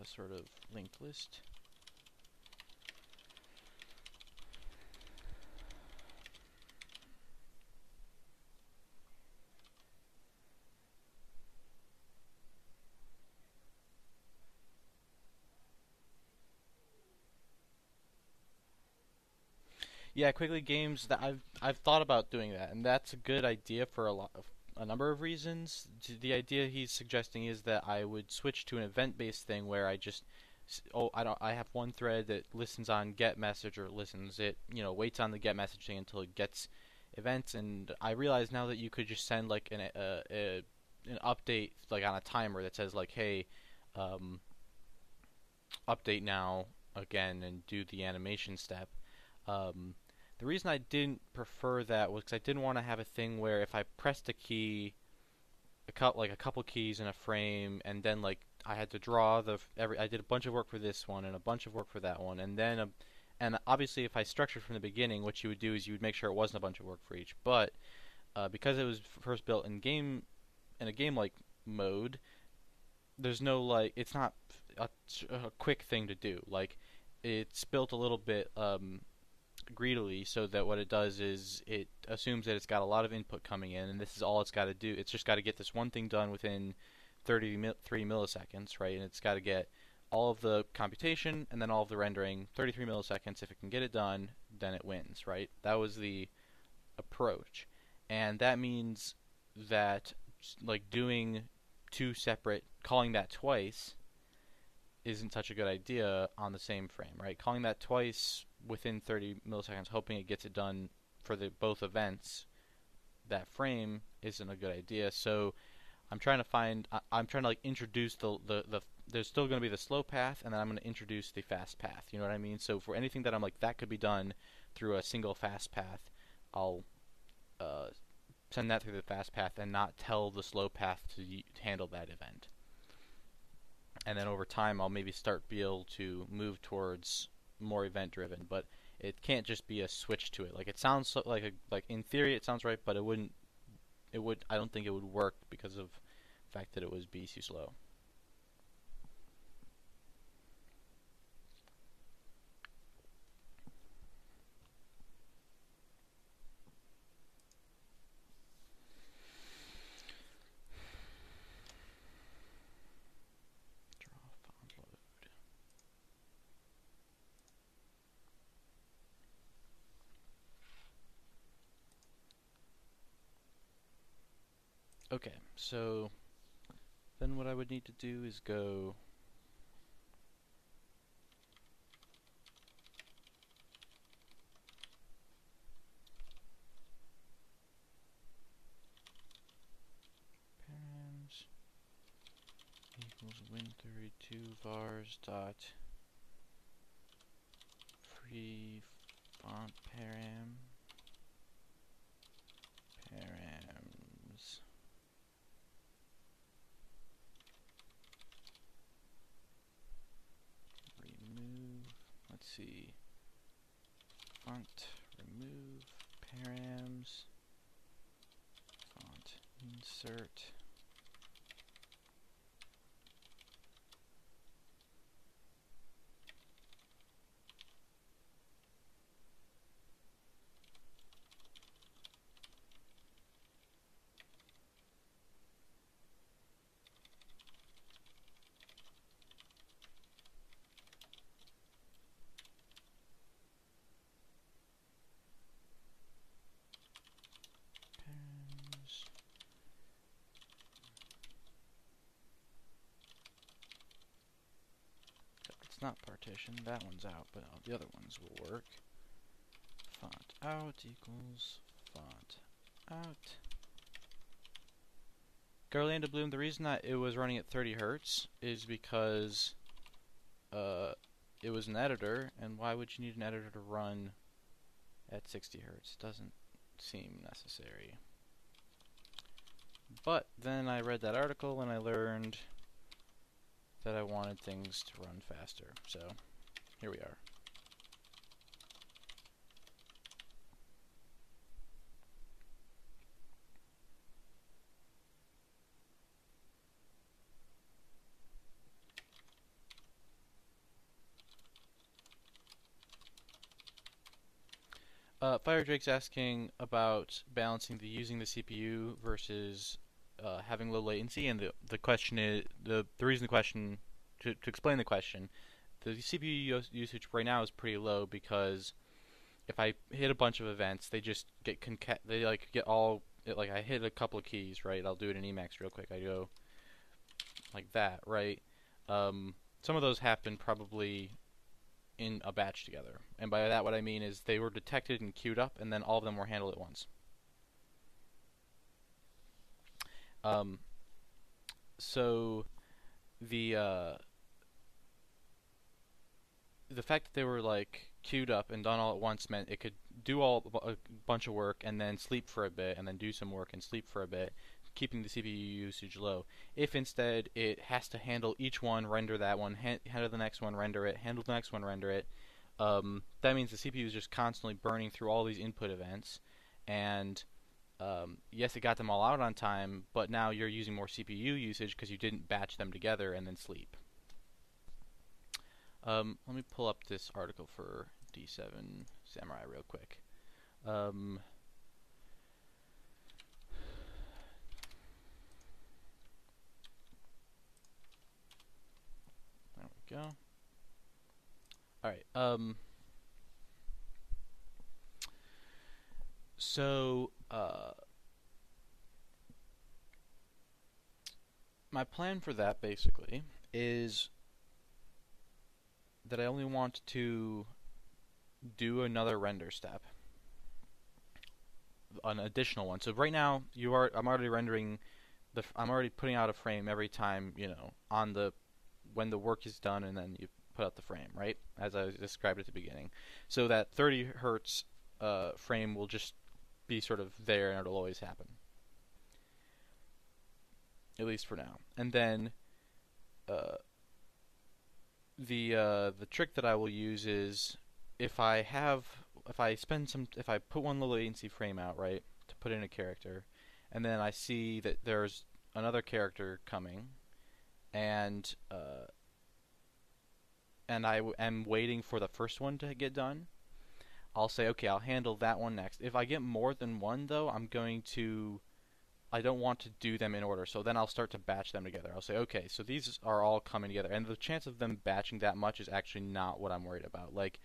a sort of linked list. Yeah, quickly games that I've thought about doing that, and that's a good idea for a number of reasons. The idea he's suggesting is that I would switch to an event-based thing where I just I have one thread that listens on get message, or listens it, waits on the get message thing until it gets events. And I realize now that you could just send like an update like on a timer that says like, hey, update now again, and do the animation step. The reason I didn't prefer that was because I didn't want to have a thing where if I pressed a key, a couple keys in a frame, and then like I had to draw I did a bunch of work for this one and a bunch of work for that one, and then and obviously if I structured from the beginning, what you would do is you would make sure it wasn't a bunch of work for each. But because it was first built in a game like mode, there's no like it's not a quick thing to do. Like it's built a little bit greedily, so that what it does is it assumes that it's got a lot of input coming in, and this is all it's got to do. It's just got to get this one thing done within 33 milliseconds, right? And it's got to get all of the computation and then all of the rendering 33 milliseconds. If it can get it done, then it wins, right? That was the approach. And that means that like doing calling that twice isn't such a good idea on the same frame, right? Calling that twice within 30 milliseconds, hoping it gets it done for both events, that frame isn't a good idea. So I'm trying to like introduce there's still going to be the slow path, and then I'm going to introduce the fast path. You know what I mean? So for anything that I'm like that could be done through a single fast path, I'll send that through the fast path and not tell the slow path to handle that event. And then over time, I'll maybe be able to move towards more event-driven. But it can't just be a switch to it. Like it sounds like in theory it sounds right, but it wouldn't. I don't think it would work because of the fact that it was BC slow. Okay, so then what I would need to do is go params equals win32 vars dot free font params remove, let's see, font remove params font insert not partition. That one's out, but the other ones will work. Font out equals font out. Garland Bloom, the reason that it was running at 30 hertz is because it was an editor, and why would you need an editor to run at 60 hertz? Doesn't seem necessary. But then I read that article and I learned that I wanted things to run faster. So here we are. Fire Drake's asking about balancing using the CPU versus having low latency, and the question is the reason the question to explain the question, the CPU usage right now is pretty low because if I hit a bunch of events, they just get they like get all like I hit a couple of keys, right? I'll do it in Emacs real quick. I go like that, right? Some of those happen probably in a batch together, and by that what I mean is they were detected and queued up, and then all of them were handled at once. So the fact that they were like queued up and done all at once meant it could do a bunch of work and then sleep for a bit and then do some work and sleep for a bit, keeping the CPU usage low. If instead it has to handle each one, render that one, handle the next one, render it, handle the next one, render it, that means the CPU is just constantly burning through all these input events, and yes, it got them all out on time, but now you're using more CPU usage because you didn't batch them together and then sleep. Let me pull up this article for D7 Samurai real quick. There we go. Alright, so, my plan for that, basically, is that I only want to do another render step. An additional one. So right now, I'm already rendering, I'm already putting out a frame every time, you know, when the work is done, and then you put out the frame, right? As I described at the beginning. So that 30 hertz frame will just be sort of there, and it'll always happen. At least for now. And then the trick that I will use is if I put one low latency frame out, right, to put in a character, and then I see that there's another character coming, and I am waiting for the first one to get done, I'll say, okay, I'll handle that one next. If I get more than one, though, I don't want to do them in order, so then I'll start to batch them together. I'll say, okay, so these are all coming together, and the chance of them batching that much is actually not what I'm worried about. Like,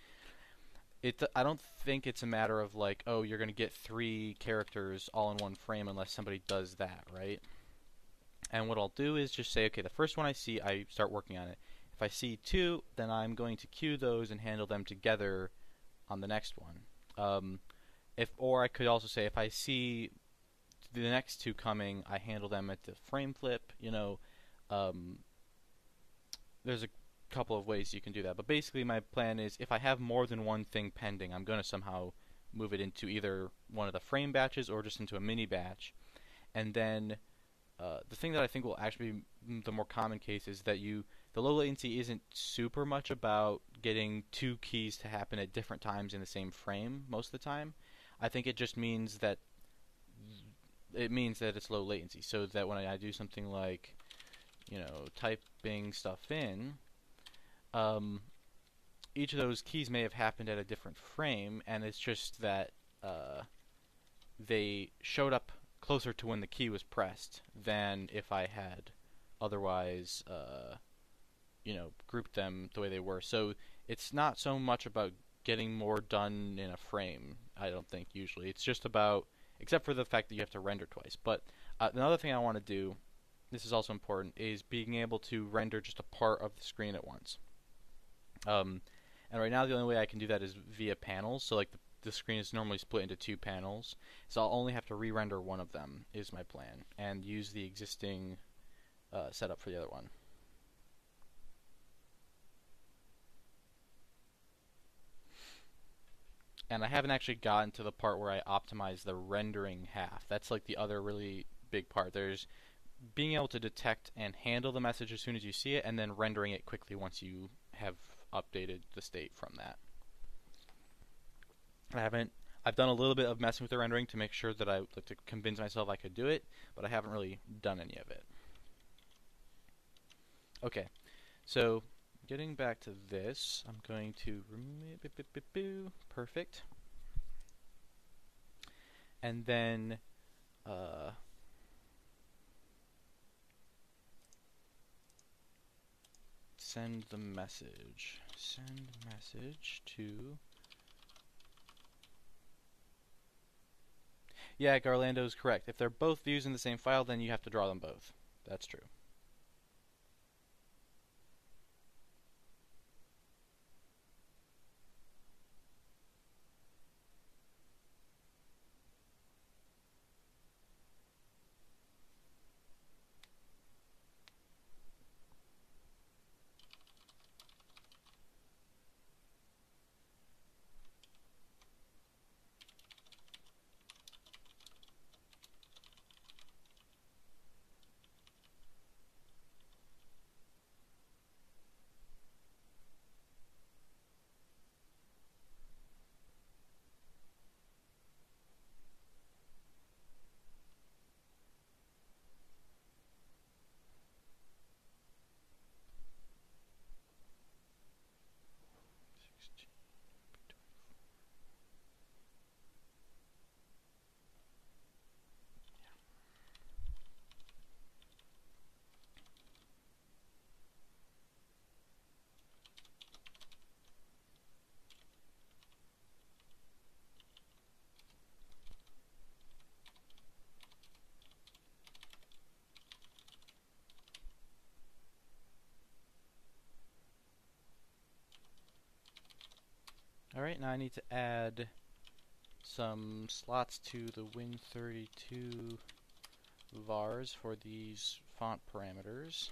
I don't think it's a matter of like, oh, you're going to get 3 characters all in one frame unless somebody does that, right? And what I'll do is just say, okay, the first one I see, I start working on it. If I see 2, then I'm going to queue those and handle them together on the next one. Or I could also say, if I see the next 2 coming, I handle them at the frame flip. You know, there's a couple of ways you can do that, but basically my plan is if I have more than one thing pending, I'm going to somehow move it into either one of the frame batches or just into a mini batch. And then the thing that I think will actually be the more common case is that the low latency isn't super much about getting 2 keys to happen at different times in the same frame most of the time. I think it just means that it's low latency, so that when I do something like, you know, typing stuff in, each of those keys may have happened at a different frame, and it's just that they showed up closer to when the key was pressed than if I had otherwise, you know, grouped them the way they were. So it's not so much about getting more done in a frame, I don't think, usually. It's just about, except for the fact that you have to render twice. But another thing I want to do, this is also important, is being able to render just a part of the screen at once. And right now the only way I can do that is via panels. So like the screen is normally split into two panels. So I'll only have to re-render one of them is my plan, and use the existing setup for the other one. And I haven't actually gotten to the part where I optimize the rendering half. That's like the other really big part. There's being able to detect and handle the message as soon as you see it, and then rendering it quickly once you have updated the state from that. I've done a little bit of messing with the rendering to make sure that to convince myself I could do it, but I haven't really done any of it. Okay, so getting back to this, I'm going to remove perfect, and then send the message. Send message to. Yeah, Garlando's correct. If they're both views in the same file, then you have to draw them both. That's true. Alright, now I need to add some slots to the Win32 vars for these font parameters.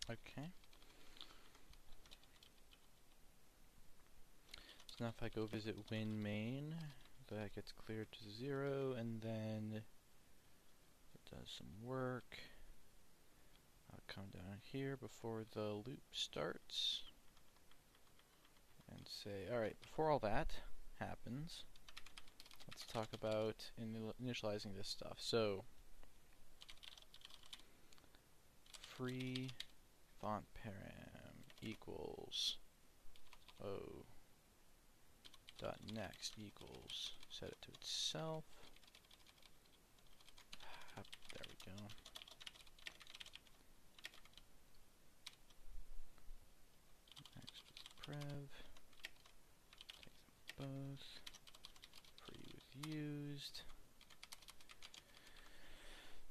Okay. So now if I go visit win main, that gets cleared to 0, and then it does some work. I'll come down here before the loop starts and say, alright, before all that happens, let's talk about initializing this stuff. So, free font param equals o dot next equals set it to itself. There we go. Next is prev. Take them both. Free with used.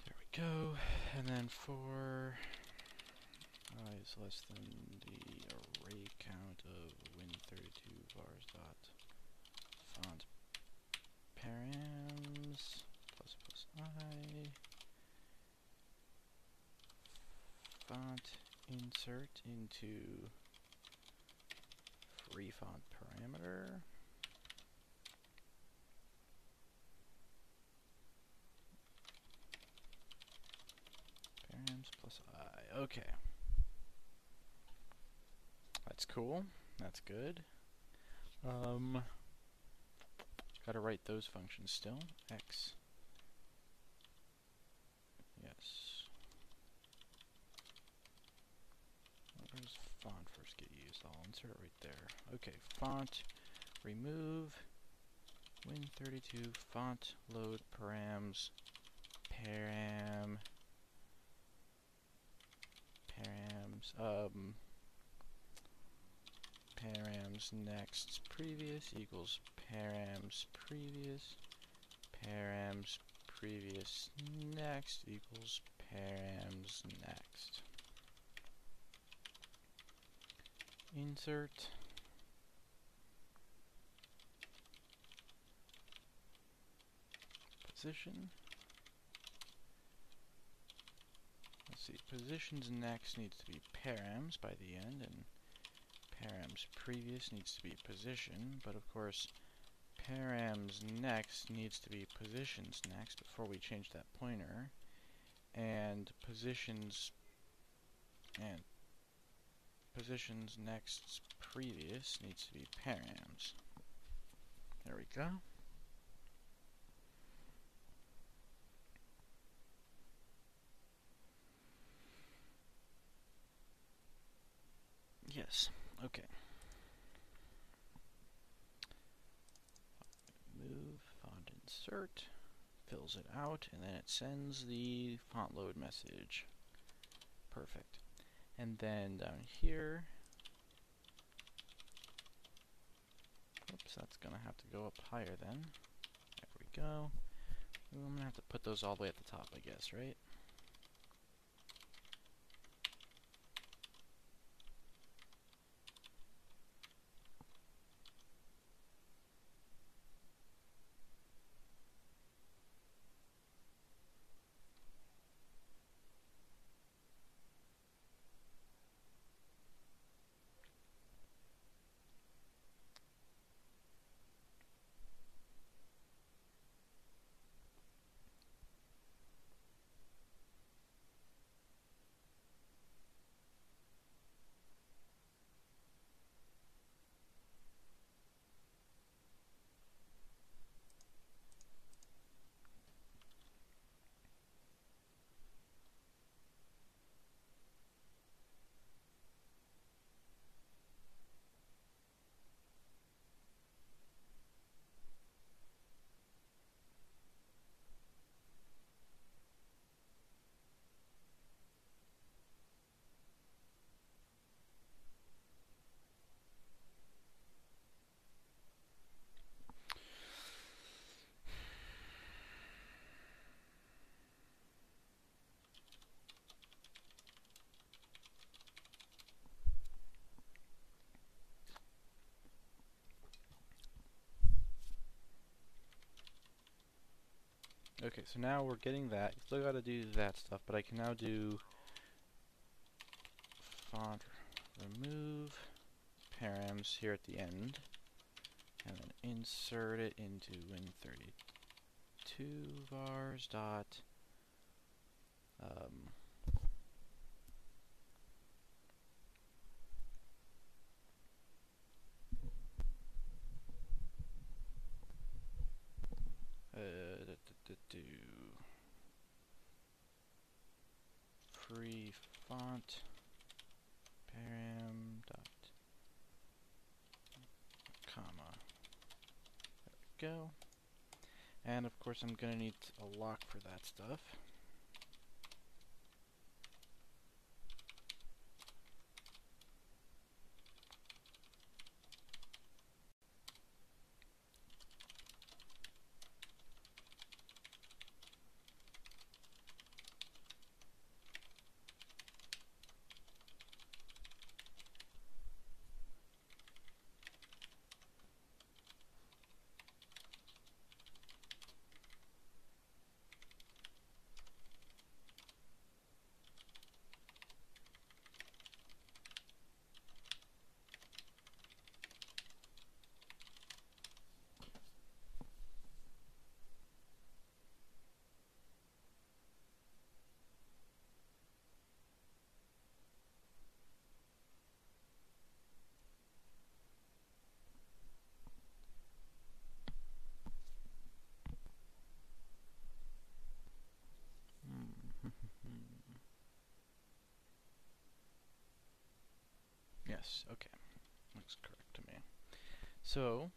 There we go. And then for I is less than the array count of win32 vars dot font params plus I font insert into free font parameter params plus I. Okay. That's cool. That's good. Gotta write those functions still. X. Yes. Where does font first get used? I'll insert it right there. Okay, font, remove, win32, font, load, params, params, params next previous equals params previous next equals params next. Insert position. Let's see, positions next needs to be params by the end, and params previous needs to be position, but of course params next needs to be positions next before we change that pointer, and positions next previous needs to be params. There we go. Yes, okay. Move, font insert, fills it out, and then it sends the font load message. Perfect. And then down here, oops, that's gonna have to go up higher then. There we go. I'm gonna have to put those all the way at the top, I guess, right? Okay, so now we're getting that. You still gotta do that stuff, but I can now do font remove params here at the end, and then insert it into win32 vars dot free font param dot comma. There we go. And of course I'm gonna need a lock for that stuff. Yes, okay. Looks correct to me. So,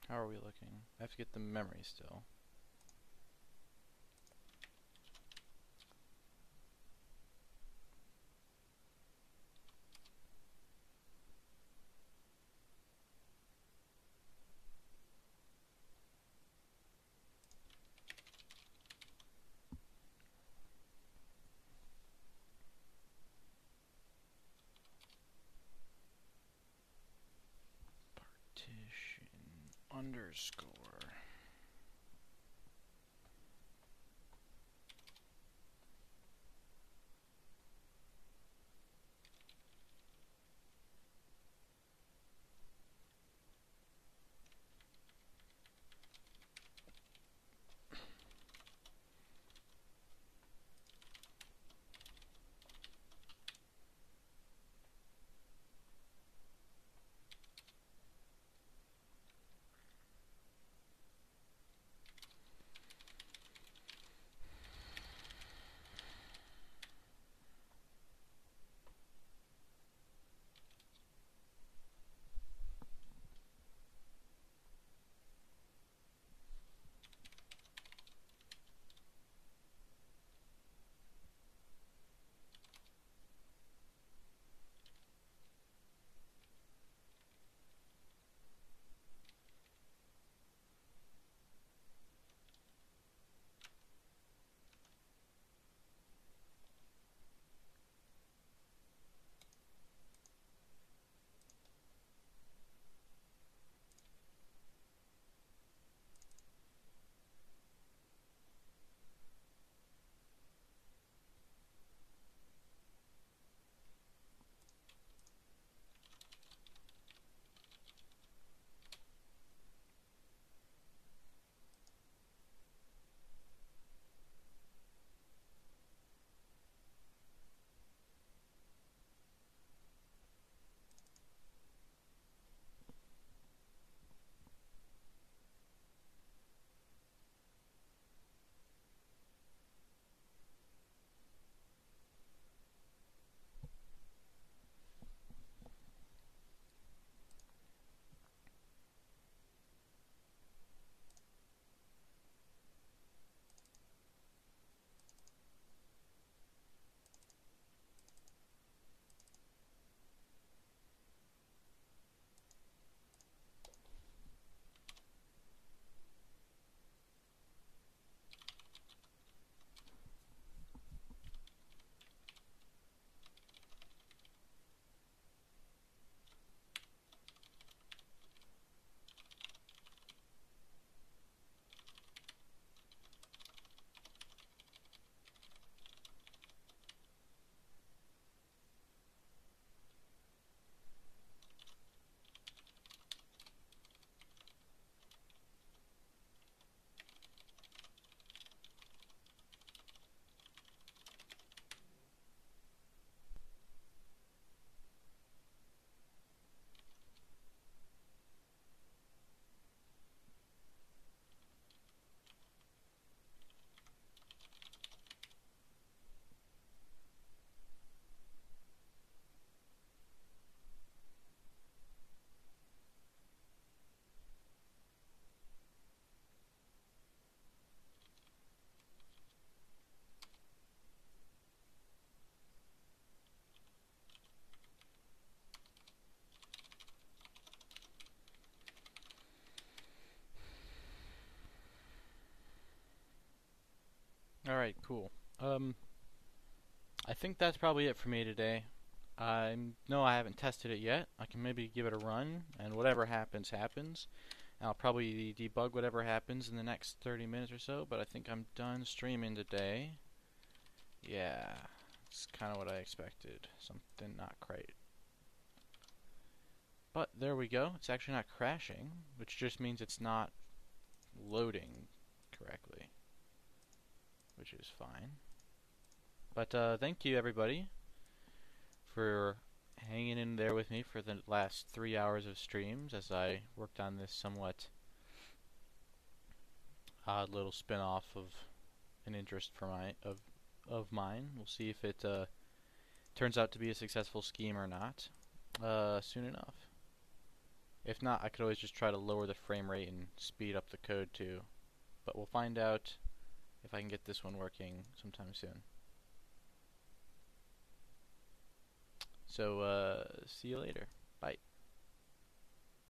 how are we looking? I have to get the memory still. Partition underscore. Alright, cool. I think that's probably it for me today. No, I haven't tested it yet. I can maybe give it a run, and whatever happens, happens. I'll probably debug whatever happens in the next 30 minutes or so, but I think I'm done streaming today. Yeah, it's kind of what I expected. Something not quite. But there we go. It's actually not crashing, which just means it's not loading correctly, which is fine. But thank you everybody for hanging in there with me for the last 3 hours of streams as I worked on this somewhat odd little spin-off of an interest for mine. We'll see if it turns out to be a successful scheme or not soon enough. If not, I could always just try to lower the frame rate and speed up the code too. But we'll find out if I can get this one working sometime soon. So, see you later. Bye.